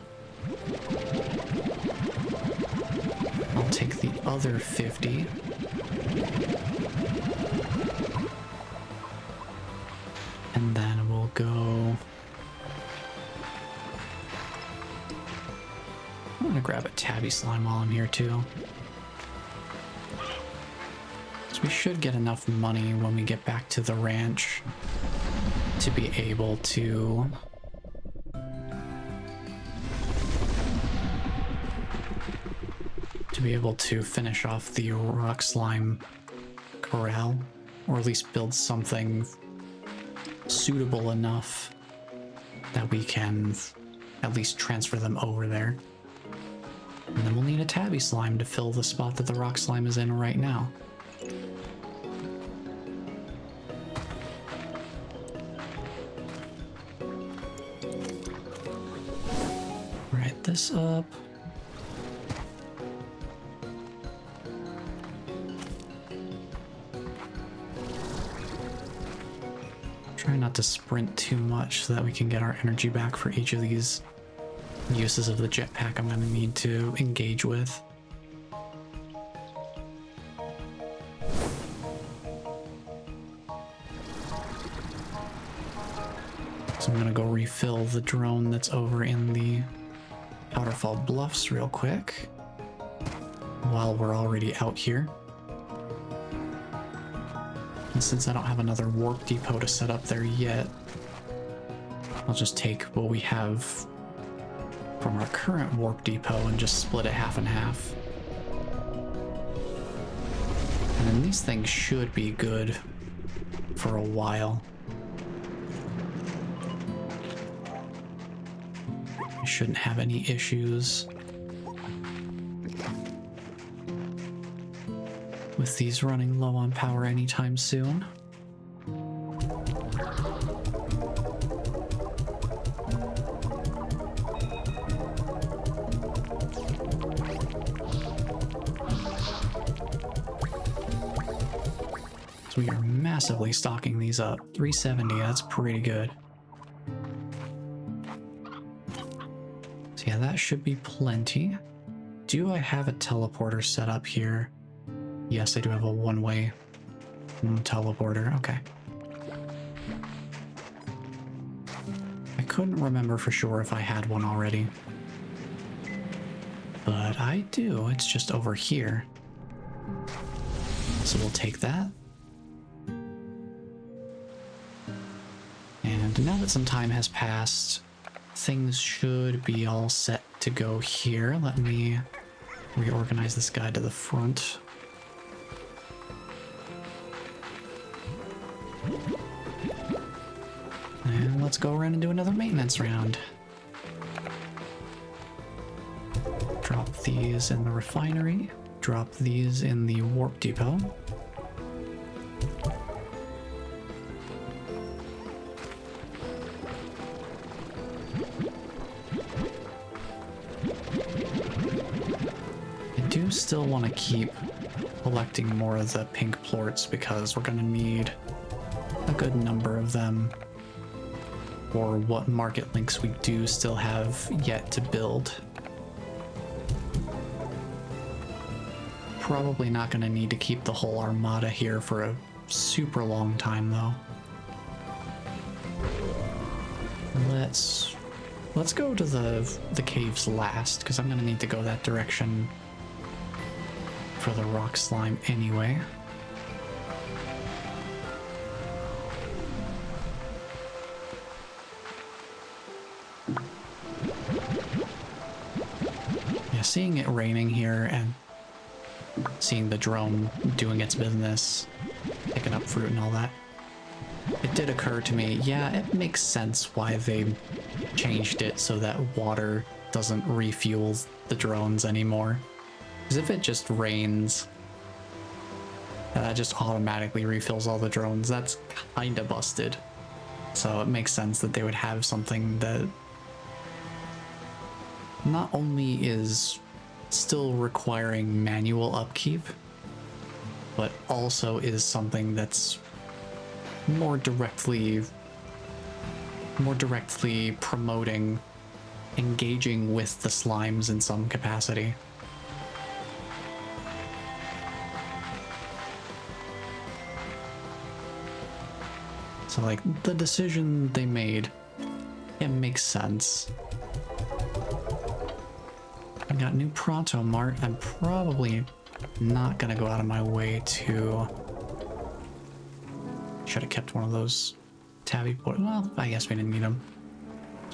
A: I'll take the other 50. And then we'll go... I'm gonna grab a tabby slime while I'm here too. So we should get enough money when we get back to the ranch to be able to finish off the rock slime corral, or at least build something suitable enough that we can at least transfer them over there. And then we'll need a tabby slime to fill the spot that the rock slime is in right now. Write this up. Try not to sprint too much so that we can get our energy back for each of these uses of the jetpack I'm going to need to engage with. So I'm going to go refill the drone that's over in the Powderfall Bluffs real quick while we're already out here. And since I don't have another warp depot to set up there yet, I'll just take what we have from our current warp depot and just split it half and half. And then these things should be good for a while. I shouldn't have any issues with these running low on power anytime soon. So we are massively stocking these up. 370, that's pretty good. So yeah, that should be plenty. Do I have a teleporter set up here? Yes, I do have a one-way teleporter. Okay. I couldn't remember for sure if I had one already. But I do. It's just over here. So we'll take that. And now that some time has passed, things should be all set to go here. Let me reorganize this guy to the front. And let's go around and do another maintenance round. Drop these in the refinery. Drop these in the warp depot. I do still want to keep collecting more of the pink plorts because we're going to need a good number of them for what market links we do still have yet to build. Probably not going to need to keep the whole armada here for a super long time though. Let's go to the caves last, because I'm going to need to go that direction for the rock slime anyway. Yeah, seeing it raining here and seeing the drone doing its business, picking up fruit and all that, it did occur to me, yeah, it makes sense why they changed it so that water doesn't refuel the drones anymore. Because if it just rains, that just automatically refills all the drones. That's kinda busted. So it makes sense that they would have something that not only is still requiring manual upkeep, but also is something that's more directly more directly promoting engaging with the slimes in some capacity. So like the decision they made, it makes sense. I got new Pronto Mart. I'm probably not gonna go out of my way to... Should have kept one of those tabby boys. Well, I guess we didn't need them.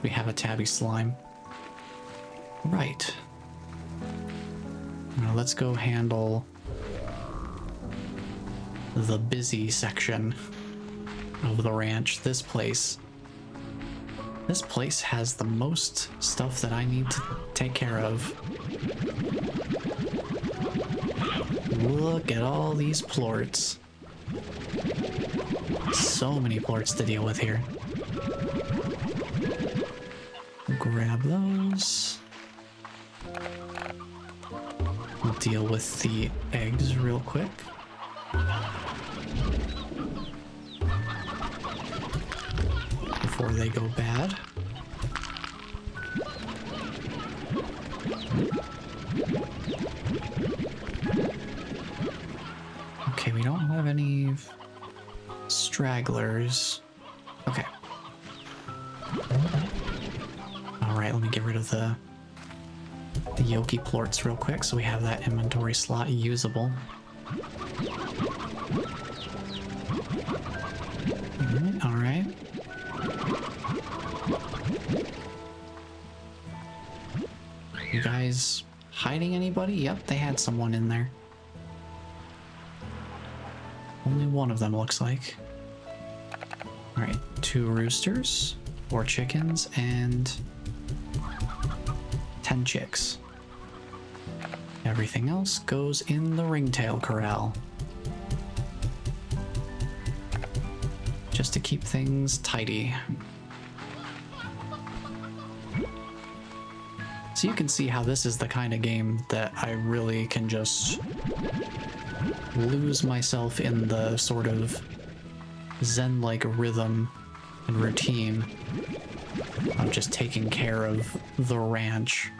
A: We have a tabby slime. Right. Now let's go handle the busy section of the ranch. This place has the most stuff that I need to take care of. Look at all these plorts. So many plorts to deal with here. Grab those. We'll deal with the eggs real quick. Before they go bad. Okay, we don't have any stragglers. Okay. Alright, let me get rid of the Yoki plorts real quick so we have that inventory slot usable. Alright. You guys hiding anybody? Yep, they had someone in there. Only one of them looks like. Alright, 2 roosters, 4 chickens, and 10 chicks. Everything else goes in the ringtail corral. Just to keep things tidy. So you can see how this is the kind of game that I really can just lose myself in the sort of zen-like rhythm and routine of just taking care of the ranch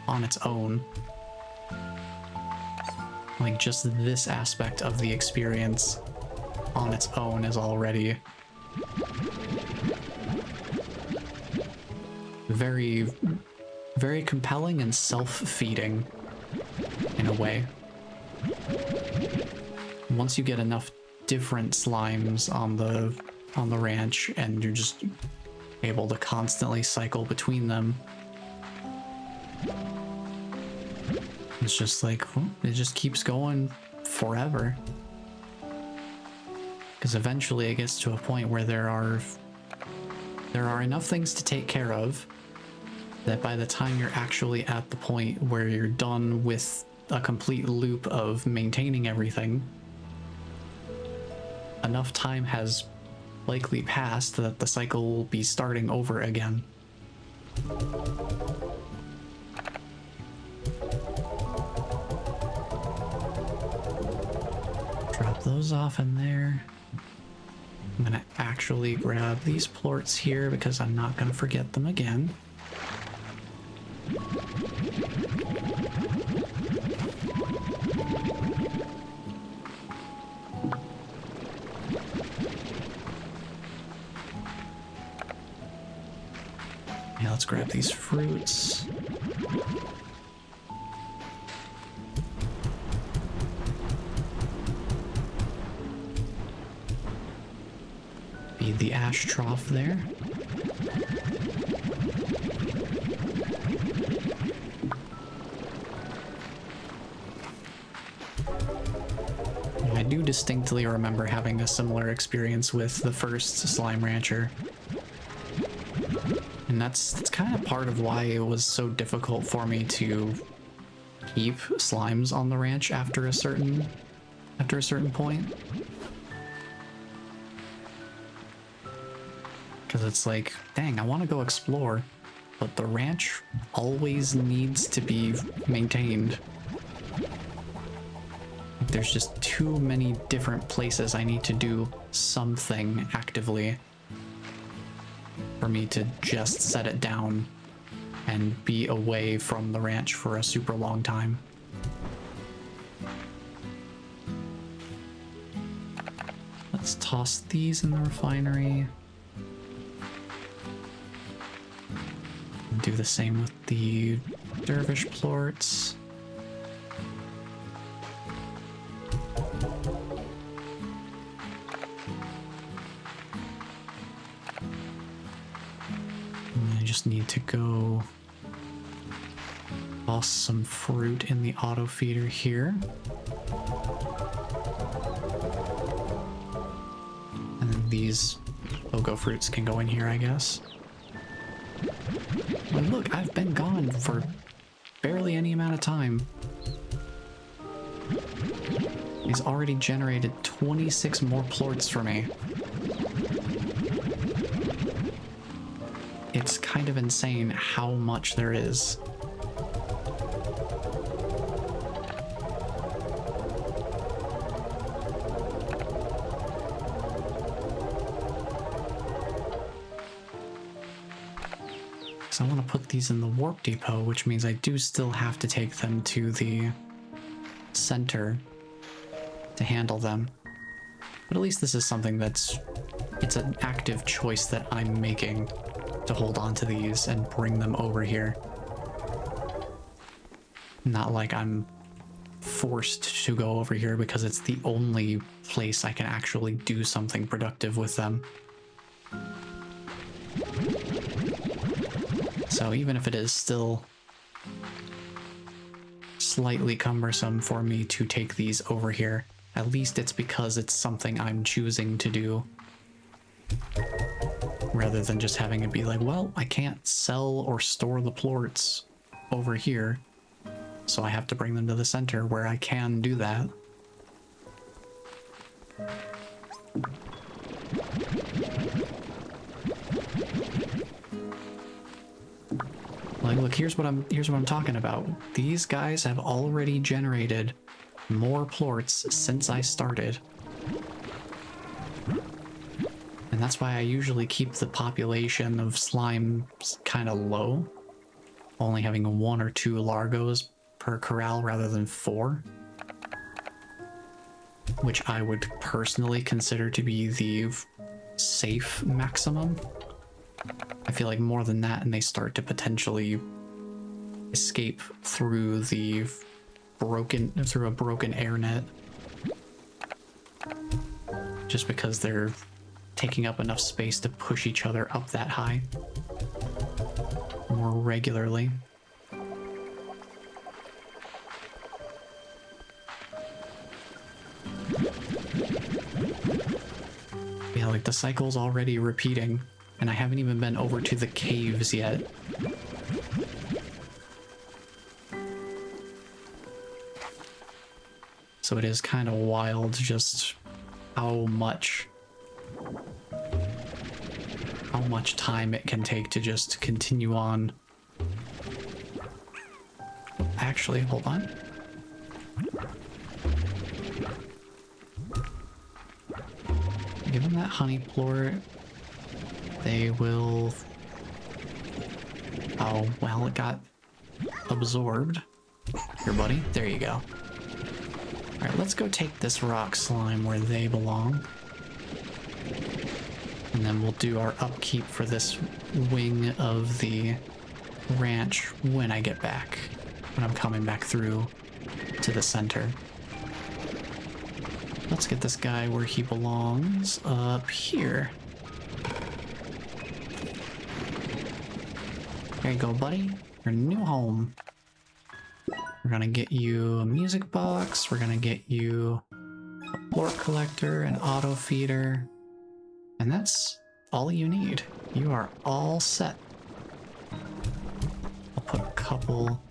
A: on its own. Like, just this aspect of the experience on its own is already very, very compelling and self-feeding in a way. Once you get enough different slimes on the ranch and you're just able to constantly cycle between them, it's just like, it just keeps going forever. Because eventually it gets to a point where there are enough things to take care of that by the time you're actually at the point where you're done with a complete loop of maintaining everything, enough time has likely passed that the cycle will be starting over again. Drop those off in there. I'm gonna actually grab these plorts here because I'm not gonna forget them again. Yeah, let's grab these fruits. Feed the ash trough there. I do distinctly remember having a similar experience with the first Slime Rancher. And that's kind of part of why it was so difficult for me to keep slimes on the ranch after a certain point. Because it's like, dang, I want to go explore, but the ranch always needs to be maintained. There's just too many different places I need to do something actively for me to just set it down and be away from the ranch for a super long time. Let's toss these in the refinery. Do the same with the dervish plorts. And I just need to go toss some fruit in the auto feeder here. And then these logo fruits can go in here, I guess. But look, I've been gone for barely any amount of time. He's already generated 26 more plorts for me. It's kind of insane how much there is. So I want to put these in the warp depot, which means I do still have to take them to the center to handle them. But at least this is something it's an active choice that I'm making to hold on to these and bring them over here. Not like I'm forced to go over here because it's the only place I can actually do something productive with them. So even if it is still slightly cumbersome for me to take these over here, at least it's because it's something I'm choosing to do. Rather than just having it be like, well, I can't sell or store the plorts over here, so I have to bring them to the center where I can do that. Like, look, here's what I'm talking about. These guys have already generated more plorts since I started. And that's why I usually keep the population of slime kind of low, only having 1 or 2 largos per corral rather than 4, which I would personally consider to be the safe maximum. I feel like more than that and they start to potentially escape through a broken air net, just because they're taking up enough space to push each other up that high more regularly. Yeah, like the cycle's already repeating, and I haven't even been over to the caves yet. So it is kind of wild just how much time it can take to just continue on. Actually, hold on. Give them that honey plort. They will... Oh, well, it got absorbed. Here, buddy. There you go. Alright, let's go take this rock slime where they belong. And then we'll do our upkeep for this wing of the ranch when I get back. When I'm coming back through to the center. Let's get this guy where he belongs, up here. There you go, buddy. Your new home. We're gonna get you a music box. We're gonna get you a plort collector, an auto feeder. And that's all you need. You are all set. I'll put a couple...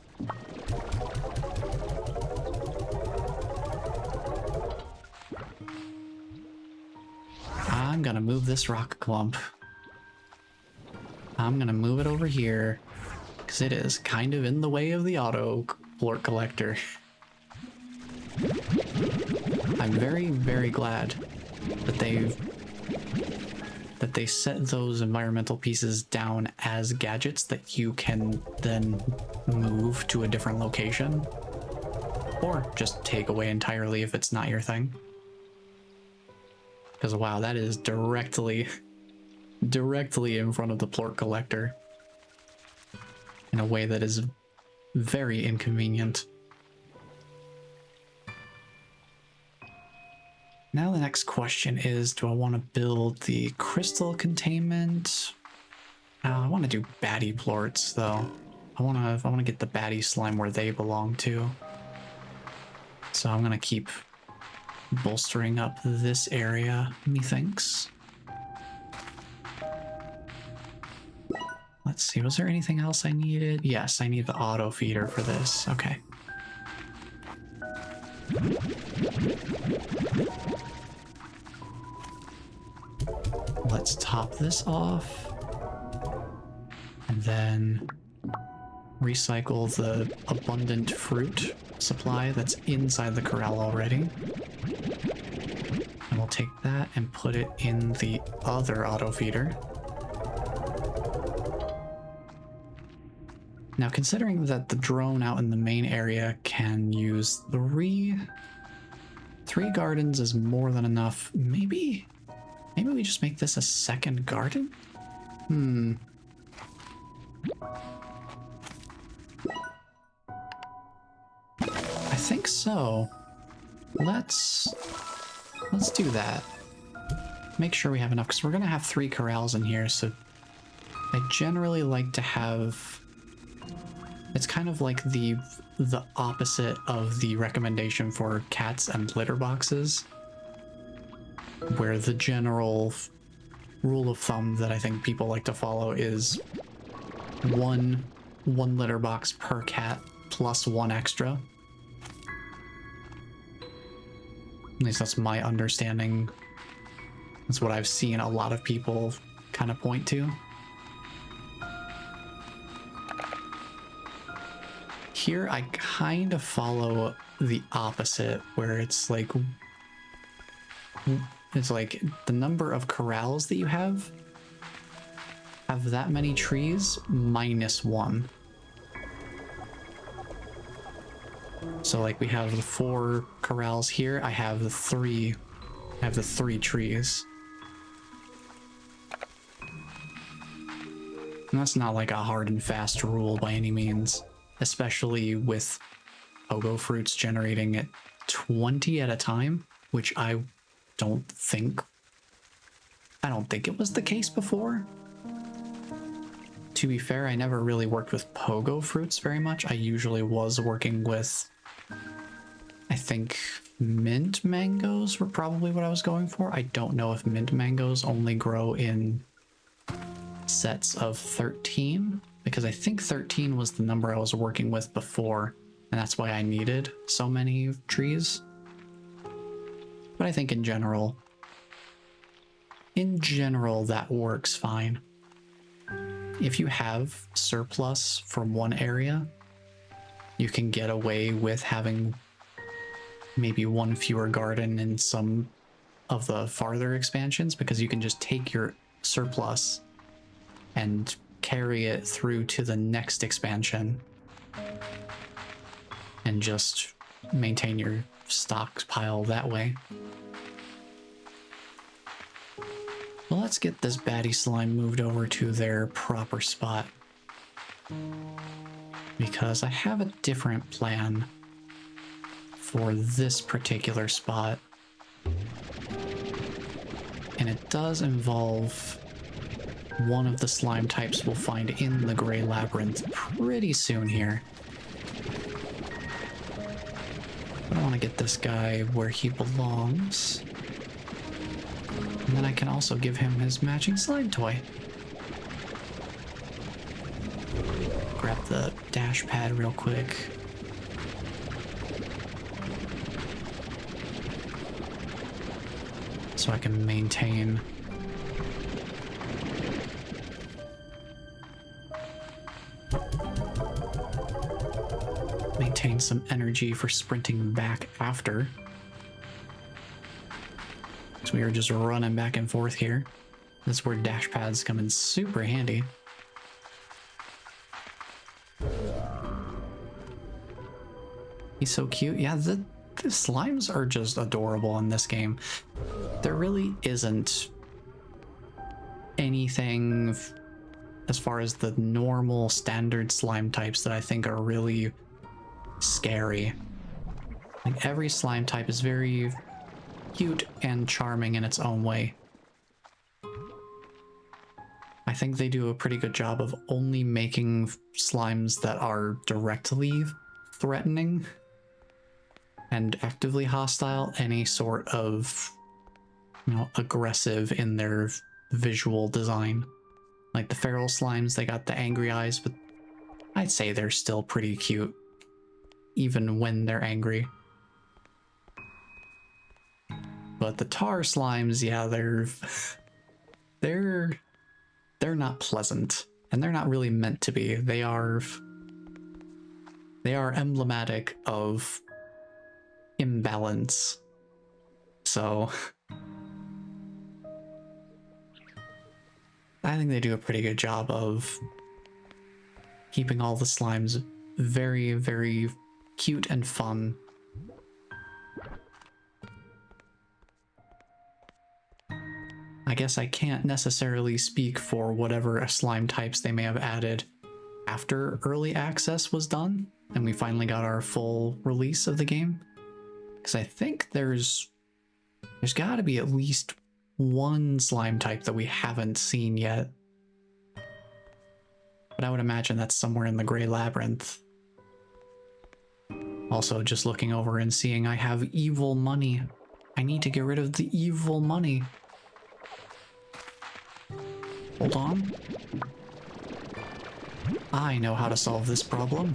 A: I'm gonna move this rock clump. I'm gonna move it over here, because it is kind of in the way of the auto plort collector. I'm very, very glad that they've that they set those environmental pieces down as gadgets that you can then move to a different location, or just take away entirely if it's not your thing. Because wow, that is directly in front of the plort collector in a way that is very inconvenient. Now the next question is, do I want to build the crystal containment? I want to do baddie plorts though. I want to get the baddie slime where they belong to. So I'm gonna keep bolstering up this area, methinks. Let's see, was there anything else I needed? Yes, I need the auto feeder for this. Okay. Let's top this off. And then recycle the abundant fruit supply that's inside the corral already. And we'll take that and put it in the other auto feeder. Now, considering that the drone out in the main area can use three gardens is more than enough. Maybe we just make this a second garden? I think so. Let's do that. Make sure we have enough, because we're gonna have 3 corrals in here, so I generally like to have... It's kind of like the opposite of the recommendation for cats and litter boxes, where the general rule of thumb that I think people like to follow is one litter box per cat plus 1 extra. At least that's my understanding. That's what I've seen a lot of people kind of point to. Here I kind of follow the opposite, where it's like the number of corrals that you have that many trees minus 1. So like we have the 4 corrals here, I have the 3 trees. And that's not like a hard and fast rule by any means, especially with pogo fruits generating at 20 at a time, which I don't think it was the case before. To be fair, I never really worked with pogo fruits very much. I usually was working with, I think mint mangoes were probably what I was going for. I don't know if mint mangoes only grow in sets of 13, because I think 13 was the number I was working with before, and that's why I needed so many trees. But I think in general that works fine. If you have surplus from one area, you can get away with having maybe 1 fewer garden in some of the farther expansions, because you can just take your surplus and carry it through to the next expansion and just maintain your stockpile that way. Well, let's get this baddie slime moved over to their proper spot, because I have a different plan for this particular spot, and it does involve one of the slime types we'll find in the Grey Labyrinth pretty soon here. But I want to get this guy where he belongs. And then I can also give him his matching slime toy. Grab the dash pad real quick. So I can maintain some energy for sprinting back after. So we are just running back and forth here. That's where dash pads come in super handy. He's so cute. Yeah, the slimes are just adorable in this game. There really isn't anything as far as the normal standard slime types that I think are really scary. Like every slime type is very cute and charming in its own way. I think they do a pretty good job of only making slimes that are directly threatening and actively hostile, any sort of, you know, aggressive in their visual design. Like the feral slimes, they got the angry eyes, but I'd say they're still pretty cute, even when they're angry. But the tar slimes, yeah, they're not pleasant, and they're not really meant to be. They are emblematic of imbalance. So I think they do a pretty good job of keeping all the slimes very, very cute and fun. I guess I can't necessarily speak for whatever slime types they may have added after early access was done and we finally got our full release of the game. Because I think there's got to be at least one slime type that we haven't seen yet. But I would imagine that's somewhere in the Grey Labyrinth. Also, just looking over and seeing I have evil money. I need to get rid of the evil money. Hold on. I know how to solve this problem.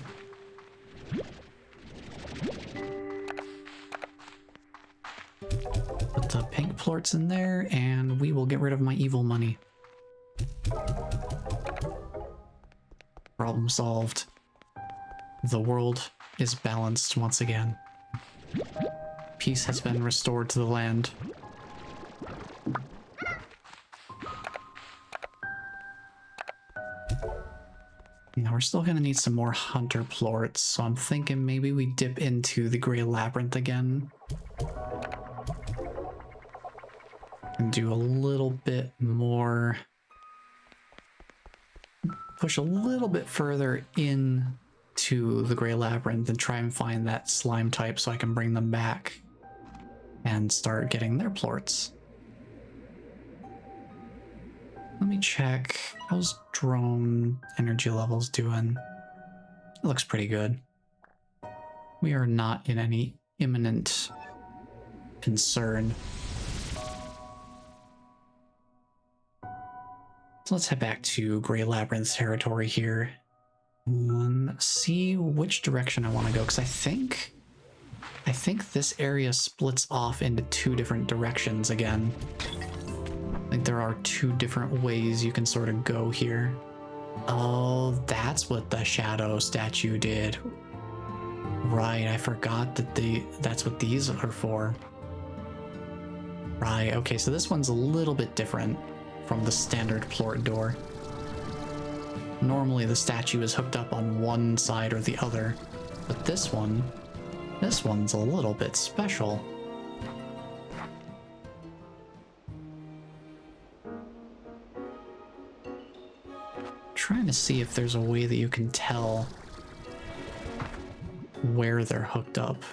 A: Put the pink plorts in there, and we will get rid of my evil money. Problem solved. The world is balanced once again. Peace has been restored to the land. Now we're still gonna need some more hunter plorts, so I'm thinking maybe we dip into the Grey Labyrinth again. And do a little bit more. Push a little bit further in to the Grey Labyrinth and try and find that slime type so I can bring them back and start getting their plorts. Let me check. How's drone energy levels doing? It looks pretty good. We are not in any imminent concern. So let's head back to Grey Labyrinth territory here. See which direction I want to go, because I think this area splits off into two different directions again. I think there are two different ways you can sort of go here. Oh, that's what the shadow statue did. Right, I forgot that that's what these are for. Right, okay, so this one's a little bit different from the standard plort door. Normally the statue is hooked up on one side or the other, but this one's a little bit special. Trying to see if there's a way that you can tell where they're hooked up.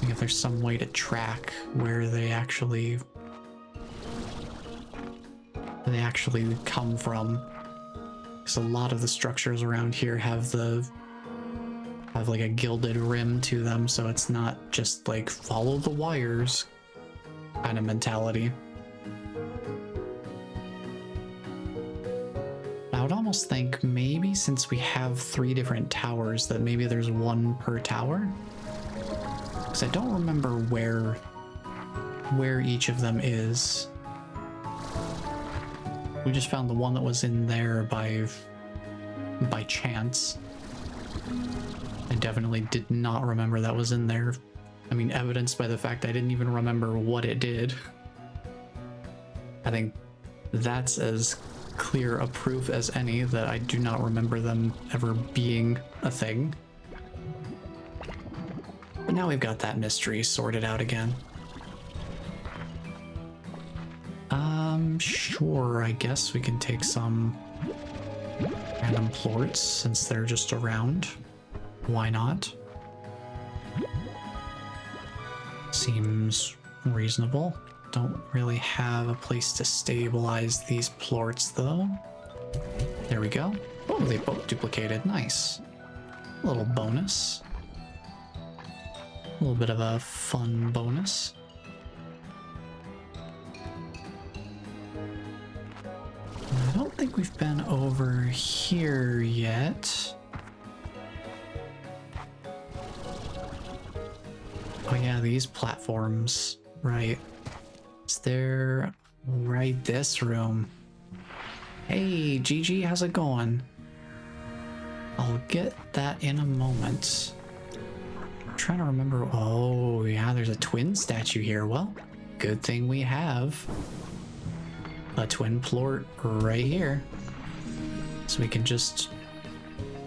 A: If there's some way to track where they actually come from. Because a lot of the structures around here have like a gilded rim to them, so it's not just like follow the wires kind of mentality. I would almost think maybe since we have 3 different towers that maybe there's one per tower. Because I don't remember where each of them is. We just found the one that was in there by chance. I definitely did not remember that was in there. I mean, evidenced by the fact I didn't even remember what it did. I think that's as clear a proof as any that I do not remember them ever being a thing. But now we've got that mystery sorted out again. Sure, I guess we can take some random plorts since they're just around. Why not? Seems reasonable. Don't really have a place to stabilize these plorts though. There we go. Oh, they both duplicated. Nice. A little bonus. A little bit of a fun bonus. I don't think we've been over here yet. Oh yeah, these platforms, right. Is there right this room? Hey, Gigi, how's it going? I'll get that in a moment. I'm trying to remember. Oh yeah, there's a twin statue here. Well, good thing we have a twin plort right here. So we can just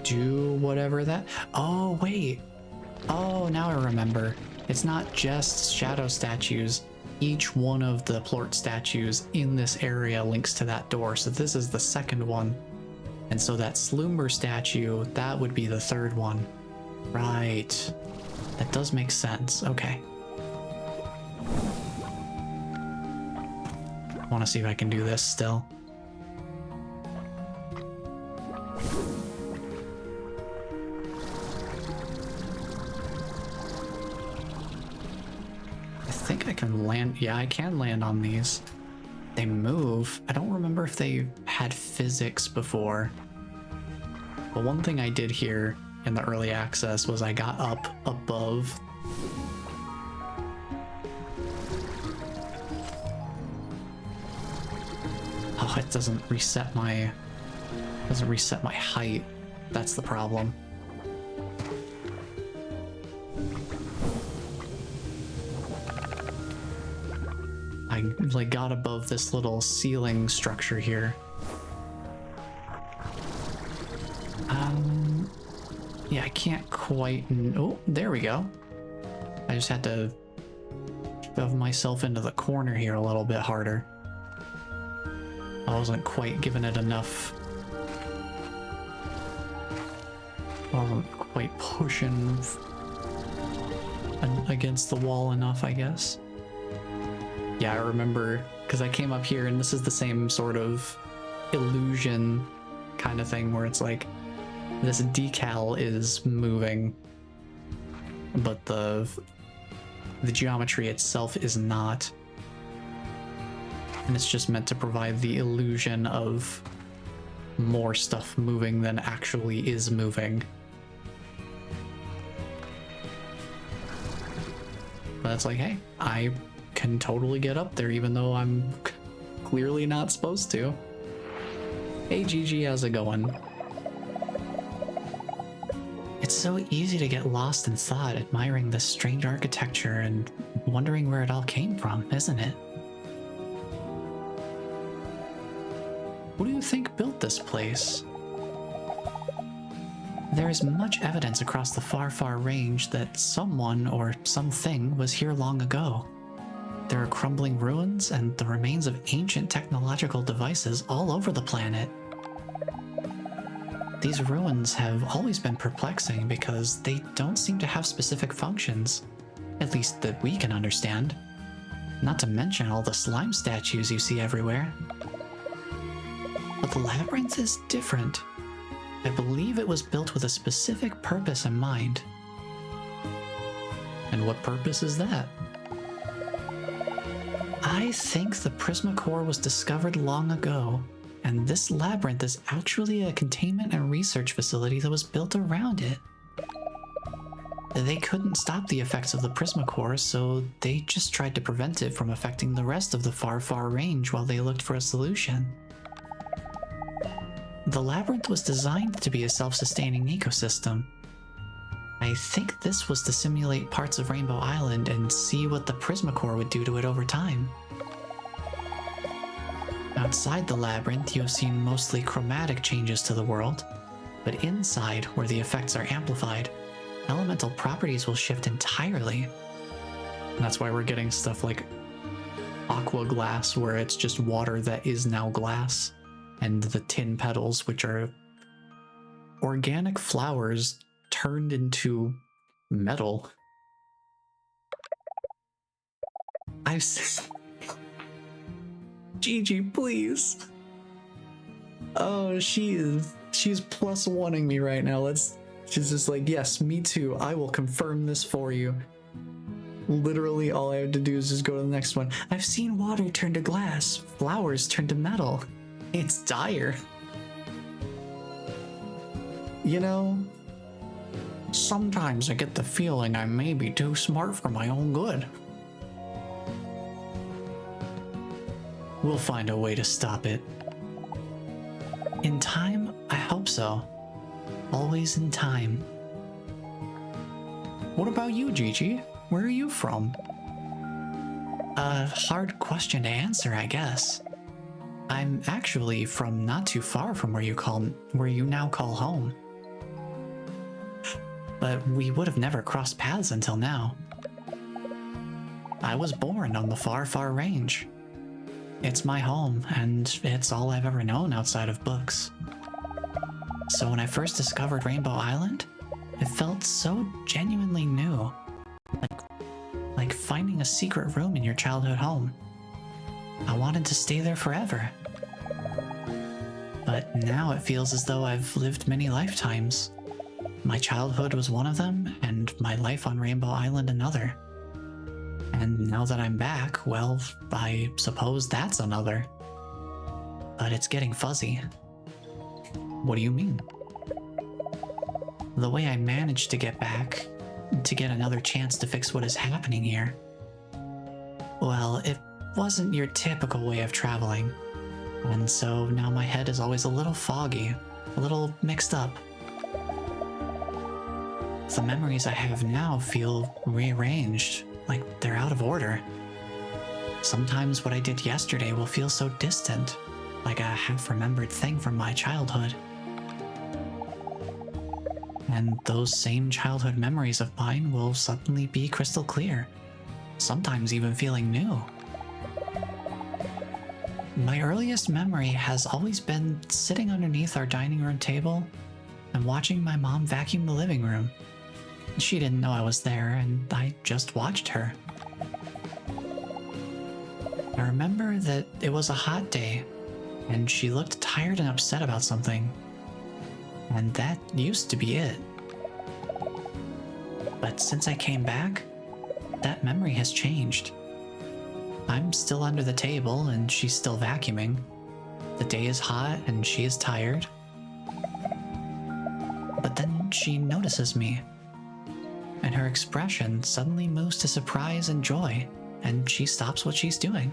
A: do whatever that... Oh, wait. Oh, now I remember. It's not just shadow statues. Each one of the plort statues in this area links to that door. So this is the second one. And so that slumber statue, that would be the third one. Right. That does make sense. Okay. I want to see if I can do this still. I think I can land. Yeah, I can land on these. They move. I don't remember if they had physics before. But one thing I did here in the early access was I got up above. Oh, it doesn't reset my height. That's the problem. I like got above this little ceiling structure here. Yeah, I can't quite. Oh, there we go. I just had to shove myself into the corner here a little bit harder. I wasn't quite giving it enough. I wasn't quite pushing against the wall enough, I guess. Yeah, I remember, because I came up here and this is the same sort of illusion kind of thing where it's like this decal is moving, but the geometry itself is not. And it's just meant to provide the illusion of more stuff moving than actually is moving. But it's like, hey, I can totally get up there even though I'm clearly not supposed to. Hey Gigi, how's it going? It's so easy to get lost in thought, admiring this strange architecture and wondering where it all came from, isn't it? Who do you think built this place? There is much evidence across the far, far range that someone or something was here long ago. There are crumbling ruins and the remains of ancient technological devices all over the planet. These ruins have always been perplexing because they don't seem to have specific functions, at least that we can understand. Not to mention all the slime statues you see everywhere. But the labyrinth is different. I believe it was built with a specific purpose in mind. And what purpose is that? I think the Prismacore was discovered long ago, and this labyrinth is actually a containment and research facility that was built around it. They couldn't stop the effects of the Prismacore, so they just tried to prevent it from affecting the rest of the far, far range while they looked for a solution. The labyrinth was designed to be a self-sustaining ecosystem. I think this was to simulate parts of Rainbow Island and see what the Prismacore would do to it over time. Outside the labyrinth, you have seen mostly chromatic changes to the world, but inside, where the effects are amplified, elemental properties will shift entirely. And that's why we're getting stuff like aqua glass, where it's just water that is now glass, and the tin petals, which are organic flowers turned into metal. Gigi, please. Oh, she's +1ing me right now. She's just like, yes, me too. I will confirm this for you. Literally all I have to do is just go to the next one. I've seen water turn to glass, flowers turn to metal. It's dire. You know, sometimes I get the feeling I may be too smart for my own good. We'll find a way to stop it. In time, I hope so. Always in time. What about you, Gigi? Where are you from? A hard question to answer, I guess. I'm actually from not too far from where you now call home. But we would have never crossed paths until now. I was born on the far, far range. It's my home, and it's all I've ever known outside of books. So when I first discovered Rainbow Island, it felt so genuinely new. Like finding a secret room in your childhood home. I wanted to stay there forever. But now it feels as though I've lived many lifetimes. My childhood was one of them, and my life on Rainbow Island another. And now that I'm back, well, I suppose that's another. But it's getting fuzzy. What do you mean? The way I managed to get back, to get another chance to fix what is happening here. Well, it wasn't your typical way of traveling. And so now my head is always a little foggy, a little mixed up. The memories I have now feel rearranged, like they're out of order. Sometimes what I did yesterday will feel so distant, like a half-remembered thing from my childhood. And those same childhood memories of mine will suddenly be crystal clear, sometimes even feeling new. My earliest memory has always been sitting underneath our dining room table and watching my mom vacuum the living room. She didn't know I was there, and I just watched her. I remember that it was a hot day, and she looked tired and upset about something. And that used to be it. But since I came back, that memory has changed. I'm still under the table, and she's still vacuuming. The day is hot, and she is tired. But then she notices me. And her expression suddenly moves to surprise and joy, and she stops what she's doing.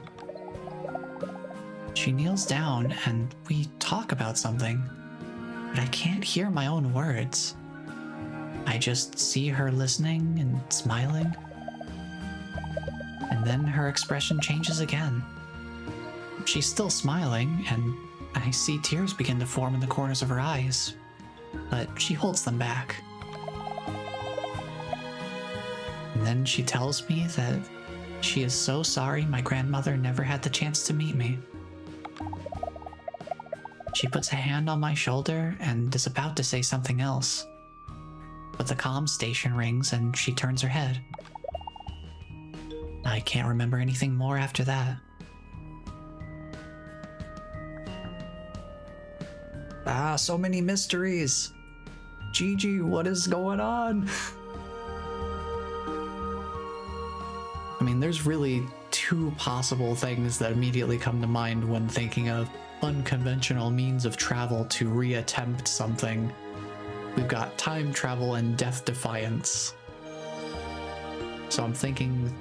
A: She kneels down and we talk about something, but I can't hear my own words. I just see her listening and smiling, and then her expression changes again. She's still smiling, and I see tears begin to form in the corners of her eyes, but she holds them back. And then she tells me that she is so sorry my grandmother never had the chance to meet me. She puts a hand on my shoulder and is about to say something else, but the comm station rings and she turns her head. I can't remember anything more after that. So many mysteries. Gigi, what is going on? I mean, there's really two possible things that immediately come to mind when thinking of unconventional means of travel to reattempt something. We've got time travel and death defiance. So I'm thinking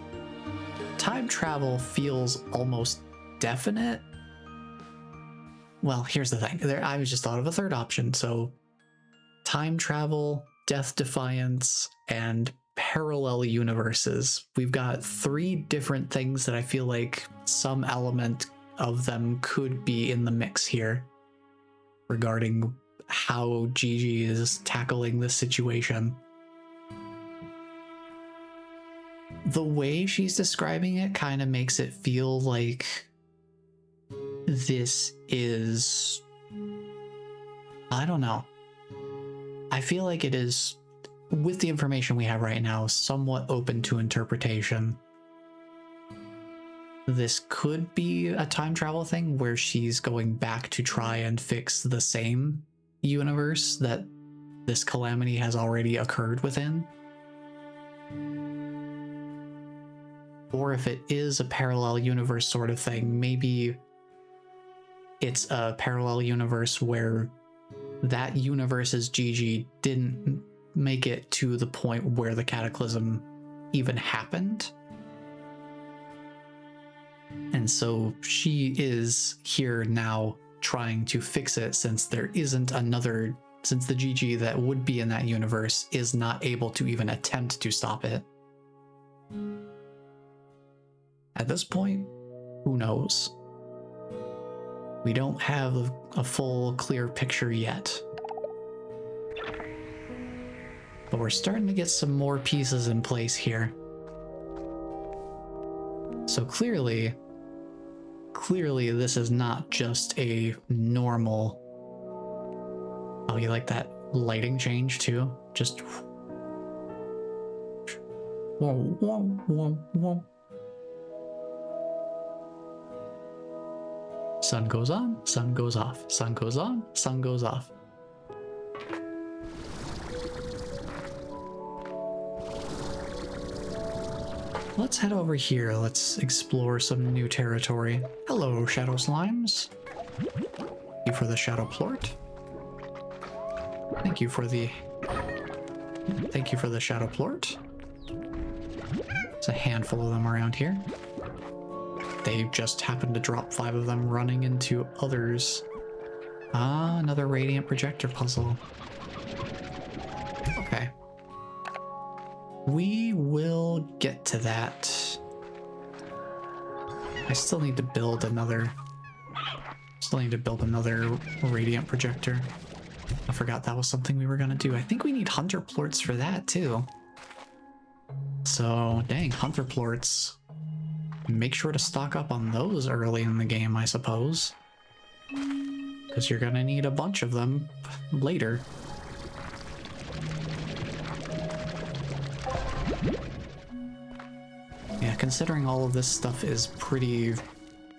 A: time travel feels almost definite. Well, here's the thing. I just thought of a third option. So time travel, death defiance, and parallel universes. We've got three different things that I feel like some element of them could be in the mix here regarding how Gigi is tackling this situation. The way she's describing it kind of makes it feel like this is, I don't know. I feel like it is, with the information we have right now, somewhat open to interpretation. This could be a time travel thing where she's going back to try and fix the same universe that this calamity has already occurred within. Or if it is a parallel universe sort of thing, maybe it's a parallel universe where that universe's Gigi didn't make it to the point where the cataclysm even happened. And so she is here now trying to fix it, since there isn't another, since the Gigi that would be in that universe is not able to even attempt to stop it. At this point, who knows? We don't have a full, clear picture yet. But we're starting to get some more pieces in place here. So clearly this is not just a normal... Oh, you like that lighting change too? Just... Whoa, whoa, whoa, whoa. Sun goes on, sun goes off, sun goes on, sun goes off. Let's head over here. Let's explore some new territory. Hello, Shadow Slimes. Thank you for the Shadow Plort. Thank you for the Shadow Plort. There's a handful of them around here. They just happened to drop 5 of them running into others. Ah, another radiant projector puzzle. Okay. We will get to that. I still need to build another radiant projector. I forgot that was something we were gonna do. I think we need hunter plorts for that too. So, dang, hunter plorts. Make sure to stock up on those early in the game, I suppose. Because you're gonna need a bunch of them later. Yeah, considering all of this stuff is pretty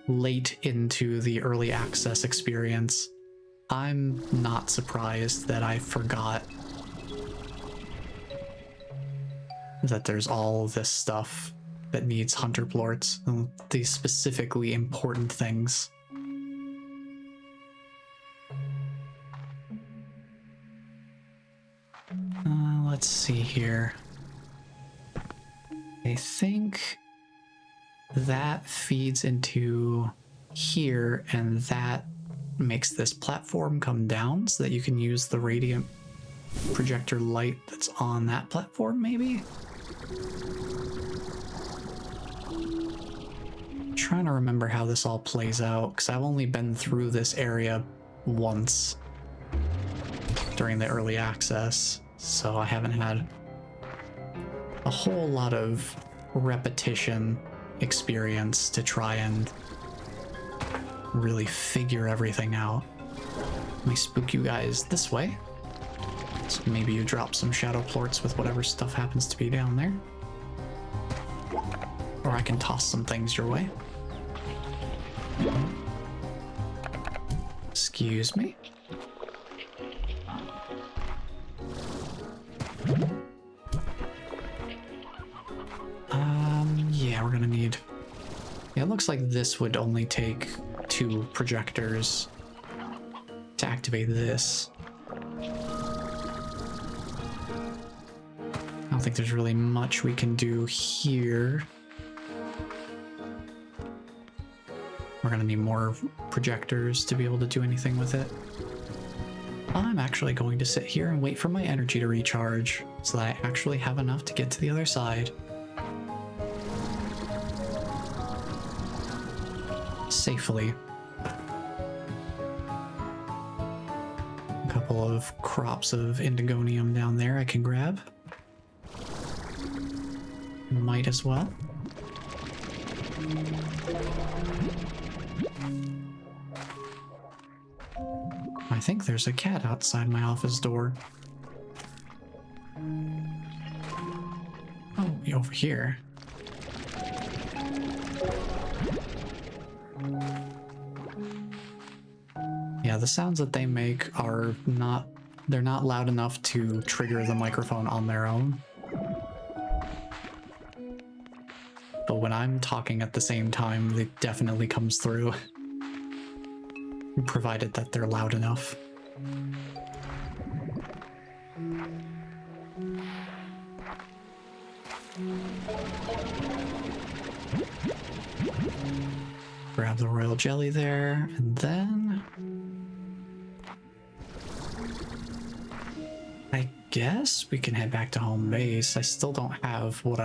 A: late into the early access experience, I'm not surprised that I forgot that there's all this stuff that needs hunter plorts, these specifically important things. Let's see here. I think that feeds into here, and that makes this platform come down so that you can use the radiant projector light that's on that platform, maybe? I'm trying to remember how this all plays out, because I've only been through this area once during the early access, so I haven't had a whole lot of repetition experience to try and really figure everything out. Let me spook you guys this way. So maybe you drop some shadow plorts with whatever stuff happens to be down there. Or I can toss some things your way. Excuse me. Yeah, we're gonna need... Yeah, it looks like this would only take 2 projectors to activate this. I don't think there's really much we can do here. We're gonna need more projectors to be able to do anything with it. I'm actually going to sit here and wait for my energy to recharge so that I actually have enough to get to the other side. safely. A couple of crops of indigonium down there I can grab. Might as well. I think there's a cat outside my office door. Oh, over here. Yeah, the sounds that they make are not, they're not loud enough to trigger the microphone on their own. But when I'm talking at the same time, it definitely comes through. Provided that they're loud enough. Grab the royal jelly there, and then I guess we can head back to home base. I still don't have what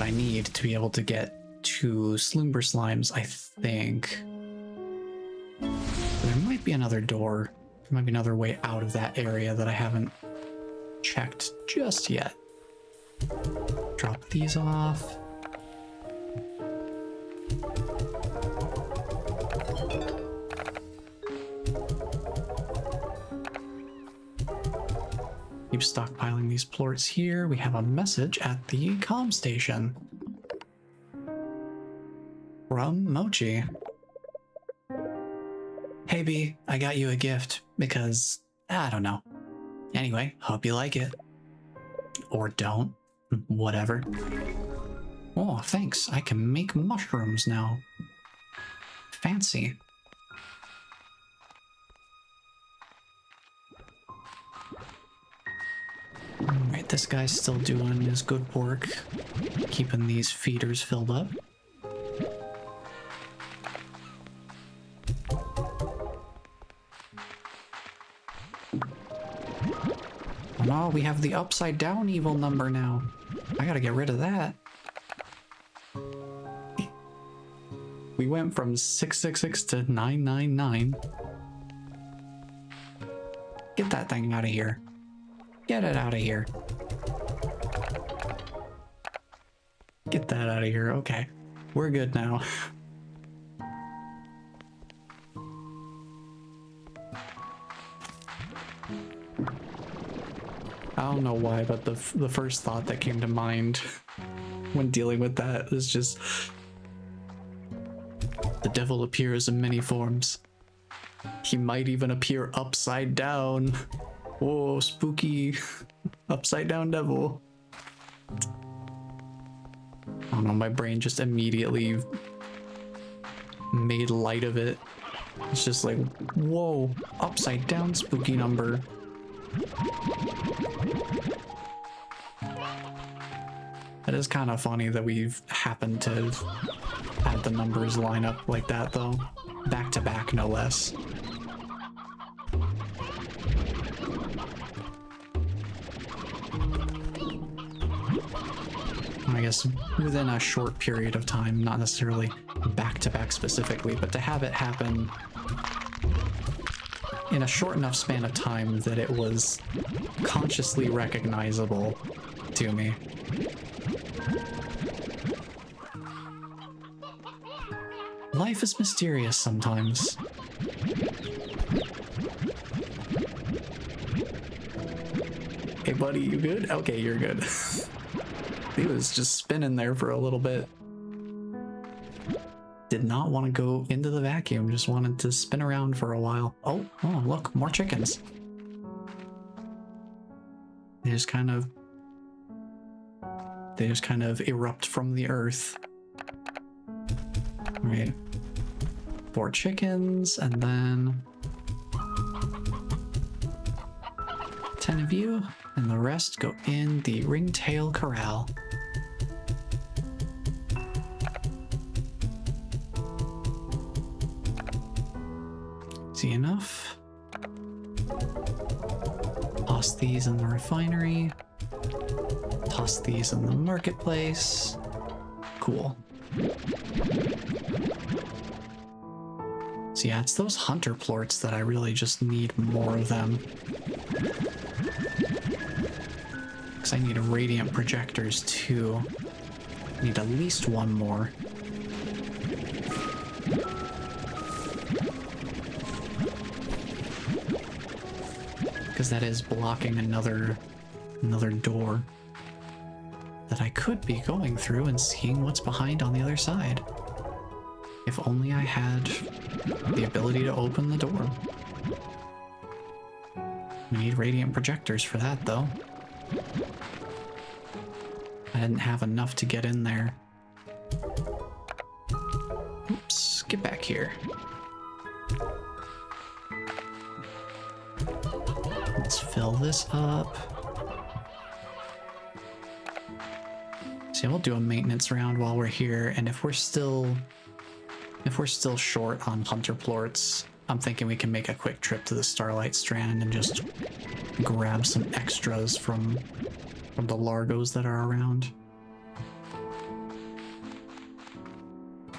A: I need to be able to get to Slumber Slimes, I think. There might be another door. There might be another way out of that area that I haven't checked just yet. Drop these off. Keep stockpiling these plorts here. We have a message at the comm station from Mochi. Hey B, I got you a gift because, I don't know. Anyway, hope you like it. Or don't. Whatever. Oh, thanks. I can make mushrooms now. Fancy. Alright, this guy's still doing his good work, keeping these feeders filled up. Oh no, we have the upside down evil number now. I gotta get rid of that. We went from 666 to 999. Get that thing out of here. Get it out of here. Get that out of here. Okay. We're good now. I don't know why, but the first thought that came to mind when dealing with that is just the devil appears in many forms. He might even appear upside down. Whoa, spooky upside down devil. I don't know, my brain just immediately made light of it. It's just like, whoa, upside down spooky number. It is kind of funny that we've happened to have the numbers line up like that though. Back to back, no less. I guess within a short period of time, not necessarily back to back specifically, but to have it happen in a short enough span of time that it was consciously recognizable to me. Life is mysterious sometimes. Hey buddy, you good? Okay, you're good. He was just spinning there for a little bit. Did not want to go into the vacuum, just wanted to spin around for a while. Oh, look, more chickens. They just kind of erupt from the earth. All right. 4 chickens, and then 10 of you, and the rest go in the ringtail corral. Easy enough. Toss these in the refinery. Toss these in the marketplace. Cool. So yeah, it's those hunter plorts that I really just need more of them. Because I need radiant projectors too. I need at least one more. Because that is blocking another door that I could be going through and seeing what's behind on the other side. If only I had the ability to open the door. We need radiant projectors for that, though. I didn't have enough to get in there. Oops, get back here. Let's fill this up. See, we'll do a maintenance round while we're here, and if we're still short on hunter plorts, I'm thinking we can make a quick trip to the Starlight Strand and just grab some extras from the Largos that are around.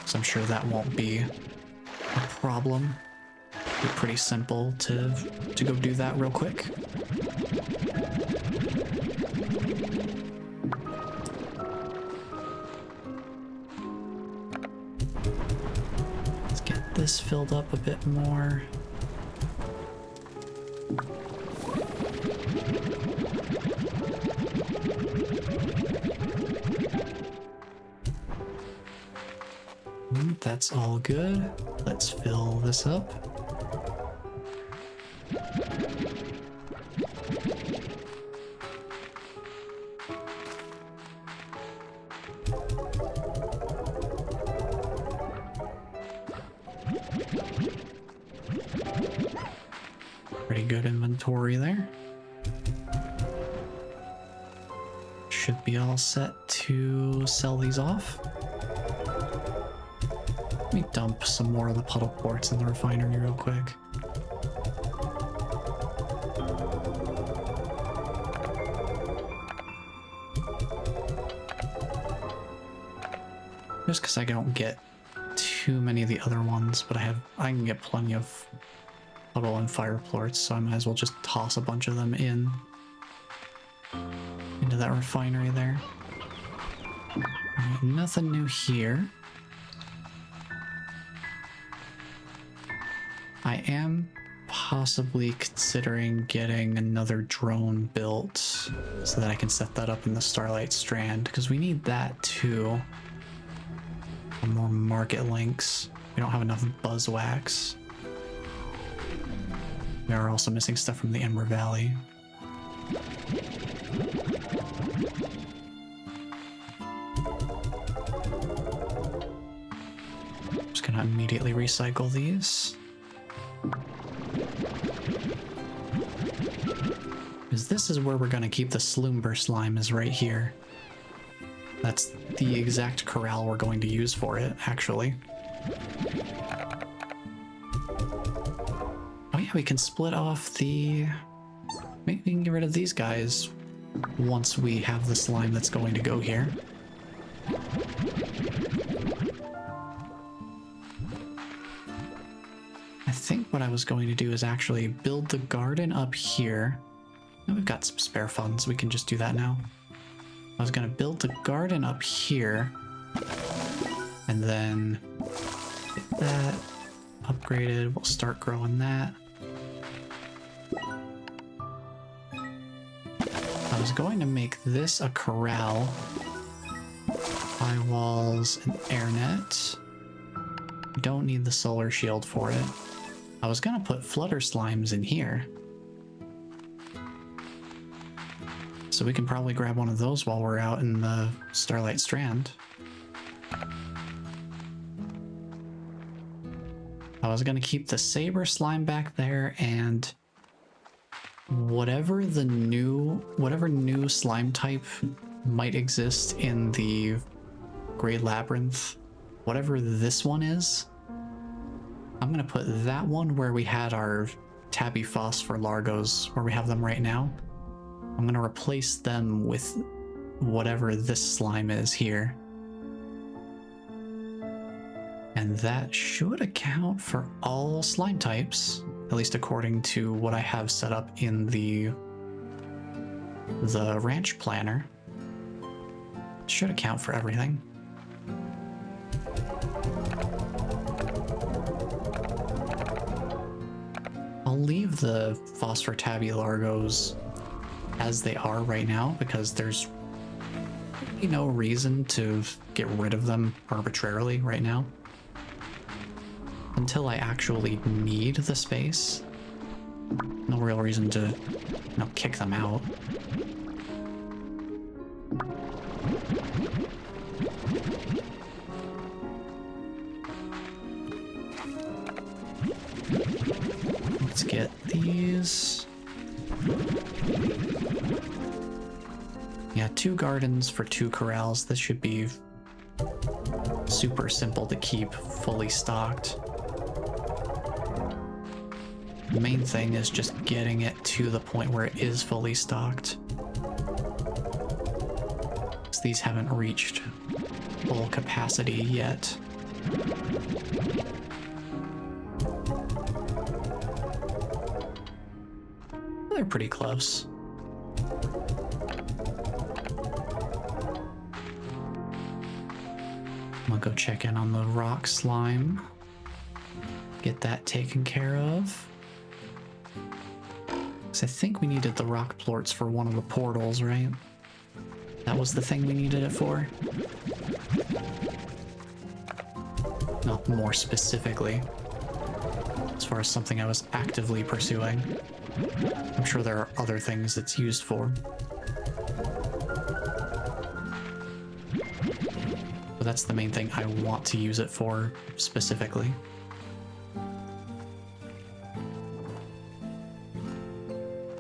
A: So I'm sure that won't be a problem. Be pretty simple to go do that real quick. Let's get this filled up a bit more. That's all good. Let's fill this up. Pretty good inventory there. Should be all set to sell these off. Let me dump some more of the puddle quartz in the refinery real quick. Just because I don't get too many of the other ones, but I can get plenty of puddle and fire plorts, so I might as well just toss a bunch of them into that refinery there. Alright, nothing new here. I am possibly considering getting another drone built so that I can set that up in the Starlight Strand, because we need that too. For more market links. We don't have enough buzzwax. We are also missing stuff from the Ember Valley. Just gonna immediately recycle these. Because this is where we're gonna keep the Sloomber slime, is right here. That's the exact corral we're going to use for it, actually. Oh yeah, we can split off the... Maybe we can get rid of these guys once we have the slime that's going to go here. I think what I was going to do is actually build the garden up here. Oh, we've got some spare funds, we can just do that now. I was gonna build the garden up here, and then get that upgraded. We'll start growing that. I was going to make this a corral, high walls, and air net. We don't need the solar shield for it. I was gonna put flutter slimes in here, so we can probably grab one of those while we're out in the Starlight Strand. I was gonna keep the saber slime back there, and whatever new slime type might exist in the Grey Labyrinth, whatever this one is, I'm gonna put that one where we had our tabby phosphor largos, where we have them right now. I'm gonna replace them with whatever this slime is here. And that should account for all slime types, at least according to what I have set up in the ranch planner. Should account for everything. I'll leave the Phosphotabulargos as they are right now because there's really no reason to get rid of them arbitrarily right now. Until I actually need the space. No real reason to, kick them out. Let's get these. Yeah, 2 gardens for 2 corrals. This should be super simple to keep fully stocked. The main thing is just getting it to the point where it is fully stocked. Because these haven't reached full capacity yet. They're pretty close. I'm gonna go check in on the rock slime. Get that taken care of. Because I think we needed the rock plorts for one of the portals, right? That was the thing we needed it for? Not more specifically. As far as something I was actively pursuing. I'm sure there are other things it's used for. But that's the main thing I want to use it for specifically.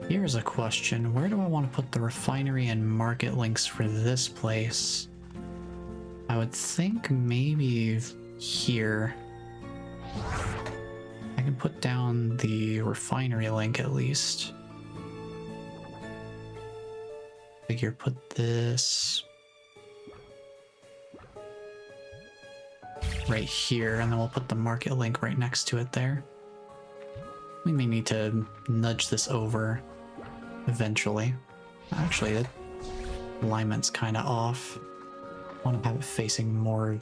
A: Here's a question. Where do I want to put the refinery and market links for this place? I would think maybe here. I can put down the refinery link at least. Figure put this right here, and then we'll put the market link right next to it there. We may need to nudge this over eventually. Actually, the alignment's kind of off. I want to have it facing more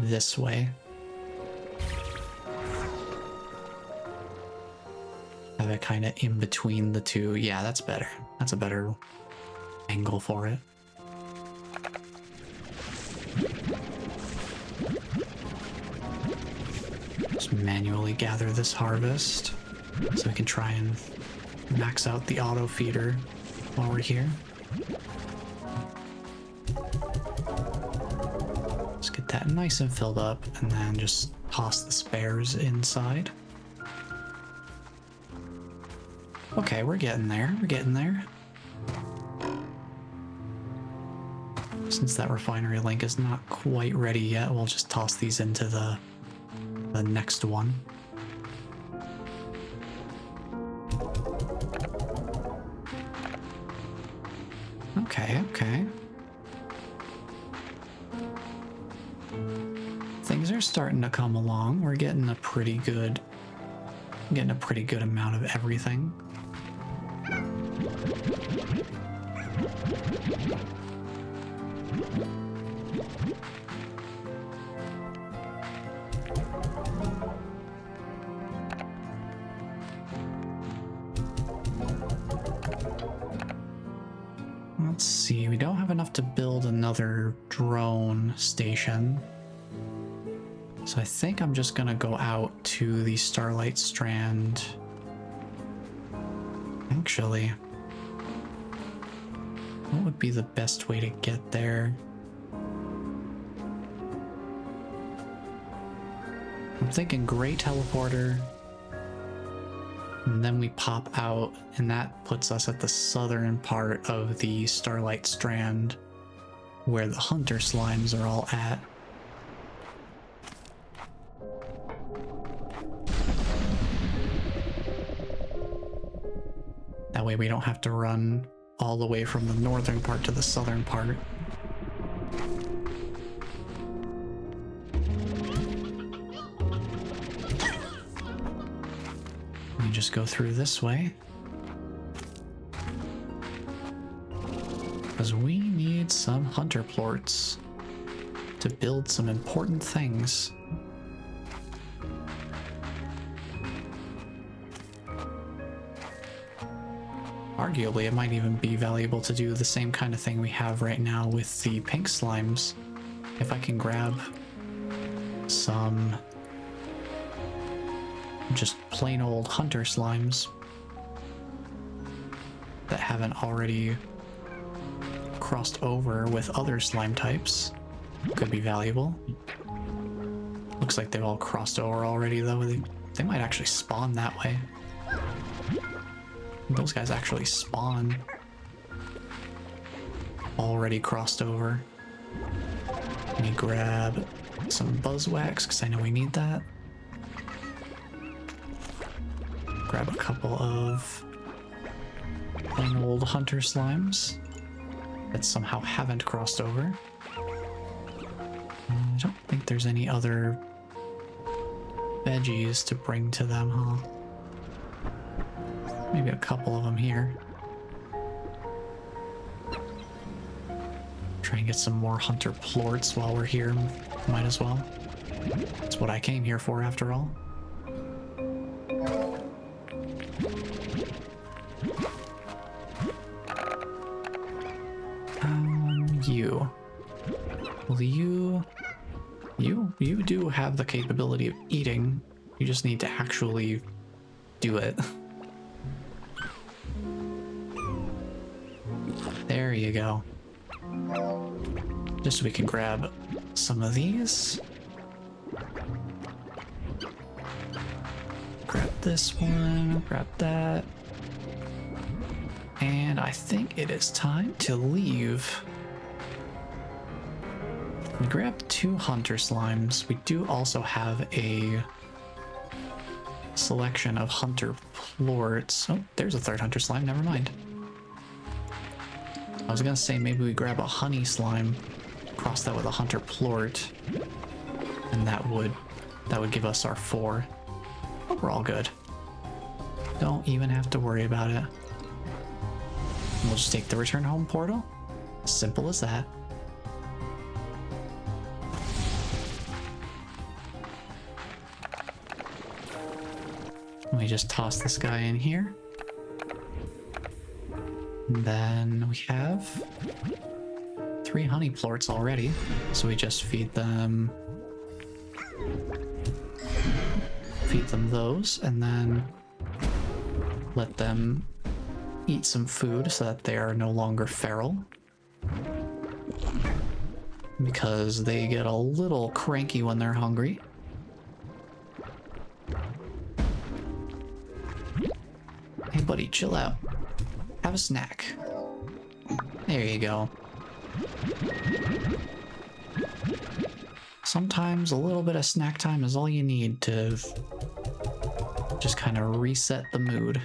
A: this way. Have it kind of in between the two. Yeah, that's better. That's a better angle for it. Just manually gather this harvest so we can try and max out the auto feeder while we're here. Let's get that nice and filled up and then just toss the spares inside. Okay, we're getting there. We're getting there. Since that refinery link is not quite ready yet, we'll just toss these into the next one. Okay, okay. Things are starting to come along. We're getting a pretty good amount of everything. Let's see, we don't have enough to build another drone station. So I think I'm just gonna go out to the Starlight Strand. Actually, what would be the best way to get there? I'm thinking Grey Teleporter, and then we pop out, and that puts us at the southern part of the Starlight Strand, where the hunter slimes are all at. That way we don't have to run all the way from the northern part to the southern part. just go through this way. Because we need some hunter plorts to build some important things. Arguably, it might even be valuable to do the same kind of thing we have right now with the pink slimes. If I can grab some just plain old hunter slimes that haven't already crossed over with other slime types, could be valuable. Looks like they've all crossed over already though. They might actually spawn that way. Those guys actually spawn already crossed over. Let me grab some buzzwax because I know we need that. Grab a couple of plain old hunter slimes that somehow haven't crossed over. I don't think there's any other veggies to bring to them, huh? Maybe a couple of them here. Try and get some more hunter plorts while we're here. Might as well. That's what I came here for after all. You. Well, you do have the capability of eating. You just need to actually do it. There you go. Just so we can grab some of these. Grab this one, grab that. And I think it is time to leave. We grabbed 2 hunter slimes. We do also have a selection of hunter plorts. Oh, there's a 3rd hunter slime, never mind. I was gonna say maybe we grab a honey slime, cross that with a hunter plort, and that would give us our 4. But we're all good. Don't even have to worry about it. We'll just take the return home portal. Simple as that. Let me just toss this guy in here. And then we have 3 honey plorts already, so we just feed them those, and then let them eat some food so that they are no longer feral, because they get a little cranky when they're hungry. Hey buddy, chill out. Have a snack. There you go. Sometimes a little bit of snack time is all you need to just kind of reset the mood.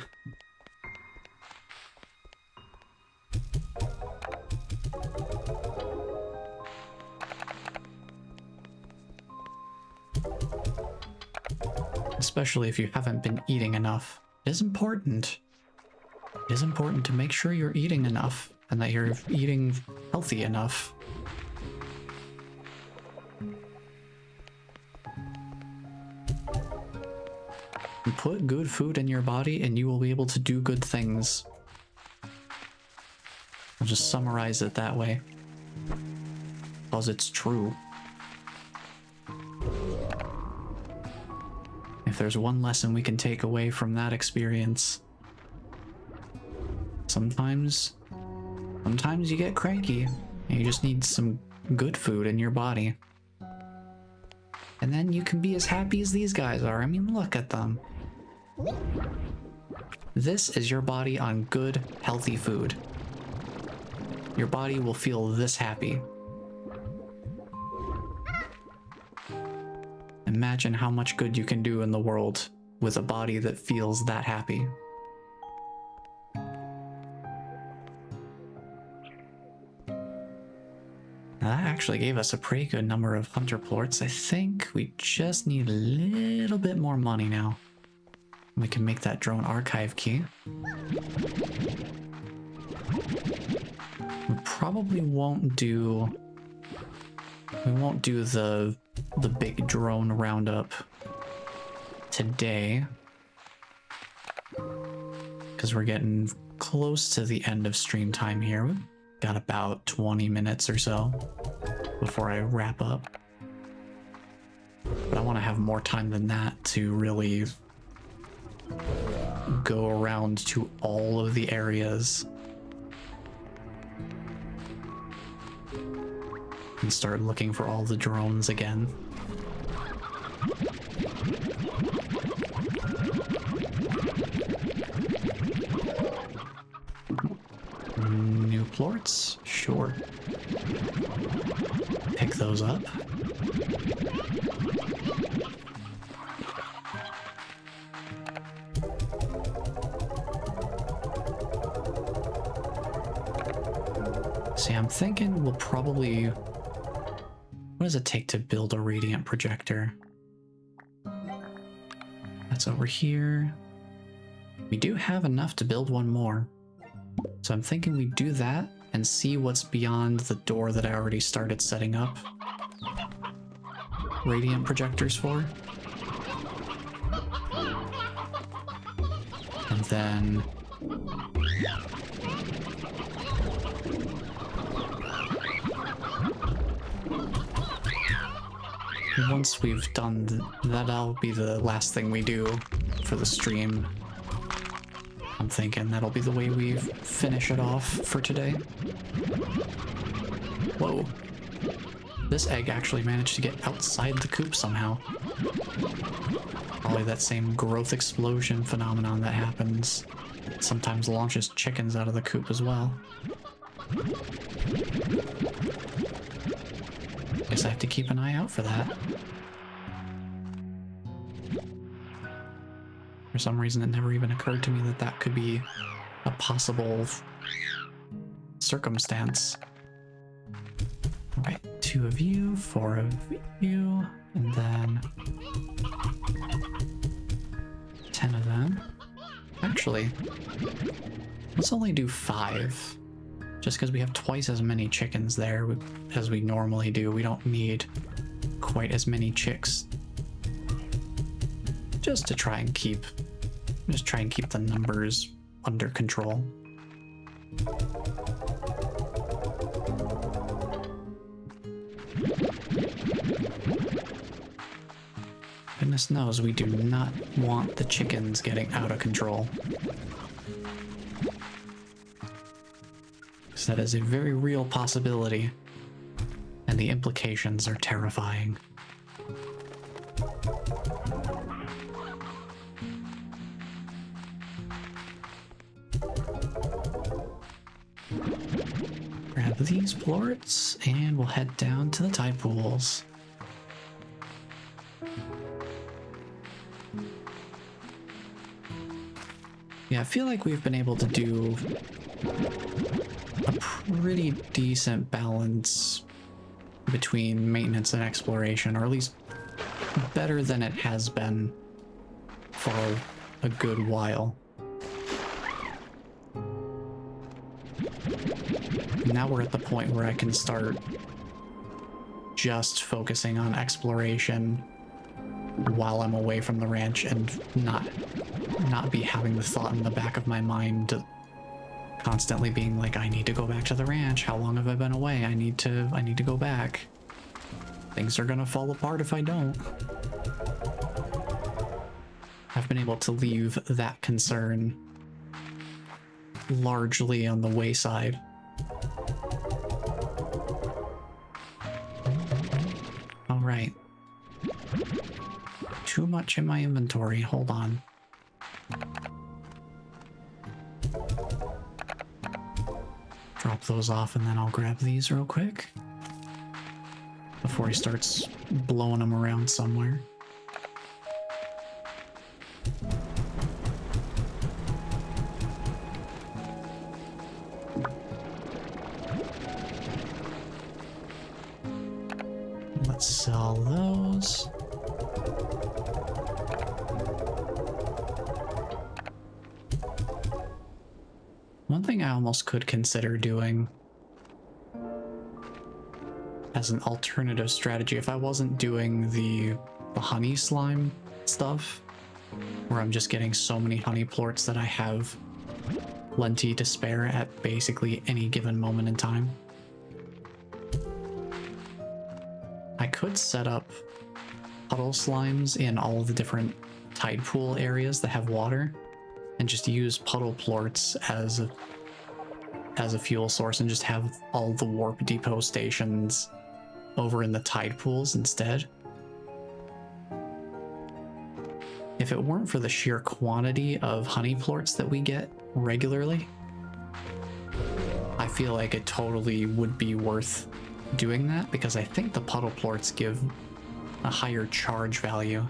A: Especially if you haven't been eating enough. It is important. It is important to make sure you're eating enough and that you're eating healthy enough. You put good food in your body and you will be able to do good things. I'll just summarize it that way, because it's true. If there's one lesson we can take away from that experience, sometimes you get cranky and you just need some good food in your body. And then you can be as happy as these guys are. I mean, look at them. This is your body on good, healthy food. Your body will feel this happy. Imagine how much good you can do in the world with a body that feels that happy. That actually gave us a pretty good number of hunter plorts. I think we just need a little bit more money now. We can make that drone archive key. We probably won't do... We won't do the big drone roundup today, because we're getting close to the end of stream time here. We've got about 20 minutes or so before I wrap up. But I want to have more time than that to really go around to all of the areas and start looking for all the drones again. New plorts? Sure. Pick those up. See, I'm thinking we'll probably... What does it take to build a radiant projector? That's over here. We do have enough to build one more. So I'm thinking we do that and see what's beyond the door that I already started setting up radiant projectors for. And then... once we've done that'll be the last thing we do for the stream. I'm thinking that'll be the way we finish it off for today. Whoa. This egg actually managed to get outside the coop somehow. Probably that same growth explosion phenomenon that happens. Sometimes launches chickens out of the coop as well. Guess I have to keep an eye out for that. For some reason, it never even occurred to me that that could be a possible circumstance. All right, 2 of you, 4 of you, and then 10 of them. Actually, let's only do 5. Just because we have twice as many chickens there as we normally do. We don't need quite as many chicks. Just to try and keep the numbers under control. Goodness knows we do not want the chickens getting out of control. Because that is a very real possibility, and the implications are terrifying. Grab these plorts, and we'll head down to the tide pools. Yeah, I feel like we've been able to do a pretty decent balance between maintenance and exploration, or at least better than it has been for a good while. Now we're at the point where I can start just focusing on exploration while I'm away from the ranch and not be having the thought in the back of my mind to constantly being like, I need to go back to the ranch. How long have I been away? I need to go back. Things are gonna fall apart if I don't. I've been able to leave that concern largely on the wayside. All right. Too much in my inventory. Hold on. Drop those off and then I'll grab these real quick before he starts blowing them around somewhere. Let's sell those. thing I almost could consider doing as an alternative strategy, if I wasn't doing the honey slime stuff, where I'm just getting so many honey plorts that I have plenty to spare at basically any given moment in time. I could set up puddle slimes in all of the different tide pool areas that have water and just use puddle plorts as a fuel source and just have all the warp depot stations over in the tide pools instead. If it weren't for the sheer quantity of honey plorts that we get regularly, I feel like it totally would be worth doing that, because I think the puddle plorts give a higher charge value.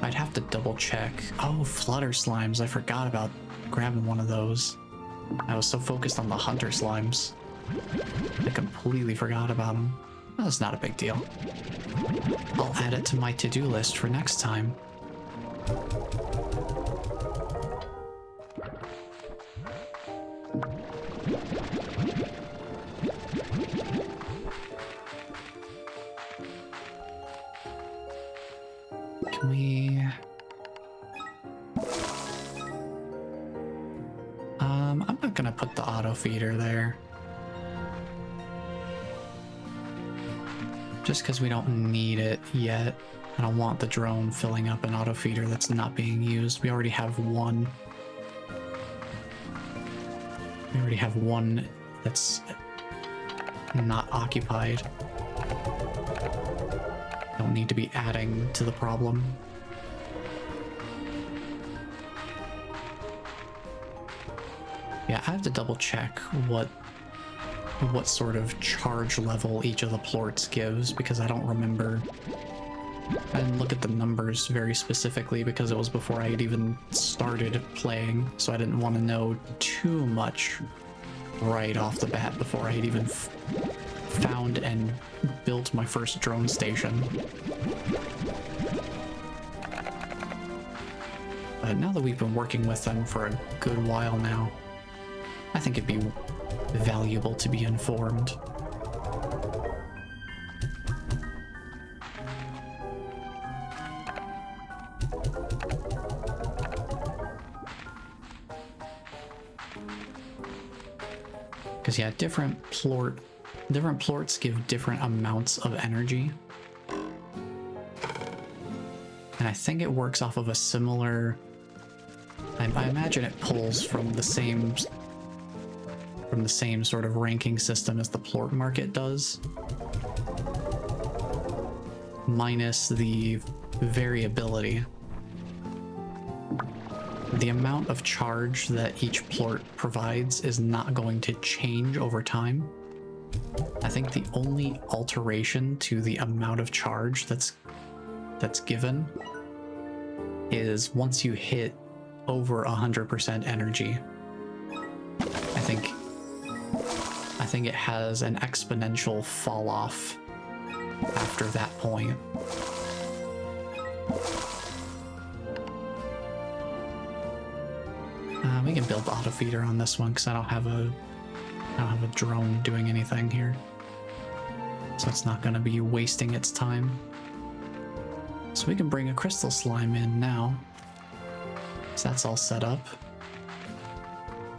A: I'd have to double check. Oh, flutter slimes. I forgot about grabbing one of those. I was so focused on the hunter slimes. I completely forgot about them. That's not a big deal. I'll add it to my to-do list for next time. Can we... I'm not gonna put the auto feeder there. Just because we don't need it yet. I don't want the drone filling up an auto feeder that's not being used. We already have one. We already have one that's not occupied. Don't need to be adding to the problem. Yeah, I have to double check what sort of charge level each of the plorts gives, because I don't remember. I didn't look at the numbers very specifically because it was before I had even started playing, so I didn't want to know too much right off the bat before I had even found and built my first drone station. But now that we've been working with them for a good while now, I think it'd be valuable to be informed. Because yeah, different plorts give different amounts of energy. And I think it works off of a similar... I imagine it pulls from the same sort of ranking system as the plort market does, minus the variability. The amount of charge that each plort provides is not going to change over time. I think the only alteration to the amount of charge that's given is once you hit over 100% energy. I think it has an exponential fall off after that point. We can build the auto feeder on this one because I don't have a drone doing anything here, so it's not going to be wasting its time. So we can bring a crystal slime in now. So that's all set up.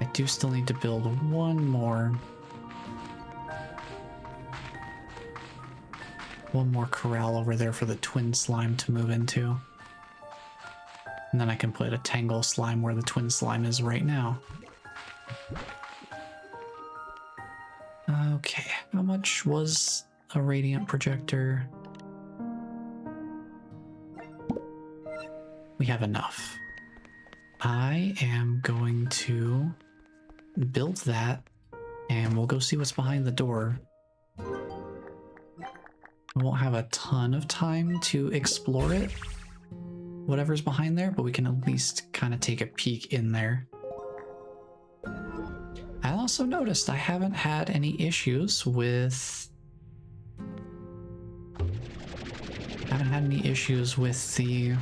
A: I do still need to build one more corral over there for the twin slime to move into. And then I can put a tangle slime where the twin slime is right now. Okay, how much was a radiant projector? We have enough. I am going to build that, and we'll go see what's behind the door. We won't have a ton of time to explore it, whatever's behind there, but we can at least kind of take a peek in there. I also noticed I haven't had any issues with... the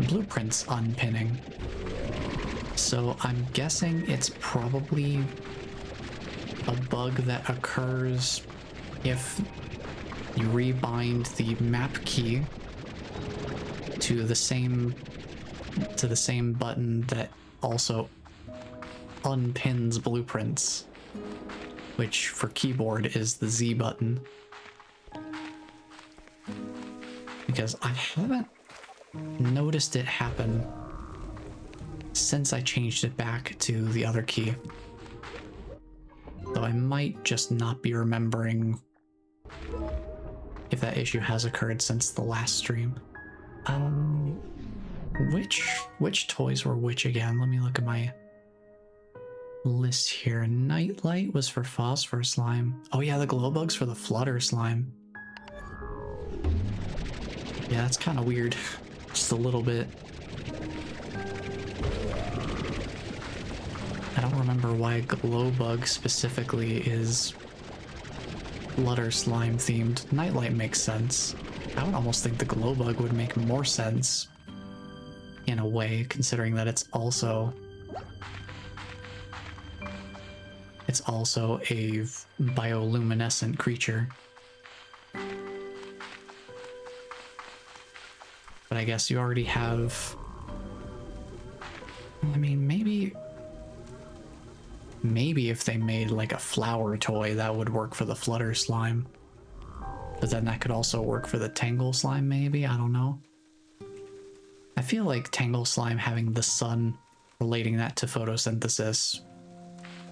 A: blueprints unpinning. So I'm guessing it's probably a bug that occurs if you rebind the map key to the same button that also unpins blueprints, which for keyboard is the Z button. Because I haven't noticed it happen since I changed it back to the other key. Though I might just not be remembering if that issue has occurred since the last stream. Which toys were which again? Let me look at my list here. Nightlight was for phosphor slime. Oh yeah, the glow bugs for the flutter slime. Yeah, that's kind of weird. Just a little bit. I don't remember why glow bug specifically is flutter slime themed. Nightlight makes sense. I would almost think the glow bug would make more sense in a way, considering that it's also a bioluminescent creature. But I guess you already have... I mean, maybe if they made like a flower toy, that would work for the flutter slime. But then that could also work for the tangle slime, maybe? I don't know. I feel like tangle slime having the sun, relating that to photosynthesis,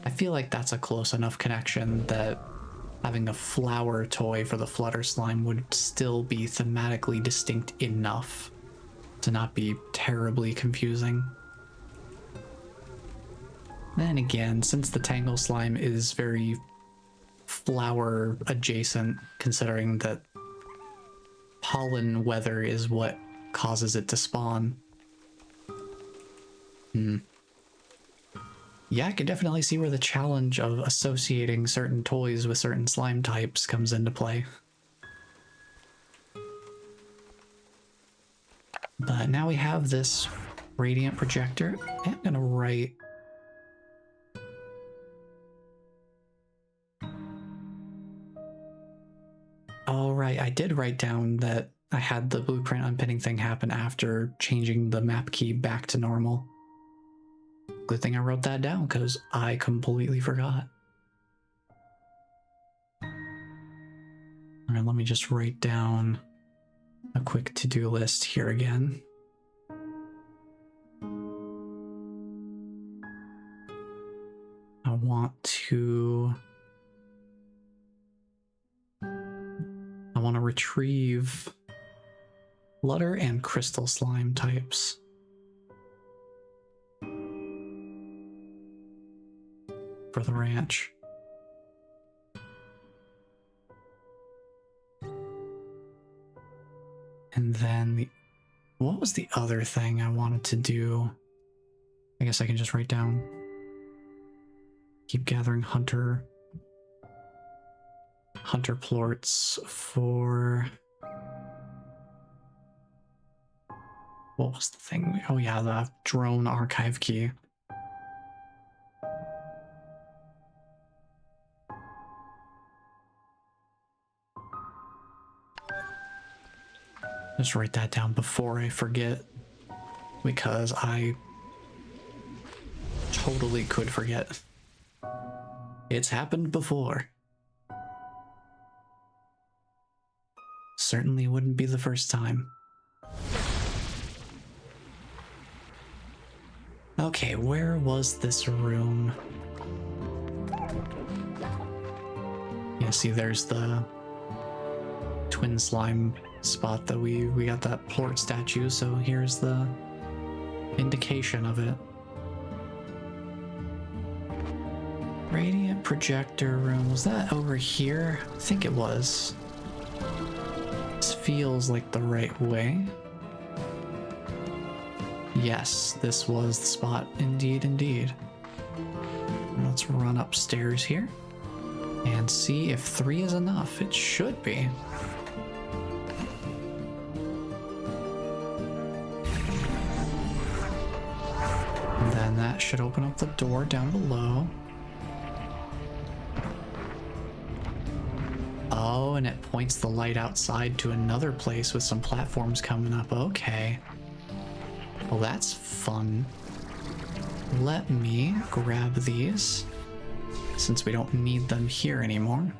A: I feel like that's a close enough connection that having a flower toy for the flutter slime would still be thematically distinct enough to not be terribly confusing. Then again, since the tangle slime is very flower adjacent, considering that pollen weather is what causes it to spawn. Yeah, I can definitely see where the challenge of associating certain toys with certain slime types comes into play. But now we have this radiant projector. I'm gonna write... Oh, right, I did write down that I had the blueprint unpinning thing happen after changing the map key back to normal. Good thing I wrote that down, because I completely forgot. Alright, let me just write down a quick to-do list here again. I want to retrieve flutter and crystal slime types for the ranch. And then what was the other thing I wanted to do? I guess I can just write down, keep gathering hunter plorts for... What was the thing? Oh yeah, the drone archive key. Just write that down before I forget, because I totally could forget. It's happened before. Certainly wouldn't be the first time. Okay, where was this room? Yeah, see, there's the twin slime spot that we got that plort statue, so here's the indication of it. Radiant projector room, was that over here? I think it was. This feels like the right way. Yes, this was the spot, indeed. Let's run upstairs here and see if 3 is enough. It should be. And then that that should open up the door down below. Oh, and it points the light outside to another place with some platforms coming up. Okay. Well, that's fun. Let me grab these, since we don't need them here anymore.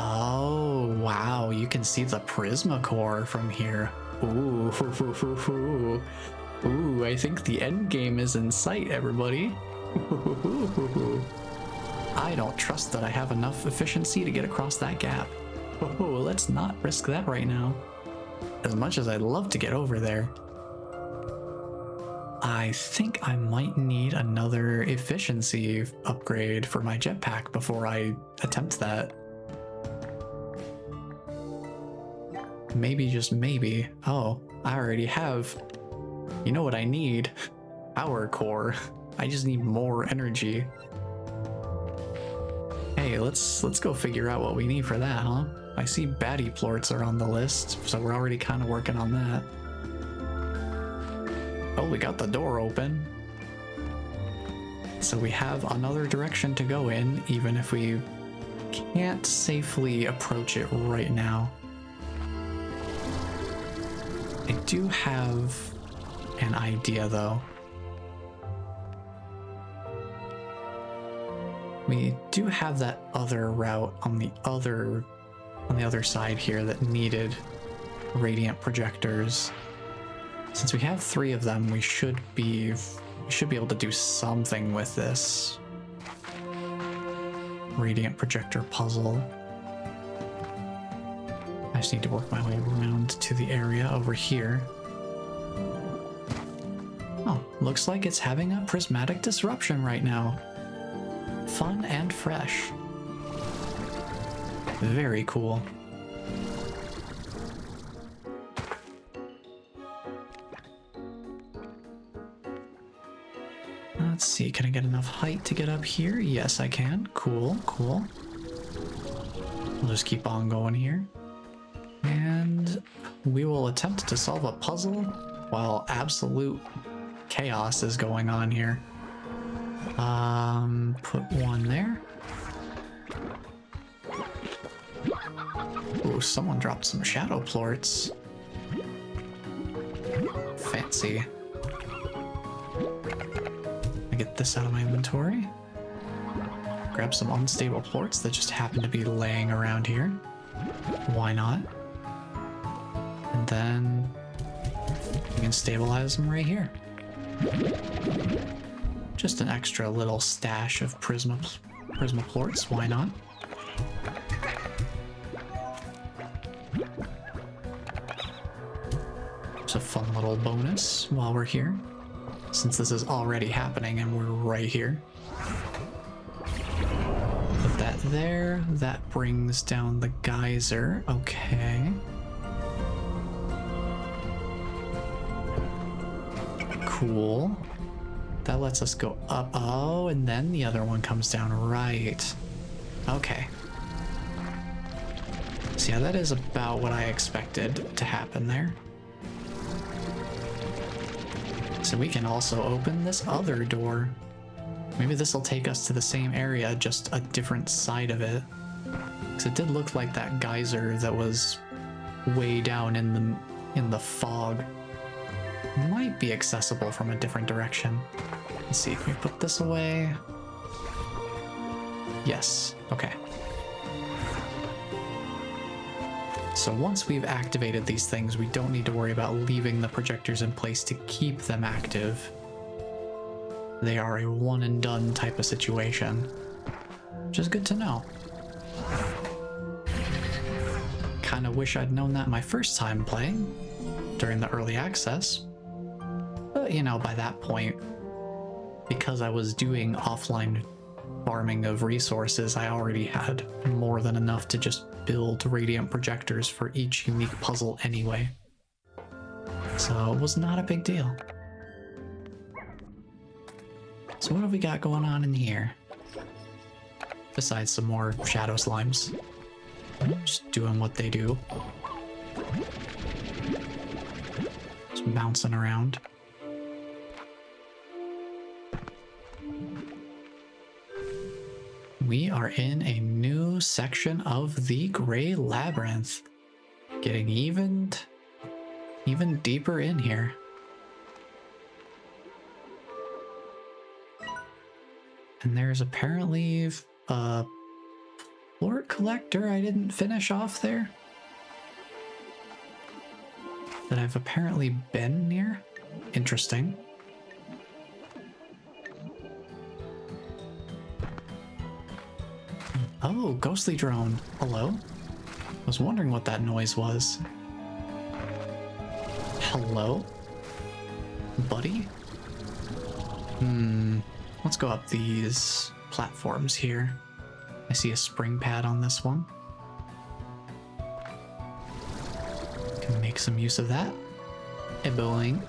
A: Oh, wow, you can see the Prisma core from here. Ooh, ooh, I think the end game is in sight, everybody. I don't trust that I have enough efficiency to get across that gap. Oh, let's not risk that right now. As much as I'd love to get over there. I think I might need another efficiency upgrade for my jetpack before I attempt that. Maybe, just maybe. Oh, I already have. You know what I need? Power core. I just need more energy. Hey, let's go figure out what we need for that, huh? I see baddie plorts are on the list, so we're already kind of working on that. Oh, we got the door open. So we have another direction to go in, even if we can't safely approach it right now. I do have an idea, though. We do have that other route on the other side here that needed radiant projectors. Since we have 3 of them, we should be able to do something with this radiant projector puzzle. I just need to work my way around to the area over here. Oh, looks like it's having a prismatic disruption right now. Fun and fresh. Very cool. Let's see, can I get enough height to get up here? Yes, I can. Cool, cool. We'll just keep on going here. And we will attempt to solve a puzzle while absolute chaos is going on here. Put one there. Ooh, someone dropped some shadow plorts. Fancy. I get this out of my inventory. Grab some unstable plorts that just happen to be laying around here. Why not? And then we can stabilize them right here. Just an extra little stash of prisma plorts, why not? It's a fun little bonus while we're here, since this is already happening and we're right here. Put that there, that brings down the geyser, okay. Cool. That lets us go up. Oh, and then the other one comes down. Right. Okay. So yeah, that is about what I expected to happen there. So we can also open this other door. Maybe this will take us to the same area, just a different side of it. Because it did look like that geyser that was way down in the fog might be accessible from a different direction. Let's see, can we put this away? Yes, okay. So once we've activated these things, we don't need to worry about leaving the projectors in place to keep them active. They are a one and done type of situation, which is good to know. Kinda wish I'd known that my first time playing, during the early access. But, you know, by that point, because I was doing offline farming of resources, I already had more than enough to just build radiant projectors for each unique puzzle anyway. So it was not a big deal. So what have we got going on in here? Besides some more shadow slimes. Just doing what they do. bouncing around. We are in a new section of the Grey Labyrinth. Getting even deeper in here. And there's apparently a plort collector I didn't finish off there that I've apparently been near. Interesting. Oh, ghostly drone. Hello? I was wondering what that noise was. Hello? Buddy? Let's go up these platforms here. I see a spring pad on this one. Can make some use of that. Eboing.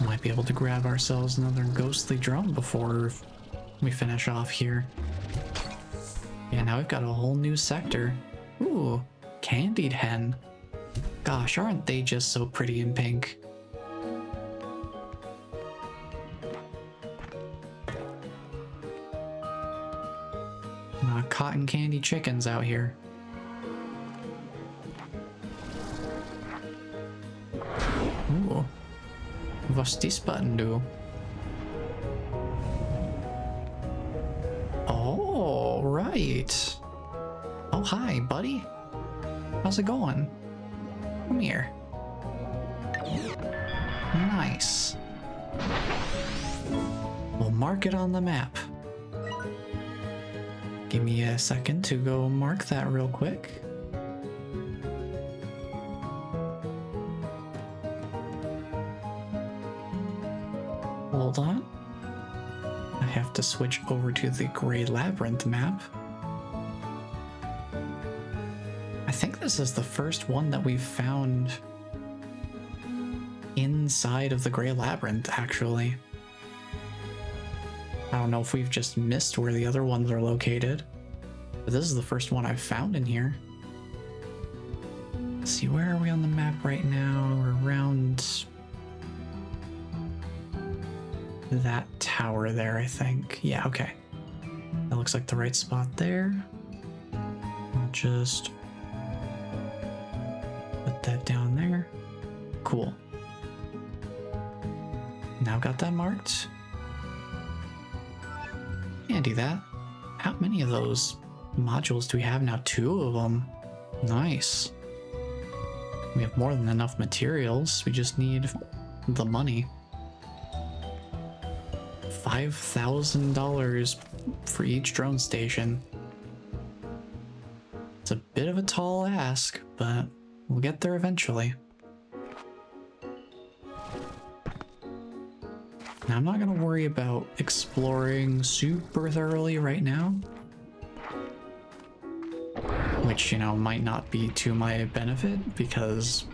A: Might be able to grab ourselves another ghostly drum before we finish off here. Yeah, now we've got a whole new sector. Ooh, candied hen. Gosh, aren't they just so pretty in pink? Cotton candy chickens out here. Ooh. What's this button do? Oh, right. Oh, hi, buddy. How's it going? Come here. Nice. We'll mark it on the map. Give me a second to go mark that real quick. Hold on. I have to switch over to the Grey Labyrinth map. I think this is the first one that we've found inside of the Grey Labyrinth, actually. I don't know if we've just missed where the other ones are located, but this is the first one I've found in here. Let's see, where are we on the map right now? We're around that tower there, I think. Yeah, okay. That looks like the right spot there. I'll just put that down there. Cool. Now got that marked. Handy that. How many of those modules do we have now? 2 of them. Nice. We have more than enough materials. We just need the money. $5,000 for each drone station. It's a bit of a tall ask, but we'll get there eventually. Now, I'm not going to worry about exploring super thoroughly right now. Which, you know, might not be to my benefit because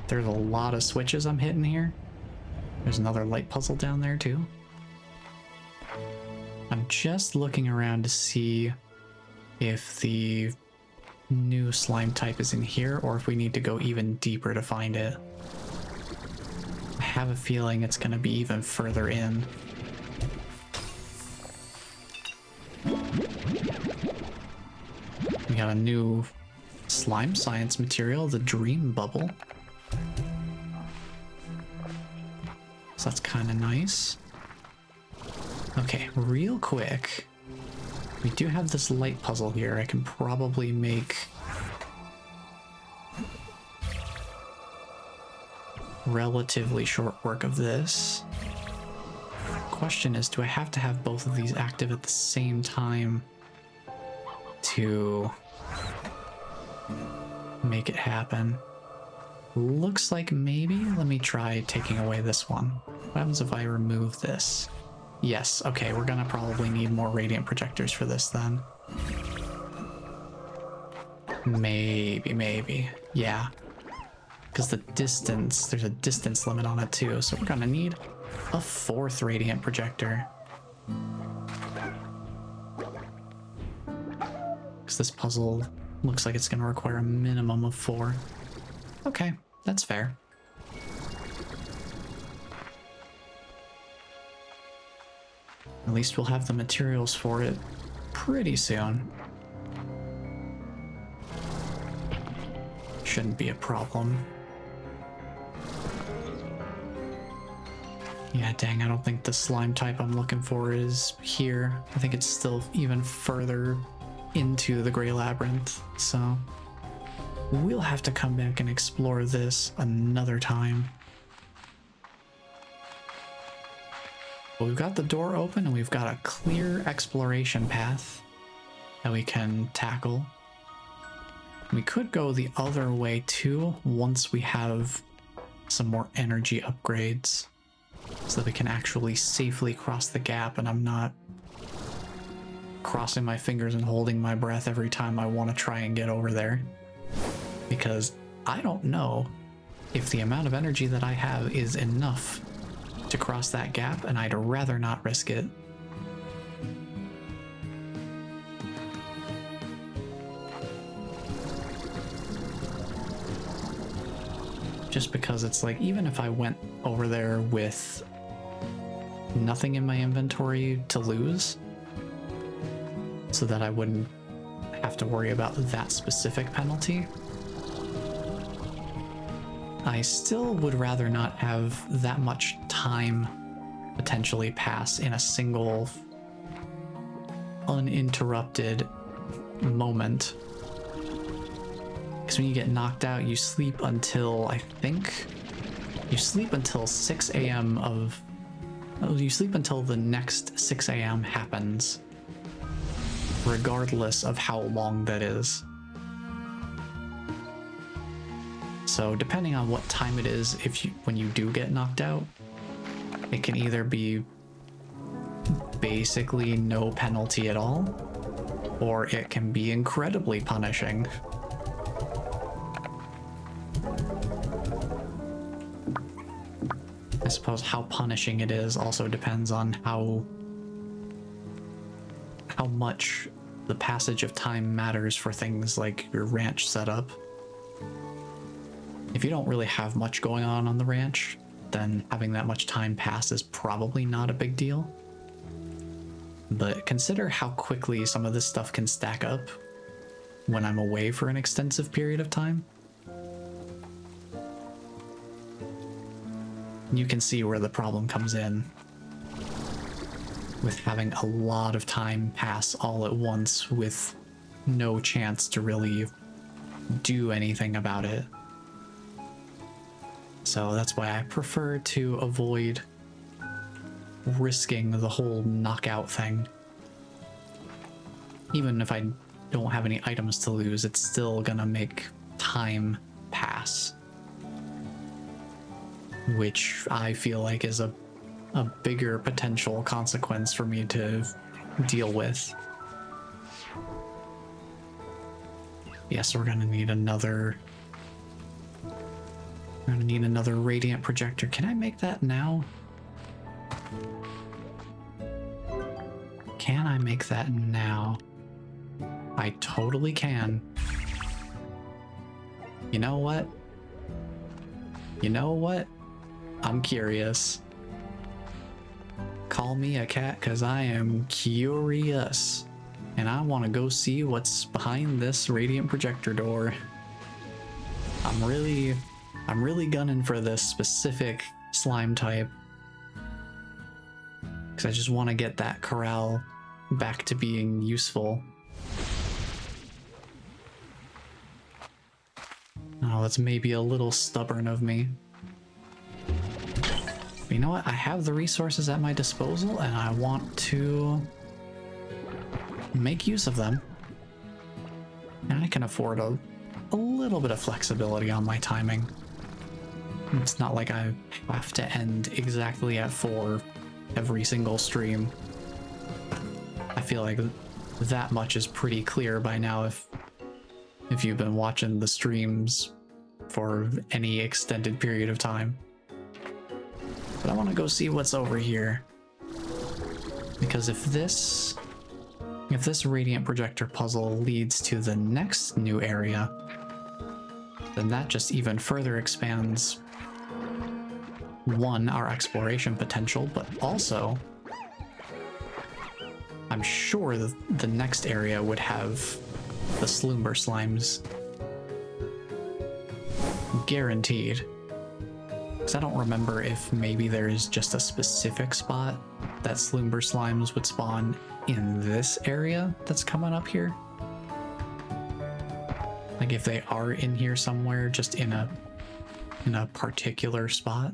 A: there's a lot of switches I'm hitting here. There's another light puzzle down there too. I'm just looking around to see if the new slime type is in here or if we need to go even deeper to find it. I have a feeling it's going to be even further in. We got a new slime science material, the dream bubble. So that's kind of nice. Okay, real quick. We do have this light puzzle here. I can probably make relatively short work of this. Question is, do I have to have both of these active at the same time to make it happen? Looks like maybe. Let me try taking away this one. What happens if I remove this? Yes, okay, we're gonna probably need more radiant projectors for this then. Maybe. Yeah. Because the distance, there's a distance limit on it too, so we're gonna need a 4th radiant projector. Because this puzzle looks like it's going to require a minimum of 4. Okay, that's fair. At least we'll have the materials for it pretty soon. Shouldn't be a problem. Yeah, dang, I don't think the slime type I'm looking for is here. I think it's still even further into the Grey Labyrinth, so we'll have to come back and explore this another time. But we've got the door open and we've got a clear exploration path that we can tackle. We could go the other way too once we have some more energy upgrades so that we can actually safely cross the gap and I'm not crossing my fingers and holding my breath every time I want to try and get over there. Because I don't know if the amount of energy that I have is enough to cross that gap, and I'd rather not risk it. Just because it's like, even if I went over there with nothing in my inventory to lose, so that I wouldn't have to worry about that specific penalty, I still would rather not have that much time potentially pass in a single uninterrupted moment. Because when you get knocked out, you sleep until, I think, you sleep until 6 a.m. of... You sleep until the next 6 a.m. happens, regardless of how long that is. So depending on what time it is, when you do get knocked out, it can either be basically no penalty at all, or it can be incredibly punishing. I suppose how punishing it is also depends on how much the passage of time matters for things like your ranch setup. If you don't really have much going on the ranch, then having that much time pass is probably not a big deal. But consider how quickly some of this stuff can stack up when I'm away for an extensive period of time. You can see where the problem comes in with having a lot of time pass all at once with no chance to really do anything about it. So that's why I prefer to avoid risking the whole knockout thing. Even if I don't have any items to lose, it's still gonna make time pass, which I feel like is a bigger potential consequence for me to deal with. Yes, we're gonna need another... I'm gonna need another radiant projector. Can I make that now? Can I make that now? I totally can. You know what? You know what? I'm curious. Call me a cat, cause I am curious. And I wanna go see what's behind this radiant projector door. I'm really gunning for this specific slime type, because I just want to get that corral back to being useful. Oh, that's maybe a little stubborn of me. But you know what? I have the resources at my disposal and I want to make use of them. And I can afford a little bit of flexibility on my timing. It's not like I have to end exactly at 4 every single stream. I feel like that much is pretty clear by now if you've been watching the streams for any extended period of time. But I want to go see what's over here. Because if this If this radiant projector puzzle leads to the next new area, then that just even further expands, one, our exploration potential, but also I'm sure the next area would have the Slumber Slimes. Guaranteed. Because I don't remember if maybe there is just a specific spot that Slumber Slimes would spawn in this area that's coming up here. Like if they are in here somewhere, just in a particular spot.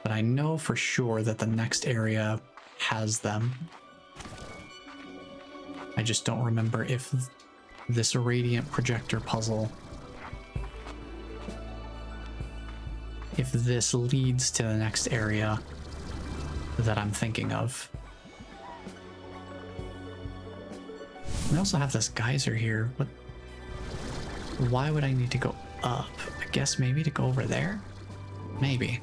A: But I know for sure that the next area has them. I just don't remember if this radiant projector puzzle, if this leads to the next area that I'm thinking of. I also have this geyser here. What? Why would I need to go up? I guess maybe to go over there? Maybe.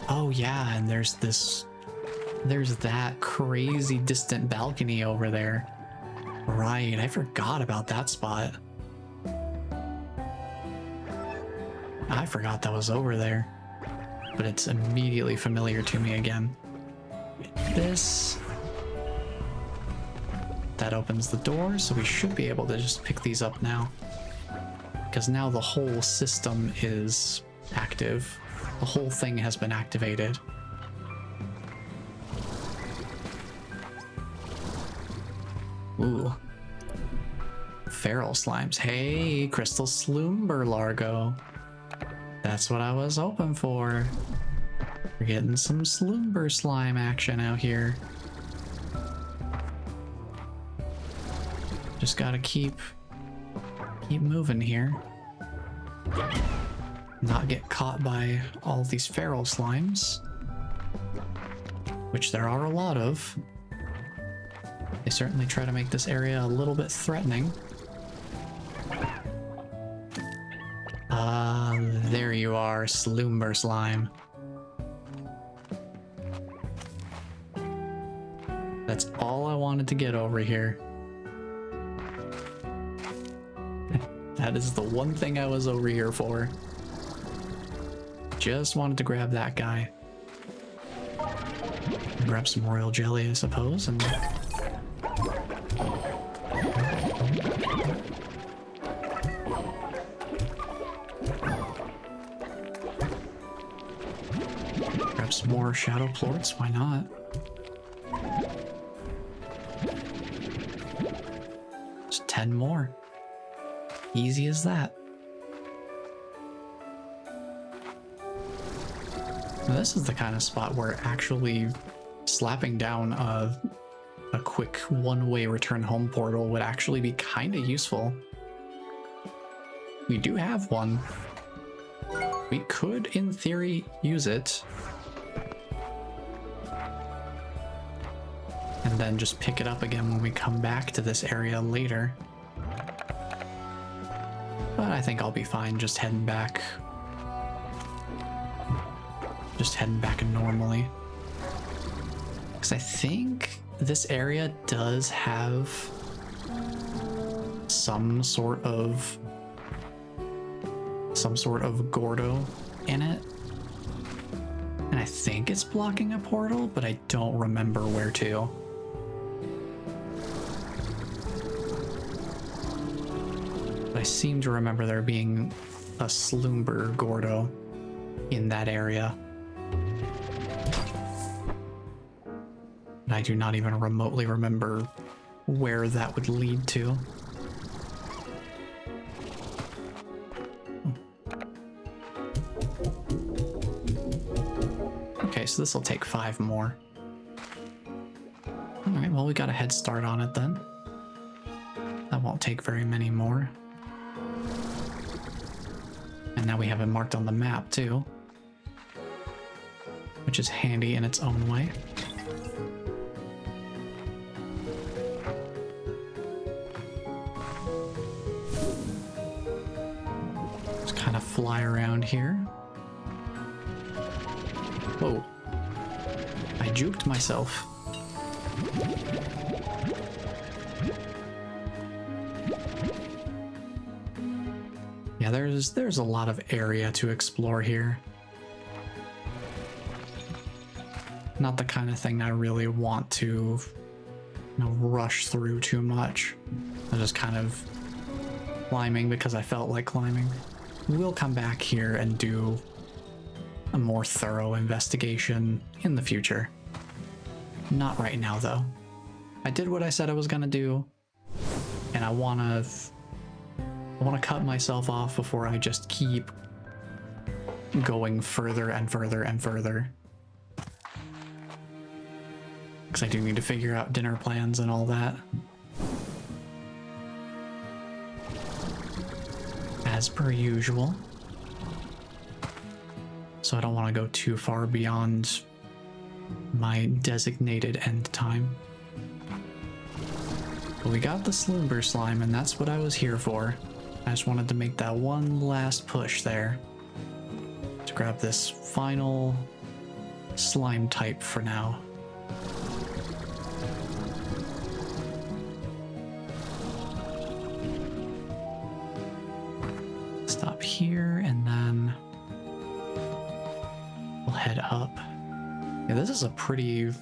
A: Oh yeah, and there's that crazy distant balcony over there. Right, I forgot about that spot. I forgot that was over there, but it's immediately familiar to me again. This, that opens the door, so we should be able to just pick these up now. Because now the whole system is active. The whole thing has been activated. Ooh. Feral slimes. Hey, Crystal Slumber Largo. That's what I was hoping for. We're getting some Slumber Slime action out here. Just gotta keep moving here. Not get caught by all these feral slimes. Which there are a lot of. They certainly try to make this area a little bit threatening. There you are, Slumber Slime. That's all I wanted to get over here. That is the one thing I was over here for. Just wanted to grab that guy. Grab some royal jelly, I suppose, and... grab some more shadow plorts, why not? Just 10 more. Easy as that. Now, this is the kind of spot where actually slapping down a quick one-way return home portal would actually be kind of useful. We do have one. We could, in theory, use it. And then just pick it up again when we come back to this area later. But I think I'll be fine just heading back. Just heading back normally. Because I think this area does have some sort of Gordo in it. And I think it's blocking a portal, but I don't remember where to. But I seem to remember there being a Slumber Gordo in that area. And I do not even remotely remember where that would lead to. Okay, so this will take 5 more. Alright, well, we got a head start on it then. That won't take very many more. And now we have it marked on the map too, which is handy in its own way. Just kind of fly around here. Whoa. I I juked myself. Yeah, there's a lot of area to explore here. Not the kind of thing I really want to, you know, rush through too much. I'm just kind of climbing because I felt like climbing. We'll come back here and do a more thorough investigation in the future. Not right now, though. I did what I said I was gonna do, and I wanna cut myself off before I just keep going further and further and further. Because I do need to figure out dinner plans and all that. As per usual. So I don't want to go too far beyond my designated end time. But we got the Slumber Slime, and that's what I was here for. I just wanted to make that one last push there to grab this final slime type for now. Stop here, and then we'll head up. Yeah, this is a pretty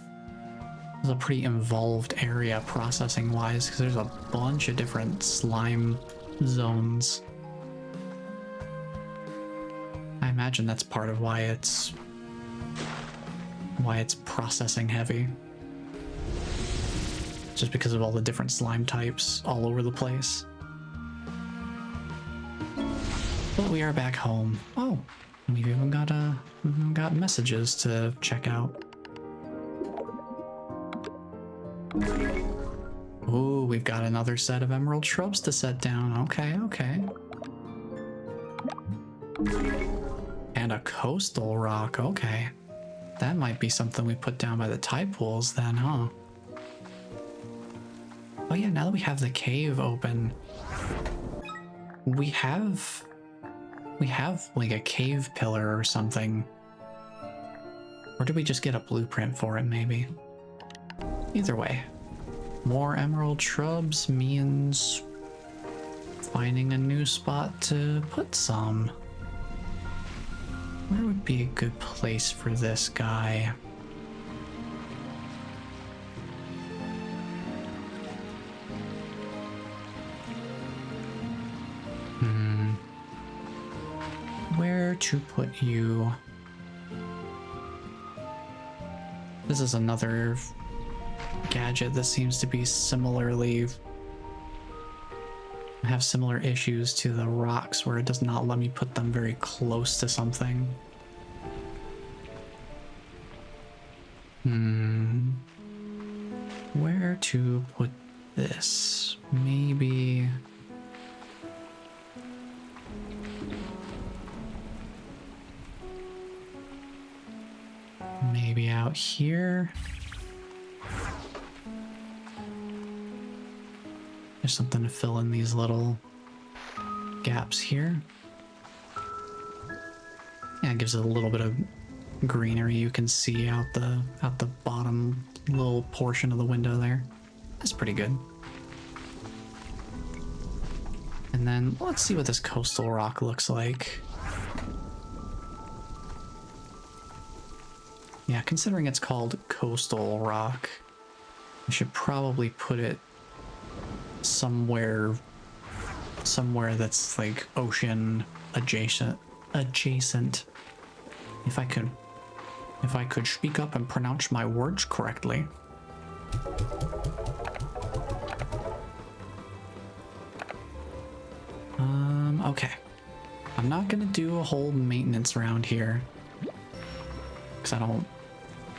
A: involved area processing wise, because there's a bunch of different slime zones. I imagine that's part of why it's processing heavy. Just because of all the different slime types all over the place. But we are back home. Oh, we've even got messages to check out. Ooh, we've got another set of emerald shrubs to set down. Okay, okay. And a coastal rock. Okay. That might be something we put down by the tide pools then, huh? Oh yeah, now that we have the cave open, we have like a cave pillar or something. Or did we just get a blueprint for it, maybe? Either way. More emerald shrubs means finding a new spot to put some. Where would be a good place for this guy? Where to put you? This is another gadget that seems to be similarly have similar issues to the rocks, where it does not let me put them very close to something. Where to put this? Maybe out here. There's something to fill in these little gaps here. Yeah, it gives it a little bit of greenery you can see out the bottom little portion of the window there. That's pretty good. And then let's see what this coastal rock looks like. Yeah, considering it's called coastal rock, I should probably put it somewhere that's like ocean adjacent. If I could speak up and pronounce my words correctly. Okay. I'm not gonna do a whole maintenance round here, because I don't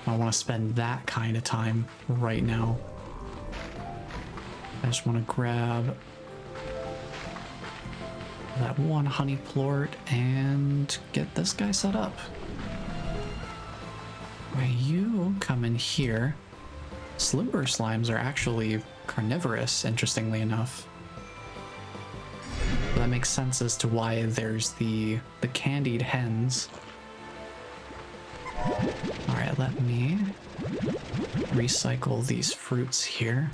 A: want to spend that kind of time right now. I just want to grab that one honey plort and get this guy set up. Right, you come in here. Slumber slimes are actually carnivorous, interestingly enough. But that makes sense as to why there's the candied hens. Alright, let me recycle these fruits here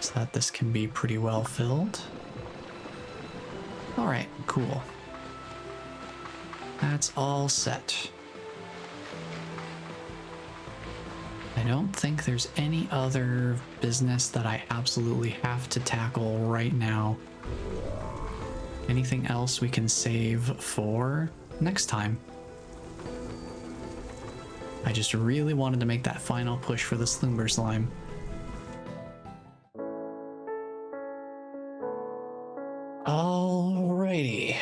A: so that this can be pretty well filled. All right, cool. That's all set. I don't think there's any other business that I absolutely have to tackle right now. Anything else we can save for next time? I just really wanted to make that final push for the Slumber Slime. Alrighty.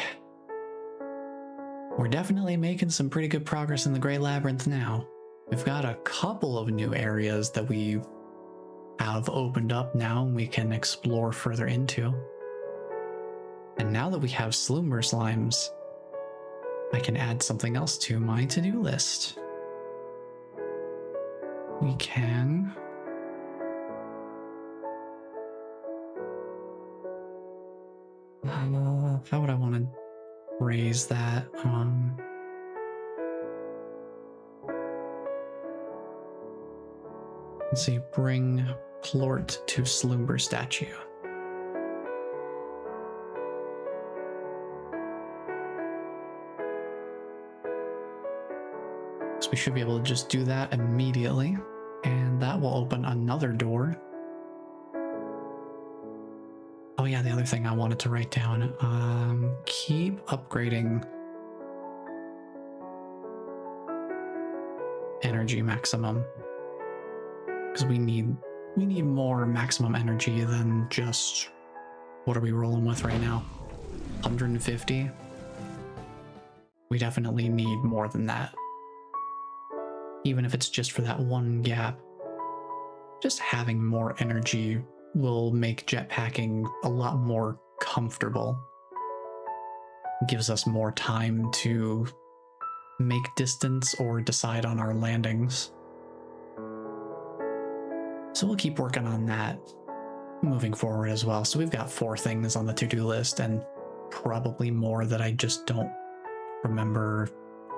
A: We're definitely making some pretty good progress in the Grey Labyrinth now. We've got a couple of new areas that we have opened up now and we can explore further into. And now that we have Slumber Slimes, I can add something else to my to-do list. We can... how would I want to raise that? Let's see, bring Plort to Slumber Statue. So we should be able to just do that immediately, and that will open another door. Oh yeah, the other thing I wanted to write down, keep upgrading energy maximum. Because we need more maximum energy than just, what are we rolling with right now? 150? We definitely need more than that. Even if it's just for that one gap. Just having more energy will make jetpacking a lot more comfortable. Gives us more time to make distance or decide on our landings. So we'll keep working on that moving forward as well. So we've got 4 things on the to-do list and probably more that I just don't remember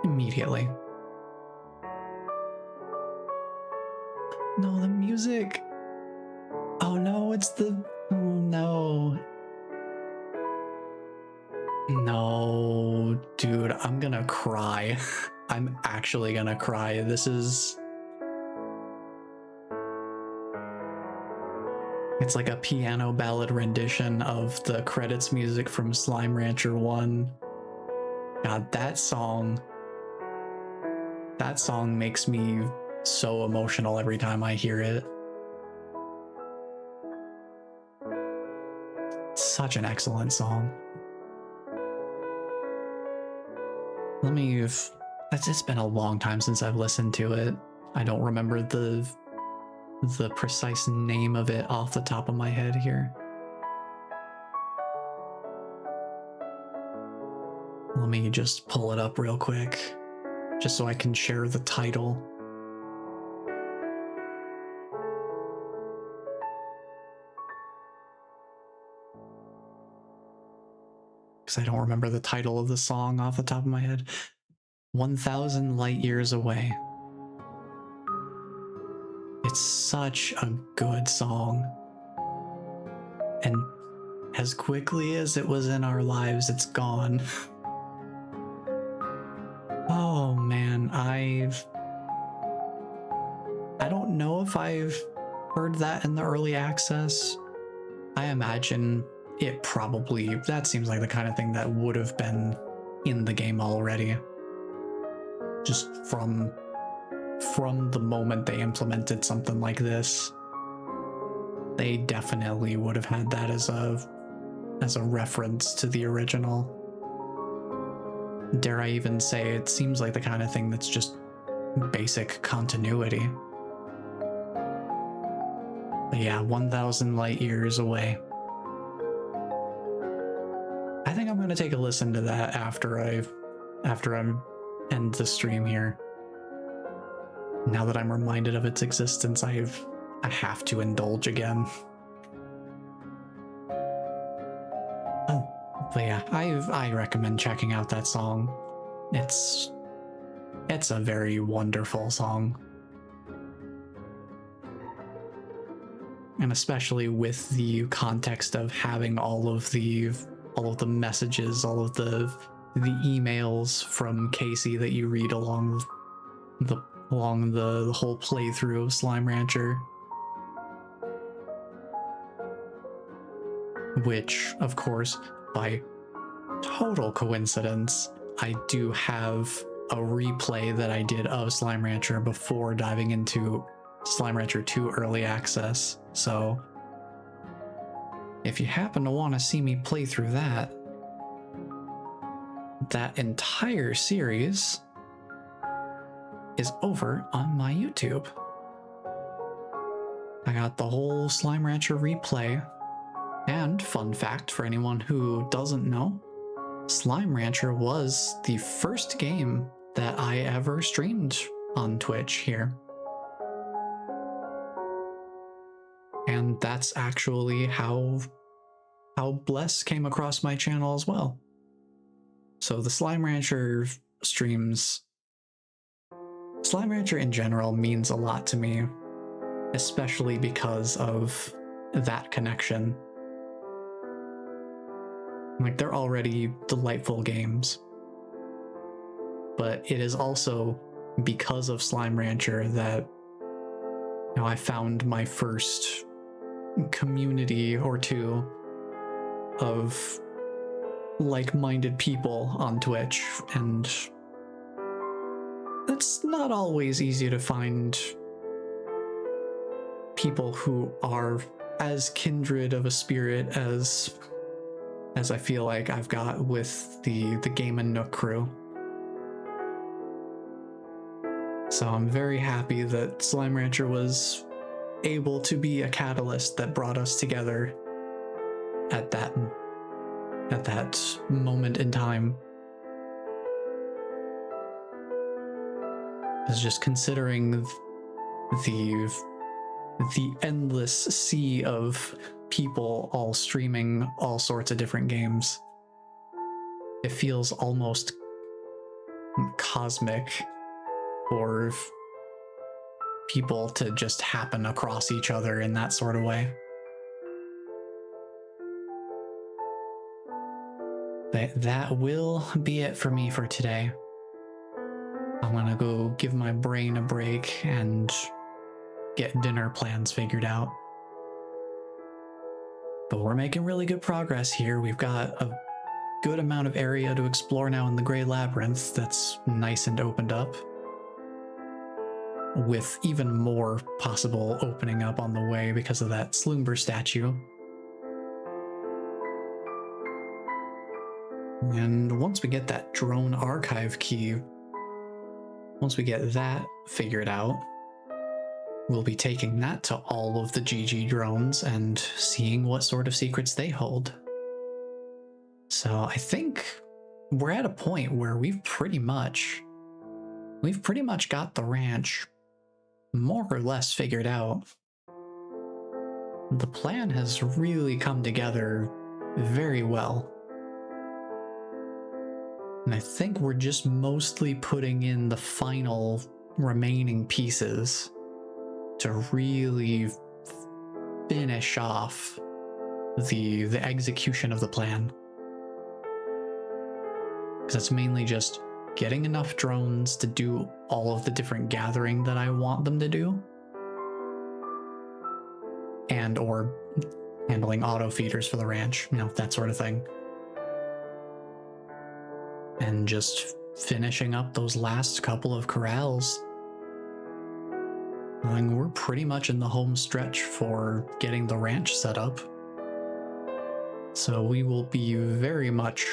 A: immediately. No, the music. Oh no, it's the... Oh no. No, dude, I'm gonna cry. I'm actually gonna cry. This is... It's like a piano ballad rendition of the credits music from Slime Rancher 1. God, that song makes me so emotional every time I hear it. It's such an excellent song. It's been a long time since I've listened to it. I don't remember the precise name of it off the top of my head here. Let me just pull it up real quick, just so I can share the title. Because I don't remember the title of the song off the top of my head. 1,000 Light Years Away. It's such a good song. And as quickly as it was in our lives, it's gone. Oh man, I don't know if I've heard that in the early access. I imagine it probably, that seems like the kind of thing that would have been in the game already. Just from the moment they implemented something like this, they definitely would have had that as a reference to the original. Dare I even say, it seems like the kind of thing that's just basic continuity. But yeah, 1,000 Light Years Away. I think I'm gonna take a listen to that after I'm end the stream here. Now that I'm reminded of its existence, I have to indulge again. Oh, but yeah, I recommend checking out that song. It's It's a very wonderful song. And especially with the context of having all of the messages, all of the emails from Casey that you read along the whole playthrough of Slime Rancher. Which, of course, by total coincidence, I do have a replay that I did of Slime Rancher before diving into Slime Rancher 2 Early Access. So if you happen to want to see me play through that entire series is over on my YouTube. I got the whole Slime Rancher replay. And fun fact for anyone who doesn't know, Slime Rancher was the first game that I ever streamed on Twitch here. And that's actually how Bless came across my channel as well. So the Slime Rancher streams, Slime Rancher in general means a lot to me, especially because of that connection. Like, they're already delightful games, but it is also because of Slime Rancher that, you know, I found my first community or two of like-minded people on Twitch, and it's not always easy to find people who are as kindred of a spirit as I feel like I've got with the Game and Nook crew. So I'm very happy that Slime Rancher was able to be a catalyst that brought us together at that moment in time. I was just considering the endless sea of people all streaming all sorts of different games. It feels almost cosmic for people to just happen across each other in that sort of way. But that will be it for me for today. I'm gonna go give my brain a break and get dinner plans figured out. But we're making really good progress here. We've got a good amount of area to explore now in the Grey Labyrinth that's nice and opened up, with even more possible opening up on the way because of that Sloomber statue. And once we get that drone archive key, once we get that figured out, we'll be taking that to all of the GG drones and seeing what sort of secrets they hold. So I think we're at a point where we've pretty much got the ranch more or less figured out. The plan has really come together very well. And I think we're just mostly putting in the final remaining pieces to really finish off the execution of the plan. Because it's mainly just getting enough drones to do all of the different gathering that I want them to do, and or handling auto feeders for the ranch, you know, that sort of thing. And just finishing up those last couple of corrals. I mean, we're pretty much in the home stretch for getting the ranch set up. So we will be very much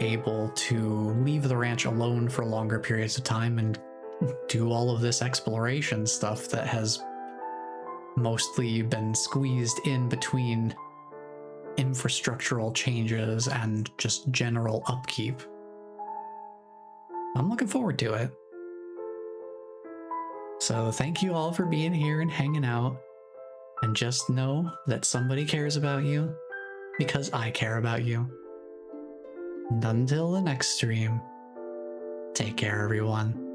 A: able to leave the ranch alone for longer periods of time and do all of this exploration stuff that has mostly been squeezed in between infrastructural changes and just general upkeep. I'm looking forward to it. So thank you all for being here and hanging out, and just know that somebody cares about you because I care about you. And until the next stream, Take care, everyone.